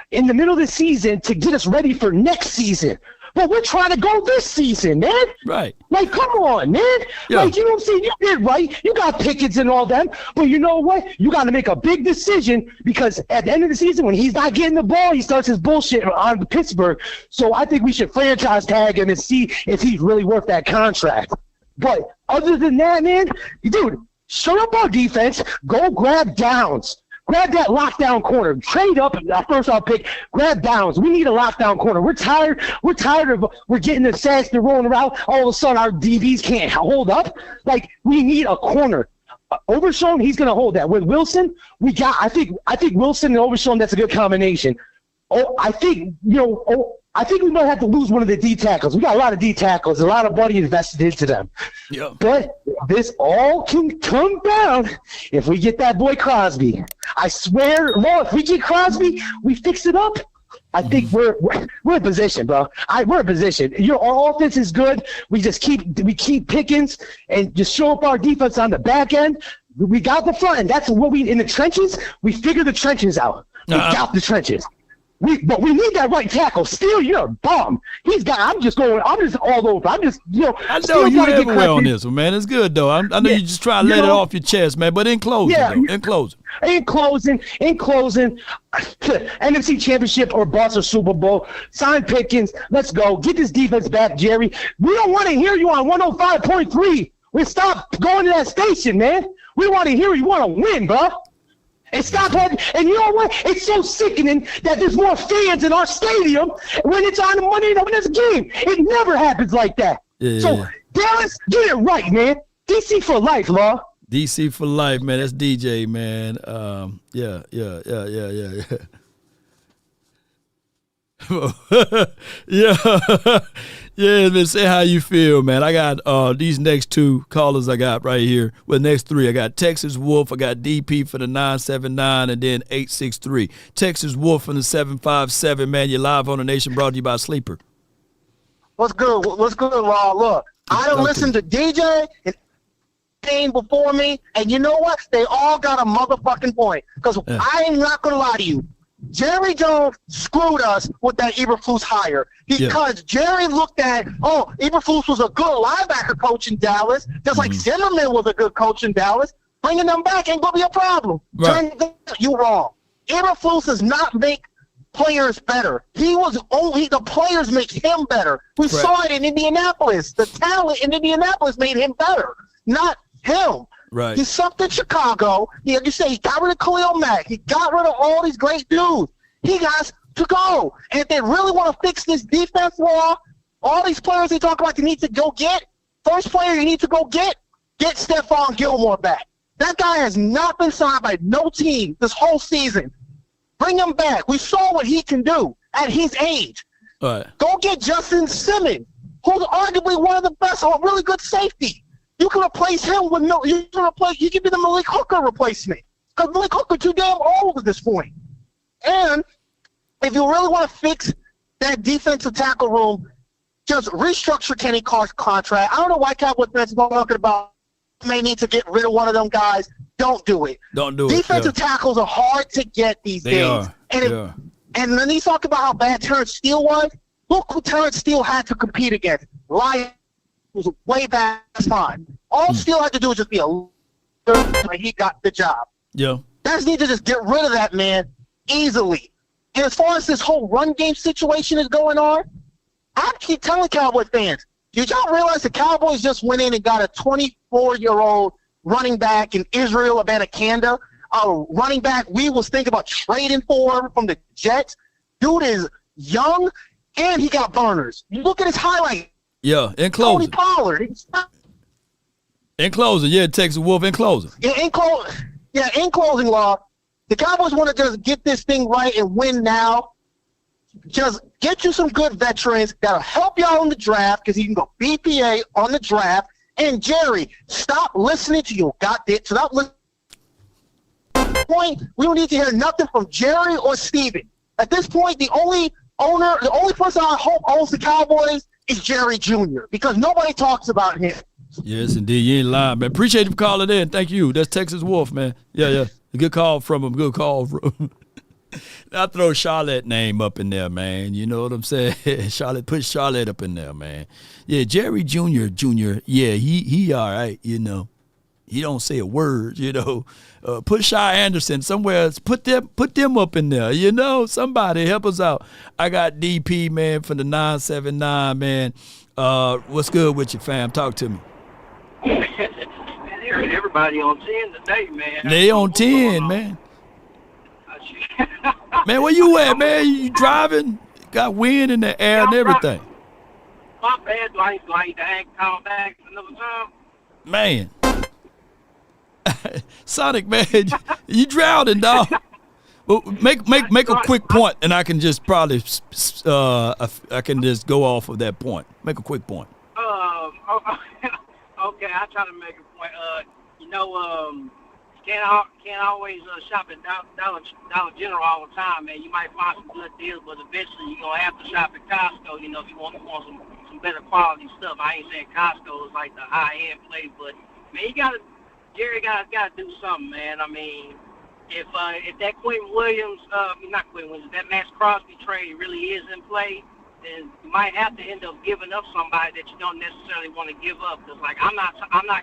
in the middle of the season to get us ready for next season. But we're trying to go this season, man. Right. Like, come on, man. Yeah. Like, you know what I'm saying? You did right. You got Pickens and all that. But you know what? You got to make a big decision because at the end of the season, when he's not getting the ball, he starts his bullshit on Pittsburgh. So I think we should franchise tag him and see if he's really worth that contract. But other than that, man, dude, shut up our defense. Go grab Downs. Grab that lockdown corner. Trade up our first-round pick. Grab Downs. We need a lockdown corner. We're tired. We're getting the sacks. They're rolling around. All of a sudden, our DBs can't hold up. Like, we need a corner. Overshown, he's going to hold that. With Wilson, I think Wilson and Overshown, that's a good combination. I think we might have to lose one of the D tackles. We got a lot of D tackles, a lot of money invested into them. Yeah. But this all can come down if we get that boy Crosby. I swear, Lord, if we get Crosby, we fix it up. I think we're in position, bro. We're in position. Our offense is good. We keep Pickens and just show up our defense on the back end. We got the front, and that's what in the trenches. We figure the trenches out. We got the trenches. But we need that right tackle. Still, you're a bum. I'm just all over. I know you everywhere on this one, man. It's good, though. I know you just try to let it off your chest, man. But in closing, NFC Championship or bust or Super Bowl, sign Pickens. Let's go. Get this defense back, Jerry. We don't want to hear you on 105.3. We stop going to that station, man. We want to hear you want to win, bro. And stop having, and you know what? It's so sickening that there's more fans in our stadium when it's on Monday night when there's a game. It never happens like that. Yeah. So, Dallas, get it right, man. DC for life, Law. DC for life, man. That's DJ, man. Yeah. Yeah, man, say how you feel, man. I got these next two callers I got right here. Well, next three. I got Texas Wolf. I got DP for the 979 and then 863. Texas Wolf from the 757, man. You're live on the Nation, brought to you by Sleeper. What's good, Law? Look, I done listened to DJ and Kane before me, and you know what? They all got a motherfucking point. Because I am not going to lie to you. Jerry Jones screwed us with that Eberflus hire because Jerry looked at, Eberflus was a good linebacker coach in Dallas, just like Zimmerman was a good coach in Dallas. Bringing them back ain't going to be a problem. Right. You wrong. Eberflus does not make players better. The players make him better. We saw it in Indianapolis. The talent in Indianapolis made him better, not him. Right. He sucked in Chicago. He got rid of Khalil Mack. He got rid of all these great dudes. He got to go. And if they really want to fix this defense wall, all these players they talk about they need to go get, first player you need to go get Stephon Gilmore back. That guy has not been signed by no team this whole season. Bring him back. We saw what he can do at his age. All right. Go get Justin Simmons, who's arguably one of the best, a really good safety. You can replace him with you can be the Malik Hooker replacement. Because Malik Hooker too damn old at this point. And if you really want to fix that defensive tackle room, just restructure Kenny Carr's contract. I don't know why Cowboys fans are talking about may need to get rid of one of them guys. Don't do it. Don't do it. Defensive tackles are hard to get these days. And then he's talking about how bad Terrence Steele was. Look who Terrence Steele had to compete against. Lions was way back time. All Steele had to do was just be and he got the job. Yeah. That's need to just get rid of that man easily. And as far as this whole run game situation is going on, I keep telling Cowboy fans, did y'all realize the Cowboys just went in and got a 24-year-old running back in Israel Abanikanda, a running back we was thinking about trading for from the Jets? Dude is young, and he got burners. You look at his highlight. Yeah, in closing. Tony Pollard. In closing, Texas Wolf, in closing. In closing, Law, the Cowboys want to just get this thing right and win now. Just get you some good veterans that'll help y'all in the draft because you can go BPA on the draft. And, Jerry, stop listening to your goddamn – stop listening. this point, we don't need to hear nothing from Jerry or Steven. At this point, the only person I hope owns the Cowboys is Jerry Jr. because nobody talks about him. Yes, indeed. You ain't lying, man. Appreciate you for calling in. Thank you. That's Texas Wolf, man. Yeah. A good call from him. Good call from him. I throw Charlotte name up in there, man. You know what I'm saying? Put Charlotte up in there, man. Yeah, Jerry Jr. Yeah, he all right, you know. He don't say a word, you know. Put Shy Anderson somewhere. Put them up in there, you know. Somebody help us out. I got DP, man, from the 979, man. What's good with you, fam? Talk to me. Everybody on 10 today, man. They on 10, man. Man, where you at, man? You driving? Got wind in the air and everything. My bad. Like to call back another time. Man. Sonic, man, you drowning, dog. Well, make a quick point, and I can just probably I can just go off of that point. Make a quick point. Okay, I try to make a point. Can't always shop at Dollar General all the time, man. You might find some good deals, but eventually you're gonna have to shop at Costco. You know, if you want some better quality stuff. I ain't saying Costco is like the high end place, but man, Jerry gotta do something, man. I mean, if that that Max Crosby trade really is in play, then you might have to end up giving up somebody that you don't necessarily want to give up. Because like I'm not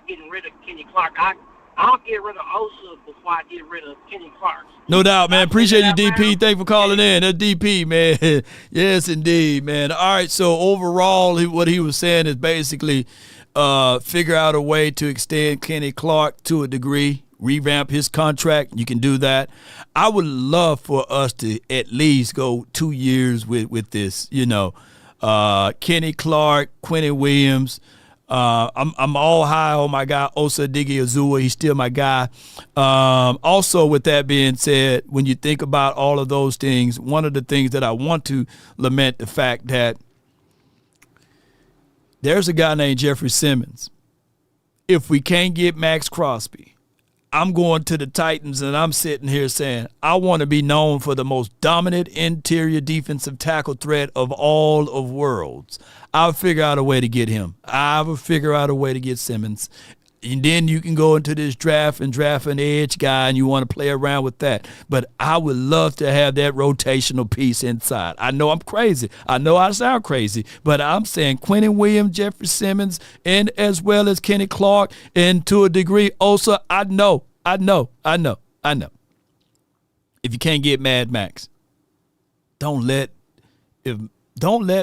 getting rid of Kenny Clark. I'll get rid of Osa before I get rid of Kenny Clark. No doubt, man. Appreciate you, DP. Thanks for calling in. That's DP, man. Yes, indeed, man. All right, so overall, what he was saying is basically figure out a way to extend Kenny Clark to a degree, revamp his contract. You can do that. I would love for us to at least go 2 years with this, you know. Kenny Clark, Quentin Williams. I'm all high on my guy Osa Odighizuwa. He's still my guy. Also, with that being said, when you think about all of those things, one of the things that I want to lament the fact that there's a guy named Jeffrey Simmons. If we can't get Max Crosby, I'm going to the Titans and I'm sitting here saying I want to be known for the most dominant interior defensive tackle threat of all of worlds. I'll figure out a way to get him. I will figure out a way to get Simmons. And then you can go into this draft and draft an edge guy and you want to play around with that. But I would love to have that rotational piece inside. I know I'm crazy. I know I sound crazy. But I'm saying Quentin Williams, Jeffrey Simmons, and as well as Kenny Clark, and to a degree Osa, I know. If you can't get Mad Max, don't let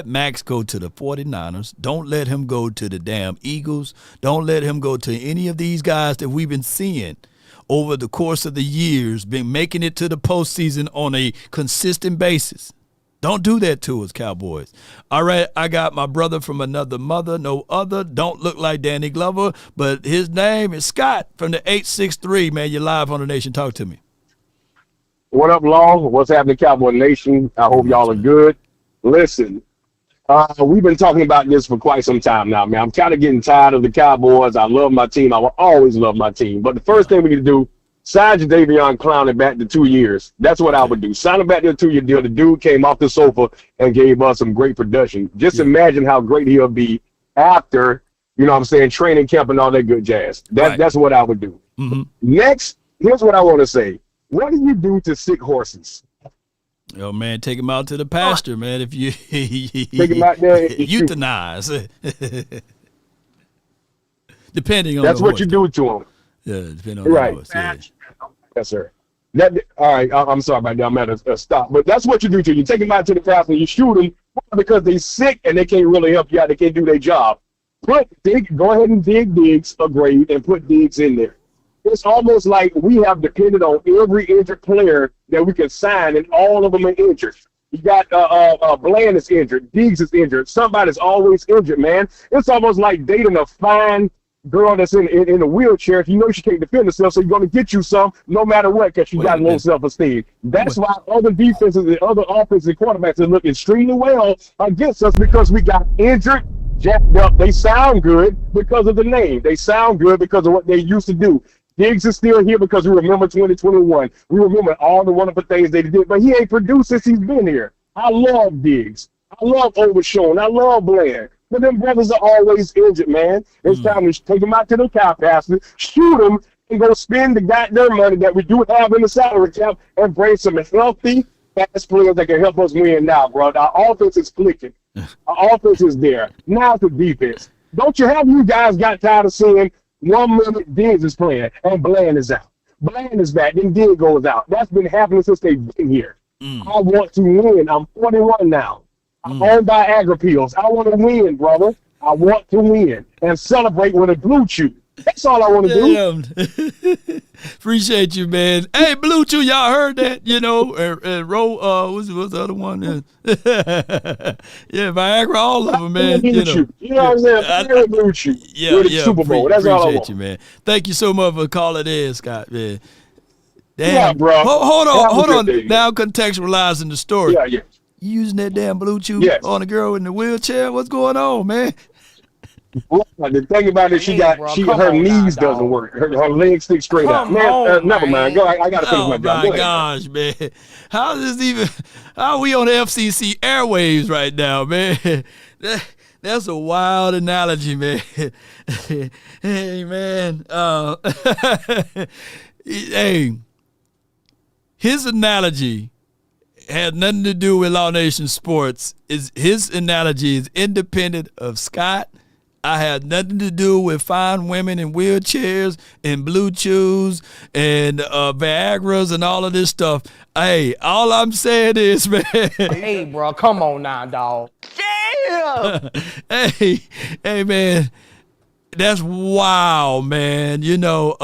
Max go to the 49ers. Don't let him go to the damn Eagles. Don't let him go to any of these guys that we've been seeing over the course of the years, been making it to the postseason on a consistent basis. Don't do that to us, Cowboys. All right, I got my brother from another mother, no other. Don't look like Danny Glover, but his name is Scott from the 863. Man, you're live on the Nation. Talk to me. What up, Law? What's happening, Cowboy Nation? I hope y'all are good. Listen, we've been talking about this for quite some time now, man. I'm kind of getting tired of the Cowboys. I love my team. I will always love my team. But the first thing we need to do, sign Jadeveon Clowney back to 2 years. That's what I would do. Sign him back to a 2-year deal. The dude came off the sofa and gave us some great production. Just imagine how great he'll be after, you know what I'm saying, training camp and all that good jazz. That's what I would do. Mm-hmm. Next, here's what I want to say. What do you do to sick horses? Yo, man, take him out to the pasture, man. If you take him out there, euthanize. Depending on that's the what horse. You do to him. Yeah, depending on right. the horse. Yeah. Yes, sir. All right, I'm sorry about that. I'm at a stop. But that's what you do to him. You take him out to the pasture and you shoot them because they're sick and they can't really help you out. They can't do their job. Go ahead and dig Diggs a grave and put Diggs in there. It's almost like we have depended on every injured player that we can sign, and all of them are injured. You got Bland is injured, Diggs is injured. Somebody's always injured, man. It's almost like dating a fine girl that's in a wheelchair. You know she can't defend herself, so you're going to get you some no matter what because she got low self-esteem. That's why other defenses and other offensive quarterbacks look extremely well against us because we got injured, jacked up. They sound good because of the name. They sound good because of what they used to do. Diggs is still here because we remember 2021. We remember all the wonderful things they did, but he ain't produced since he's been here. I love Diggs. I love Overshown. I love Bland. But them brothers are always injured, man. It's time to take them out to the cow pasture, shoot them, and go spend the goddamn money that we do have in the salary cap and bring some healthy, fast players that can help us win now, bro. Our offense is clicking. Our offense is there. Now it's the defense. Don't you guys got tired of seeing 1 minute Diggs is playing and Bland is out? Bland is back, then Diggs goes out. That's been happening since they've been here. I want to win. I'm 41 now. I'm owned by Agri-Pills. I want to win, brother. I want to win and celebrate with a blue chew. That's all I want to do. Appreciate you, man. Hey, Blue Chew, y'all heard that? You know, what's the other one? Yeah, Viagra, all of them, man. You know what I'm saying? Blue Chew. Yeah, Super Bowl. That's all I want. Appreciate you, man. Thank you so much for calling in, Scott, man. Damn. Yeah, bro. Hold on. Now contextualizing the story. Yeah. You using that damn Blue Chew on the girl in the wheelchair? What's going on, man? The thing about it, her knees doesn't work. Her legs stick straight out. Man, never mind. Go. I gotta finish my job. Oh my gosh, man! How are we on the FCC airwaves right now, man? That's a wild analogy, man. Hey, man. Hey, his analogy had nothing to do with Law Nation Sports. His analogy is independent of Scott. I had nothing to do with fine women in wheelchairs and Blue Chews and Viagras and all of this stuff. Hey, all I'm saying is, man. Hey, bro, come on now, dog. Damn. Hey, man. That's wild, man. You know,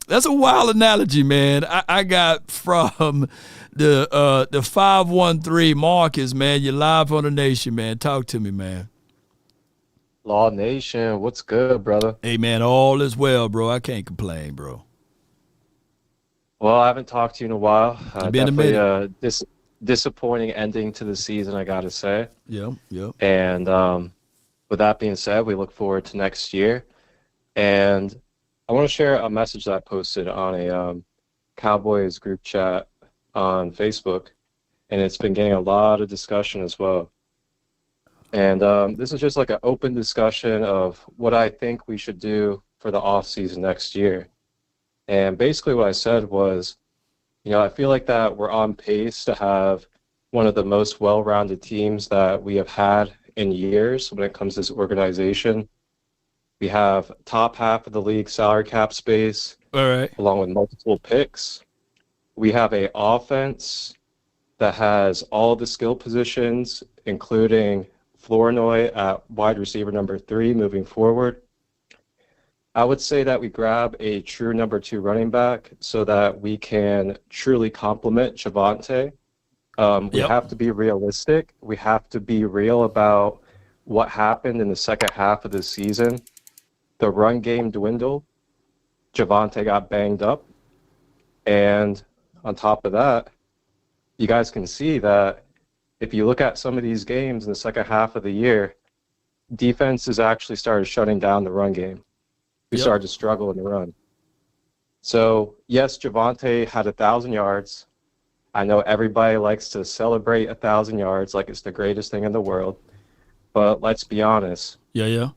that's a wild analogy, man. I got from the 513 Marcus, man. You're live on the Nation, man. Talk to me, man. Law Nation, what's good, brother? Hey, man, all is well, bro. I can't complain, bro. Well, I haven't talked to you in a while. Been a minute. Disappointing ending to the season, I got to say. Yep. And with that being said, we look forward to next year. And I want to share a message that I posted on a Cowboys group chat on Facebook. And it's been getting a lot of discussion as well. And this is just like an open discussion of what I think we should do for the offseason next year. And basically what I said was, you know, I feel like that we're on pace to have one of the most well-rounded teams that we have had in years when it comes to this organization. We have top half of the league salary cap space, all right, along with multiple picks. We have an offense that has all the skill positions, including Flournoy at wide receiver number 3 moving forward. I would say that we grab a true number 2 running back so that we can truly complement Javonte. We have to be realistic. We have to be real about what happened in the second half of the season. The run game dwindled. Javonte got banged up. And on top of that, you guys can see that if you look at some of these games in the second half of the year, defenses actually started shutting down the run game. We started to struggle in the run. So, yes, Javonte had 1,000 yards. I know everybody likes to celebrate 1,000 yards like it's the greatest thing in the world. But let's be honest. Yeah.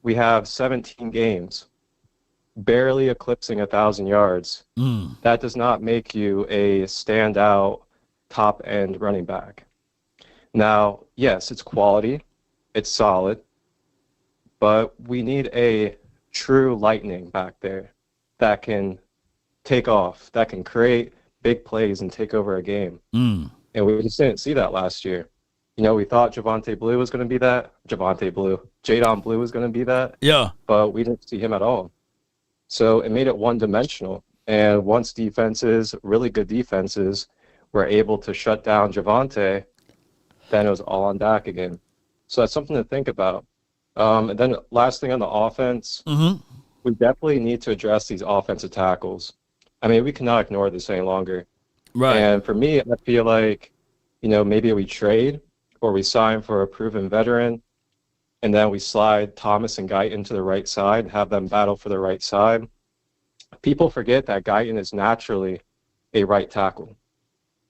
We have 17 games, barely eclipsing 1,000 yards. That does not make you a standout top-end running back. Now, yes, it's quality, it's solid, but we need a true lightning back there that can take off, that can create big plays and take over a game. And we just didn't see that last year. You know, we thought Jadon Blue was going to be that. Yeah. But we didn't see him at all. So it made it one-dimensional. And once defenses, really good defenses, were able to shut down Javonte, then it was all on Dak again. So that's something to think about. And then last thing on the offense, we definitely need to address these offensive tackles. I mean, we cannot ignore this any longer. Right. And for me, I feel like, you know, maybe we trade or we sign for a proven veteran, and then we slide Thomas and Guy into the right side and have them battle for the right side. People forget that Guyton is naturally a right tackle,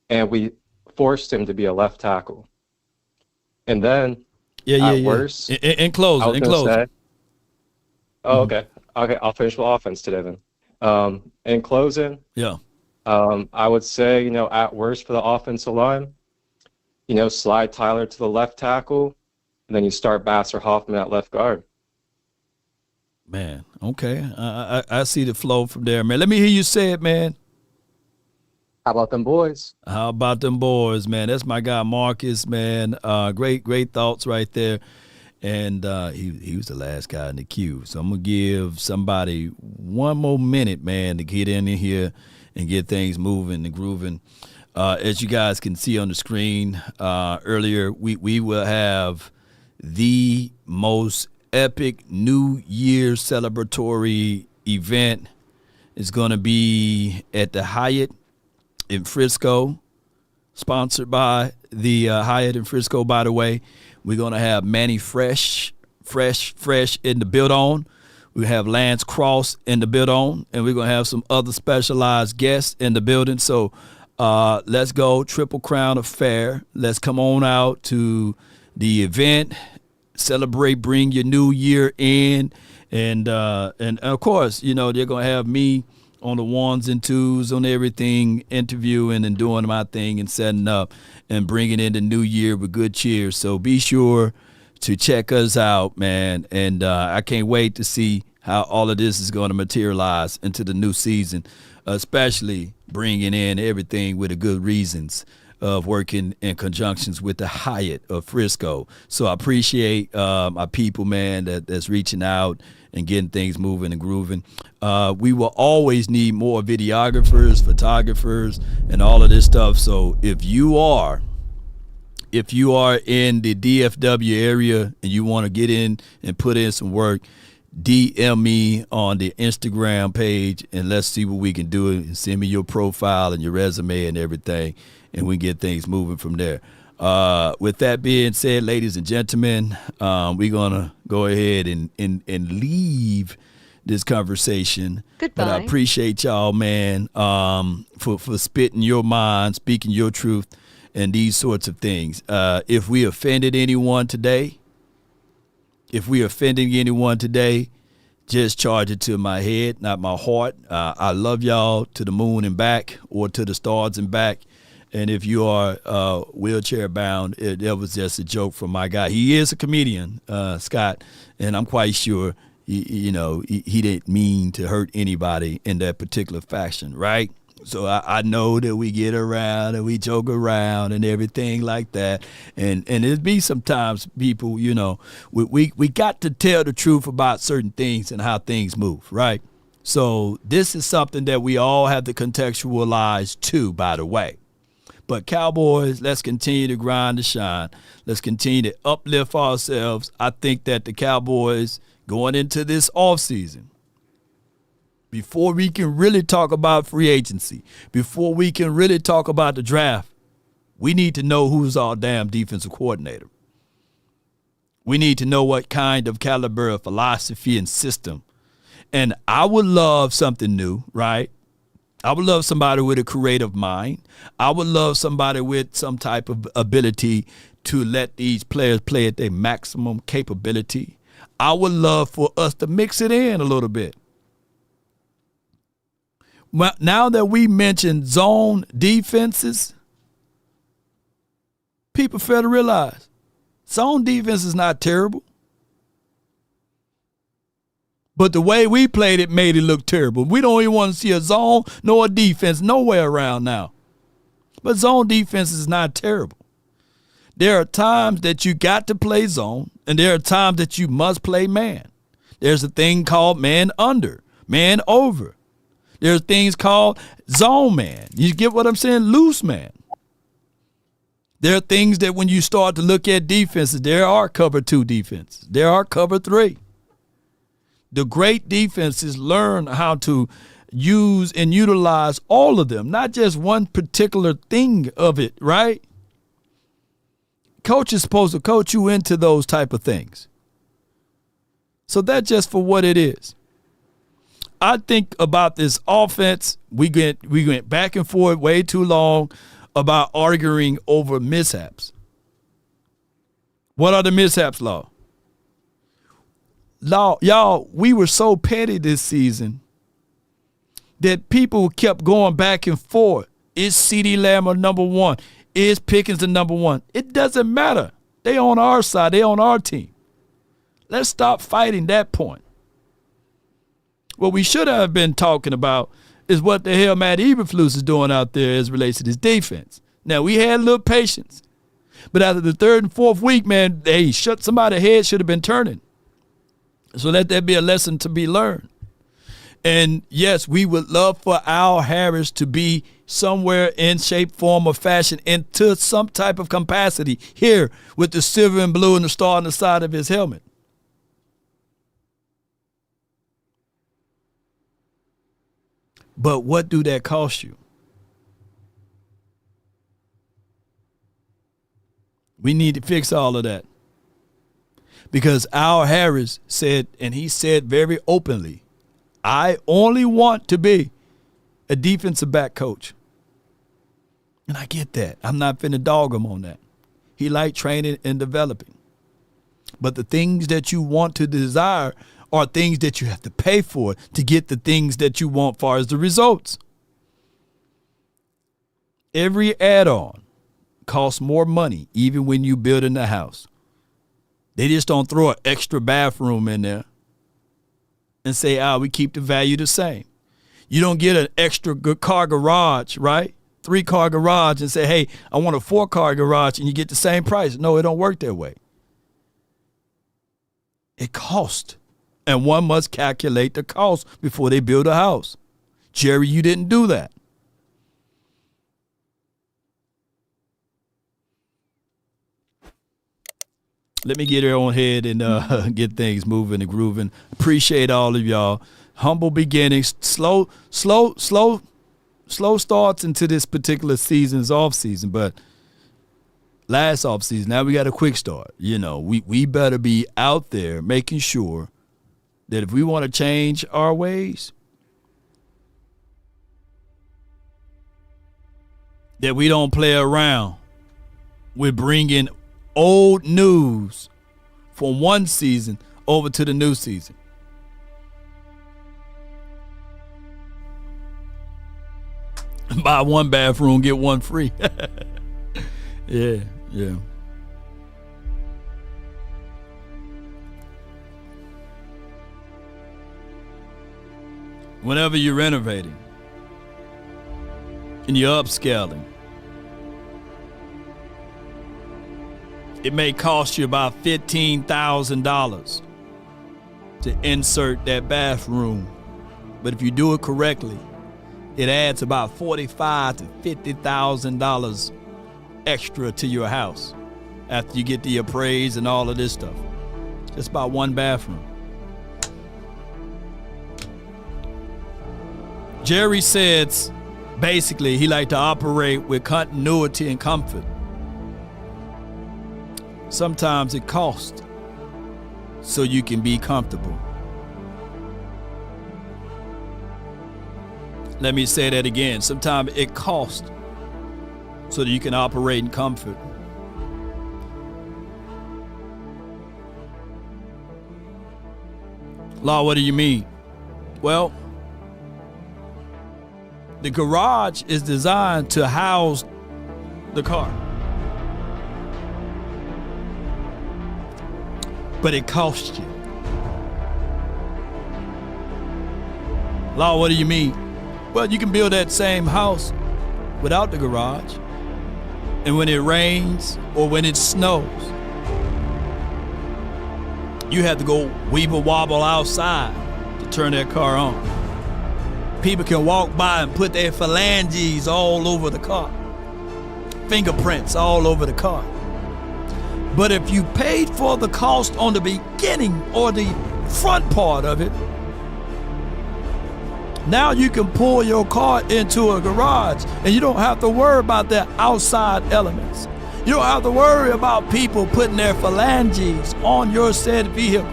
and we forced him to be a left tackle. And then, worst, in closing, okay, I'll finish with offense today then. In closing, I would say, at worst for the offensive line, slide Tyler to the left tackle, and then you start Bass or Hoffman at left guard. Man, okay. I see the flow from there, man. Let me hear you say it, man. How about them boys? How about them boys, man? That's my guy Marcus, man. Great thoughts right there. And he was the last guy in the queue. So I'm going to give somebody one more minute, man, to get in here and get things moving and grooving. As you guys can see on the screen earlier, we will have the most epic New Year celebratory event. Is going to be at the Hyatt in Frisco, sponsored by the Hyatt in Frisco, by the way. We're going to have Manny Fresh in the build-on. We have Lance Cross in the build-on, and we're going to have some other specialized guests in the building. So let's go, Triple Crown Affair. Let's come on out to the event, celebrate, bring your new year in, and of course, they're going to have me on the ones and twos on everything, interviewing and doing my thing and setting up and bringing in the new year with good cheer. So be sure to check us out, man. And I can't wait to see how all of this is going to materialize into the new season, especially bringing in everything with the good reasons of working in conjunctions with the Hyatt of Frisco. So I appreciate my people, man, that's reaching out and getting things moving and grooving. We will always need more videographers, photographers, and all of this stuff. So if you are in the DFW area and you want to get in and put in some work, DM me on the Instagram page and let's see what we can do. And send me your profile and your resume and everything, and we get things moving from there. With that being said, ladies and gentlemen, we're going to go ahead and leave this conversation. Goodbye. But I appreciate y'all, man, for spitting your mind, speaking your truth, and these sorts of things. If we offended anyone today, just charge it to my head, not my heart. I love y'all to the moon and back, or to the stars and back. And if you are wheelchair bound, that was just a joke from my guy. He is a comedian, Scott, and I'm quite sure he didn't mean to hurt anybody in that particular fashion, right? So I know that we get around and we joke around and everything like that. And it be sometimes people, we got to tell the truth about certain things and how things move, right? So this is something that we all have to contextualize too, by the way. But Cowboys, let's continue to grind and shine. Let's continue to uplift ourselves. I think that the Cowboys going into this offseason, before we can really talk about free agency, before we can really talk about the draft, we need to know who's our damn defensive coordinator. We need to know what kind of caliber of philosophy and system. And I would love something new, right? I would love somebody with a creative mind. I would love somebody with some type of ability to let these players play at their maximum capability. I would love for us to mix it in a little bit. Well, now that we mentioned zone defenses, people fail to realize zone defense is not terrible. But the way we played it made it look terrible. We don't even want to see a zone nor a defense nowhere around now. But zone defense is not terrible. There are times that you got to play zone, and there are times that you must play man. There's a thing called man under, man over. There's things called zone man. You get what I'm saying? Loose man. There are things that when you start to look at defenses, there are cover 2 defenses. There are cover 3. The great defenses learn how to use and utilize all of them, not just one particular thing of it, right? Coach is supposed to coach you into those type of things. So that's just for what it is. I think about this offense. We went back and forth way too long about arguing over mishaps. What are the mishaps, Law? Y'all, we were so petty this season that people kept going back and forth. Is CeeDee Lamb number one? Is Pickens the number one? It doesn't matter. They on our side. They on our team. Let's stop fighting that point. What we should have been talking about is what the hell Matt Eberflus is doing out there as relates to this defense. Now, we had a little patience. But after the third and fourth week, man, somebody's head should have been turning. So let that be a lesson to be learned. And, yes, we would love for Al Harris to be somewhere in shape, form, or fashion into some type of capacity here with the silver and blue and the star on the side of his helmet. But what do that cost you? We need to fix all of that. Because Al Harris said, and he said very openly, I only want to be a defensive back coach. And I get that. I'm not finna dog him on that. He liked training and developing. But the things that you want to desire are things that you have to pay for to get the things that you want as far as the results. Every add-on costs more money, even when you build in the house. They just don't throw an extra bathroom in there and say, we keep the value the same. You don't get an extra good car garage, right? 3-car garage and say, hey, I want a 4-car garage and you get the same price. No, it don't work that way. It costs. And one must calculate the cost before they build a house. Jerry, you didn't do that. Let me get her on ahead and get things moving and grooving. Appreciate all of y'all. Humble beginnings, slow starts into this particular season's off season, but last off season, now we got a quick start. We better be out there making sure that if we want to change our ways, that we don't play around with bringing old news from one season over to the new season. Buy one bathroom, get one free. Yeah. Whenever you're renovating and you're upscaling, it may cost you about $15,000 to insert that bathroom. But if you do it correctly, it adds about $45,000 to $50,000 extra to your house after you get the appraise and all of this stuff. Just about one bathroom. Jerry says basically he likes to operate with continuity and comfort. Sometimes it costs so you can be comfortable. Let me say that again. Sometimes it costs so that you can operate in comfort. Law, what do you mean? Well, the garage is designed to house the car. But it costs you. Law, what do you mean? Well, you can build that same house without the garage. And when it rains or when it snows, you have to go weeble wobble outside to turn that car on. People can walk by and put their phalanges all over the car. Fingerprints all over the car. But if you paid for the cost on the beginning or the front part of it, now you can pull your car into a garage and you don't have to worry about the outside elements. You don't have to worry about people putting their phalanges on your said vehicle.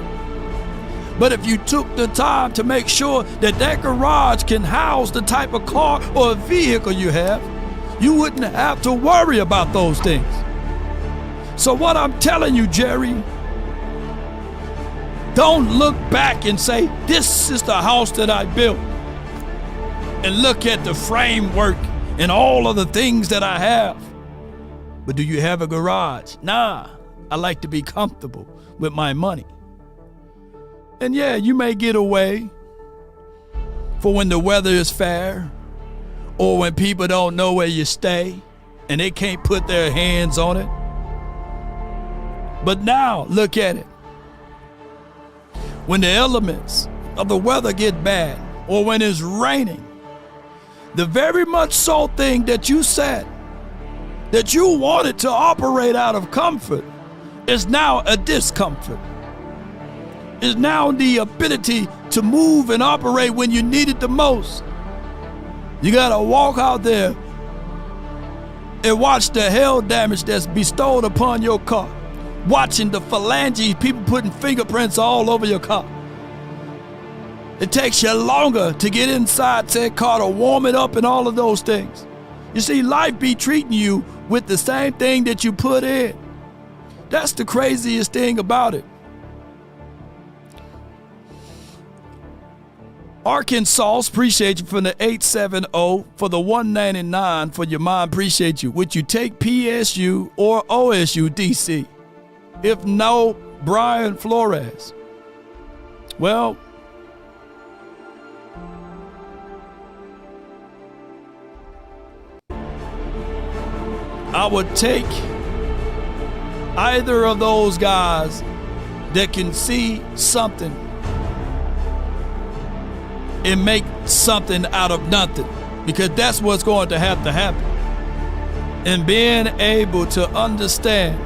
But if you took the time to make sure that that garage can house the type of car or vehicle you have, you wouldn't have to worry about those things. So what I'm telling you, Jerry, don't look back and say, this is the house that I built. And look at the framework and all of the things that I have. But do you have a garage? Nah, I like to be comfortable with my money. And yeah, you may get away for when the weather is fair or when people don't know where you stay and they can't put their hands on it. But now, look at it. When the elements of the weather get bad or when it's raining, the very much so thing that you said that you wanted to operate out of comfort is now a discomfort. Is now the ability to move and operate when you need it the most. You gotta walk out there and watch the hail damage that's bestowed upon your car. Watching the phalanges, people putting fingerprints all over your car. It takes you longer to get inside said car to warm it up and all of those things. You see, life be treating you with the same thing that you put in. That's the craziest thing about it. Arkansas, appreciate you for the 870, for the 199 for your mind, appreciate you. Would you take PSU or OSU DC? If no, Brian Flores. Well, I would take either of those guys that can see something and make something out of nothing, because that's what's going to happen. And being able to understand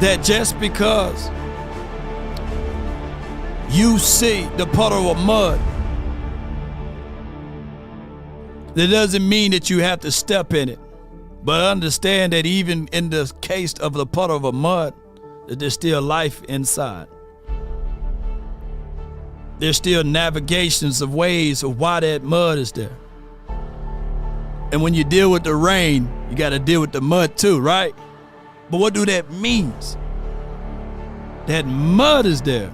that just because you see the puddle of mud, that doesn't mean that you have to step in it. But understand that even in the case of the puddle of mud, that there's still life inside. There's still navigations of ways of why that mud is there. And when you deal with the rain, you got to deal with the mud too, right? But what do that means? That mud is there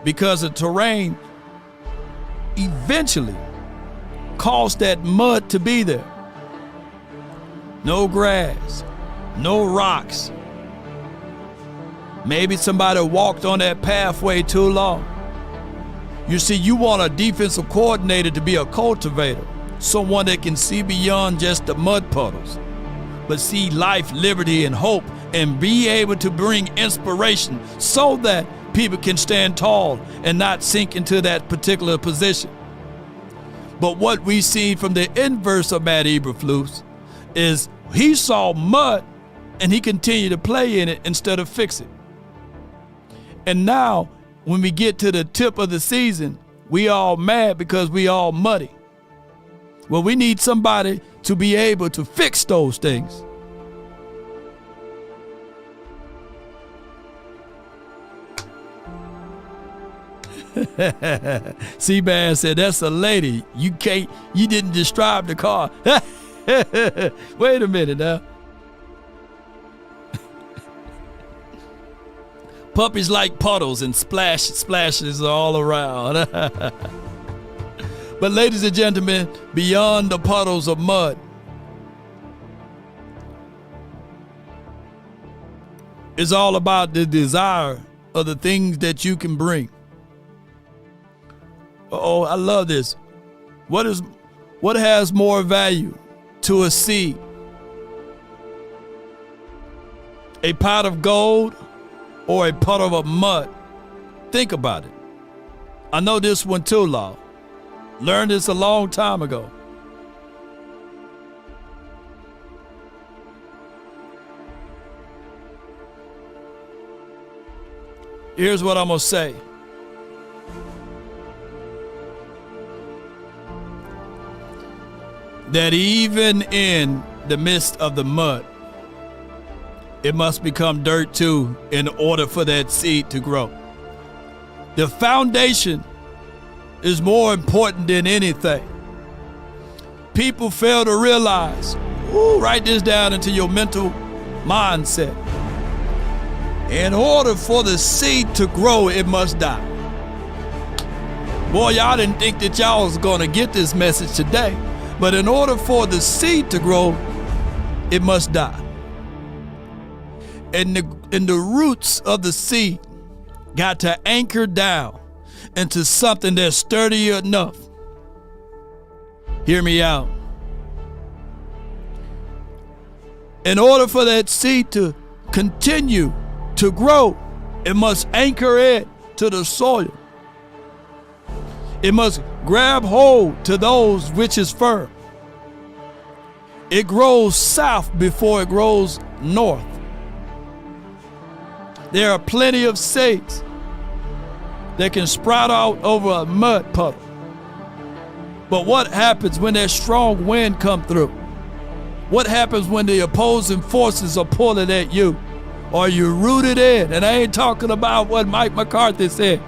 because the terrain eventually caused that mud to be there. No grass, no rocks. Maybe somebody walked on that pathway too long. You see, you want a defensive coordinator to be a cultivator, someone that can see beyond just the mud puddles, but see life, liberty, and hope, and be able to bring inspiration so that people can stand tall and not sink into that particular position. But what we see from the inverse of Matt Eberflus is he saw mud and he continued to play in it instead of fix it. And now, when we get to the tip of the season, we all mad because we all muddy. Well, we need somebody to be able to fix those things. Seabass said, that's a lady. You didn't describe the car. Wait a minute now. Puppies like puddles and splashes all around. But ladies and gentlemen, beyond the puddles of mud is all about the desire of the things that you can bring. Oh, I love this. What has more value to a seed? A pot of gold or a puddle of mud? Think about it. I know this one too, Law. Learned this a long time ago. Here's what I'm going to say. That even in the midst of the mud, it must become dirt too in order for that seed to grow. The foundation is more important than anything. People fail to realize, write this down into your mental mindset. In order for the seed to grow, it must die. Boy, y'all didn't think that y'all was going to get this message today. But in order for the seed to grow, it must die. And the roots of the seed got to anchor down into something that's sturdy enough. Hear me out. In order for that seed to continue to grow, it must anchor it to the soil. It must grab hold to those which is firm. It grows south before it grows north. There are plenty of seeds that can sprout out over a mud puddle. But what happens when that strong wind come through? What happens when the opposing forces are pulling at you? Are you rooted in? And I ain't talking about what Mike McCarthy said.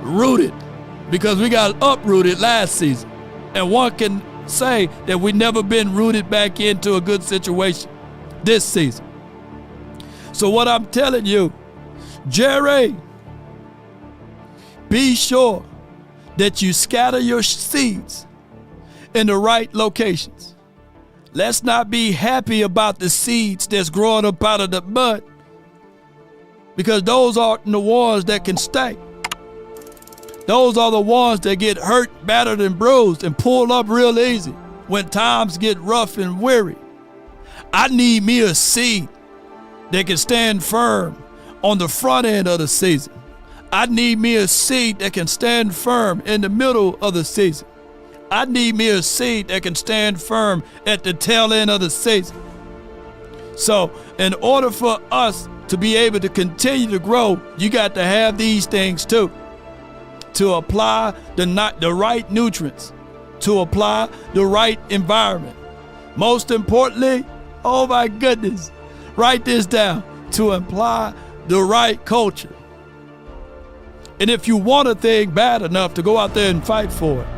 Rooted. Because we got uprooted last season. And one can say that we never been rooted back into a good situation this season. So what I'm telling you, Jerry, be sure that you scatter your seeds in the right locations. Let's not be happy about the seeds that's growing up out of the mud, because those aren't the ones that can stay. Those are the ones that get hurt, battered, and bruised and pulled up real easy when times get rough and weary. I need me a seed that can stand firm on the front end of the season. I need me a seed that can stand firm in the middle of the season. I need me a seed that can stand firm at the tail end of the season. So in order for us to be able to continue to grow, you got to have these things too. To apply the right nutrients, to apply the right environment. Most importantly, oh my goodness, write this down, to apply the right culture. And if you want a thing bad enough to go out there and fight for it,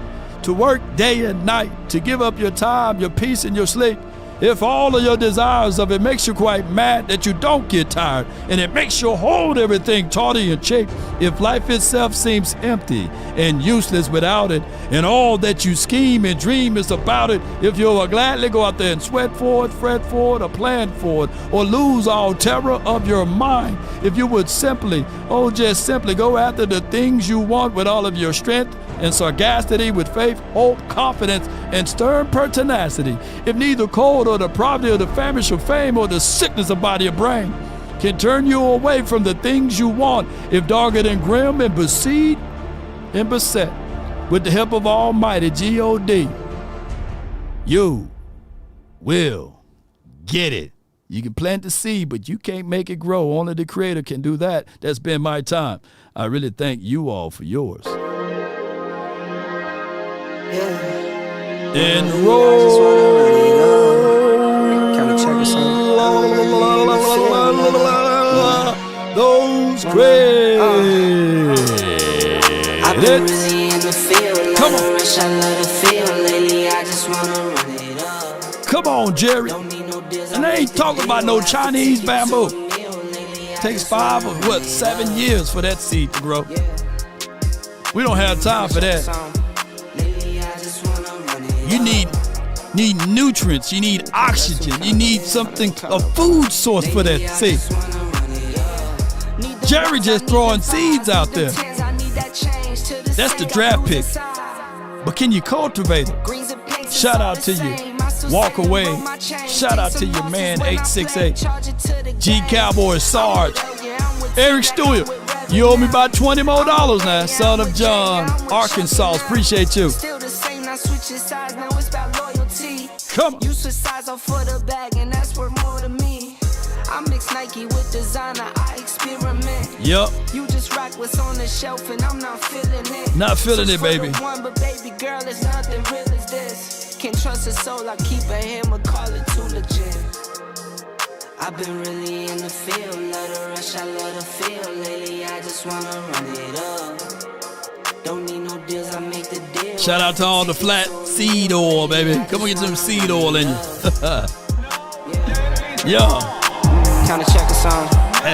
to work day and night, to give up your time, your peace, and your sleep, if all of your desires of it makes you quite mad that you don't get tired, and it makes you hold everything tawny and cheap, if life itself seems empty and useless without it, and all that you scheme and dream is about it, if you will gladly go out there and sweat for it, fret for it, or plan for it, or lose all terror of your mind, if you would simply, just simply go after the things you want with all of your strength and sagacity, with faith, hope, confidence, and stern pertinacity, if neither cold or the poverty or the famish of fame or the sickness of body or brain can turn you away from the things you want, if dogged and grim and besieged and beset with the help of Almighty God, you will get it. You can plant the seed, but you can't make it grow. Only the Creator can do that. That's been my time. I really thank you all for yours. And those crazy. I've been really in the field. Come on. Rush, I love the field lately. I just wanna run it up. Come on, Jerry. And I ain't talking about no Chinese bamboo. Takes 5 or 7 years for that seed to grow. We don't have time for that. You need nutrients, you need oxygen, you need something, a food source for that seed. Jerry just throwing seeds out there. That's the draft pick. But can you cultivate it? Shout out to you. Walk away. Shout out to your man 868. G Cowboys Sarge. Eric Stewart. You owe me about $20 more now. Son of John, Arkansas. Appreciate you. Come on. You switch size off for the bag, and that's worth more to me. I mix Nike with designer, I experiment. Yep. You just rock what's on the shelf, and I'm not feeling it. Not feeling it, baby. One, but baby girl, it's nothing real as this. Can't trust a soul, I keep a hammer, call it too legit. I've been really in the field, love the rush, I love the feel. Lately, I just wanna run it up. Don't need no deals, I make the deal. Shout out to all the flat seed oil, baby. Come on, get some seed oil in you. Yeah. Kinda check a song. I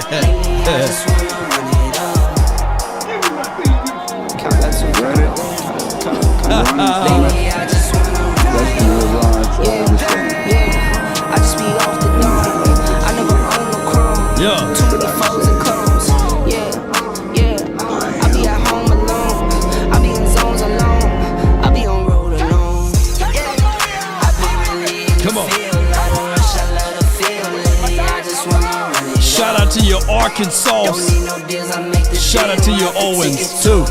just be off the dome. I never own no chrome. Yeah. Too many foes and cones. I be at home alone. I be in zones alone. I be on road alone. I be really in Come on. the field. I don't rush, I love the feeling. I just wanna run it. Shout out to your Arkansas. Shout out to your Owens, too.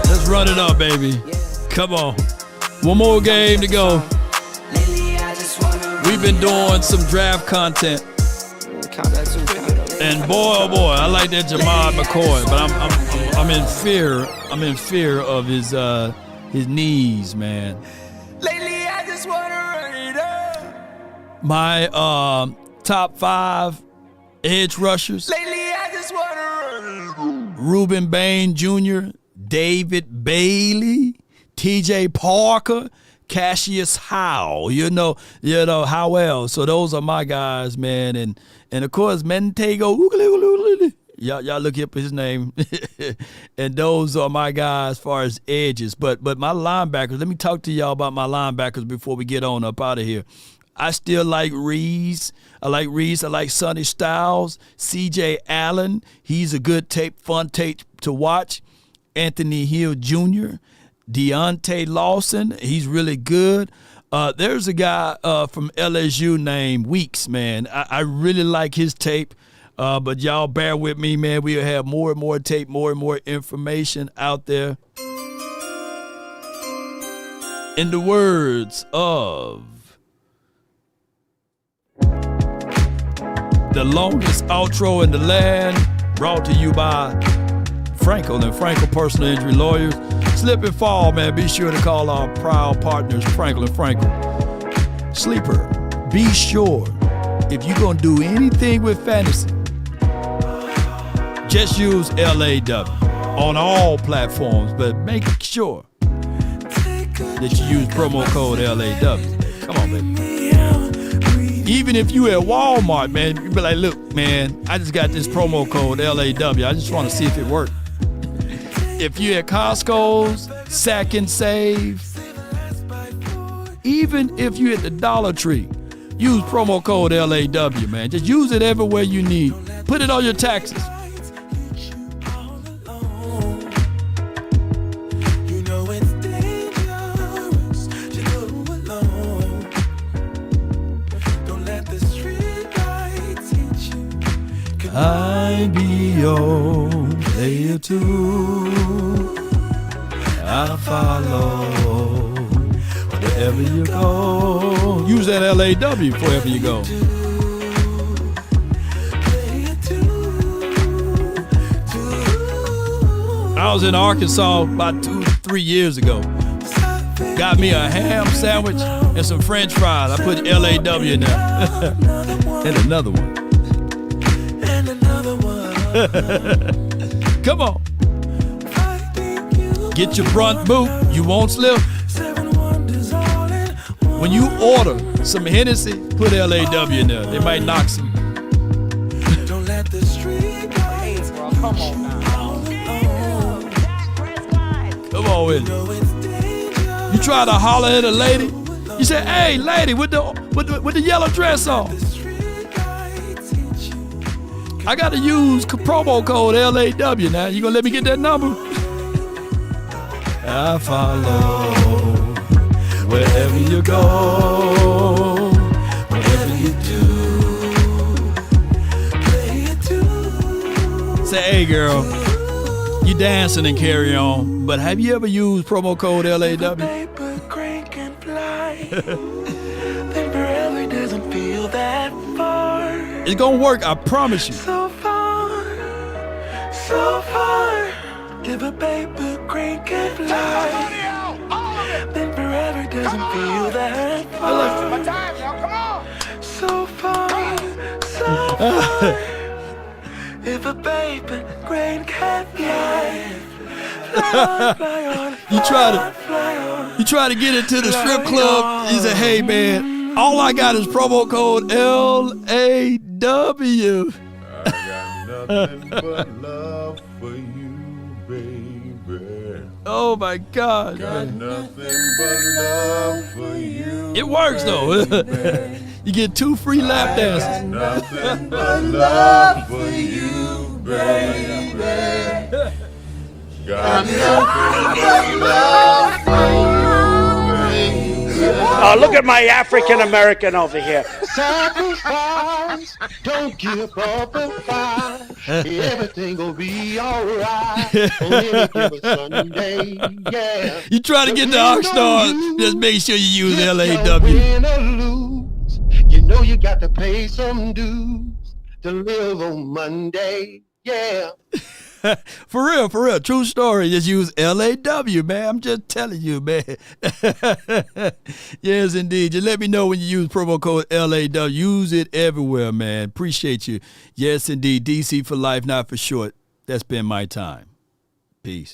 Let's run it up, baby. Come on. One more game to go. We've been doing some draft content. And boy, oh boy, I like that Jamad McCoy, but I'm in fear. I'm in fear of his knees, man. Lately, I just wanna run it up. My top 5 edge rushers. Lately, I just wanna run it up. Reuben Bain Jr., David Bailey, T.J. Parker, Cassius Howe, you know Howell. So those are my guys, man. And of course, Mentego. Y'all look up his name. And those are my guys as far as edges. But my linebackers, let me talk to y'all about my linebackers before we get on up out of here. I still like Reese. I like Sonny Styles, C.J. Allen. He's a good tape, fun tape to watch. Anthony Hill Jr., Deontay Lawson, he's really good. There's a guy from LSU named Weeks, man. I really like his tape, but y'all bear with me, man. We'll have more and more tape, more and more information out there. In the words of the longest outro in the land, brought to you by Frenkel and Frenkel Personal Injury Lawyers. Slip and fall, man. Be sure to call our proud partners, Frenkel and Frenkel. Sleeper, be sure if you're going to do anything with fantasy, just use LAW on all platforms, but make sure that you use promo code LAW. Come on, baby. Even if you at Walmart, man, you be like, look, man, I just got this promo code LAW. I just want to see if it works. If you're at Costco's, Sack and Save, even if you're at the Dollar Tree, use promo code LAW, man. Just use it everywhere you need. Put it on your taxes. I be your player too. I follow wherever you go. Use that LAW wherever you go. I was in Arkansas about 2-3 years ago. Got me a ham sandwich and some French fries. I put LAW in there. And another one. Come on. Get your front boot. You won't slip. When you order some Hennessy, put LAW in there. They might knock some. Don't let the street lights come on now. Come on with it. You try to holler at a lady. You say, "Hey, lady, with the yellow dress on." I gotta use promo code LAW now. You gonna let me get that number? I follow wherever you go, whatever you do. Play it too. Say, hey girl, you dancing and carry on, but have you ever used promo code LAW? Paper crank and fly. Then forever doesn't feel that far. It's gonna work, I promise you. So far, so far. If a paper crank and fly, then forever doesn't feel that far. My time, y'all, come on. So far, so far. If If a baby crane can fly. You try to get into the strip club. He said, "Hey man, all I got is promo code LAW." I got nothing but love for you, baby. Oh my God! Got nothing but love for you. It works though. You get 2 free lap dances. Nothing but love for you, baby. Got nothing but love for you, baby. Oh, look at my African American over here. Sacrifice, don't give up the fight. Everything will be alright on any given Sunday. Yeah. You try to get the Oxstars, just make sure you use LAW. Win or lose, you know you got to pay some dues to live on Monday. Yeah. For real, true story. Just use LAW, man. I'm just telling you, man. Yes, indeed. Just let me know when you use promo code LAW. Use it everywhere, man. Appreciate you. Yes, indeed. DC for life, not for short. That's been my time. Peace.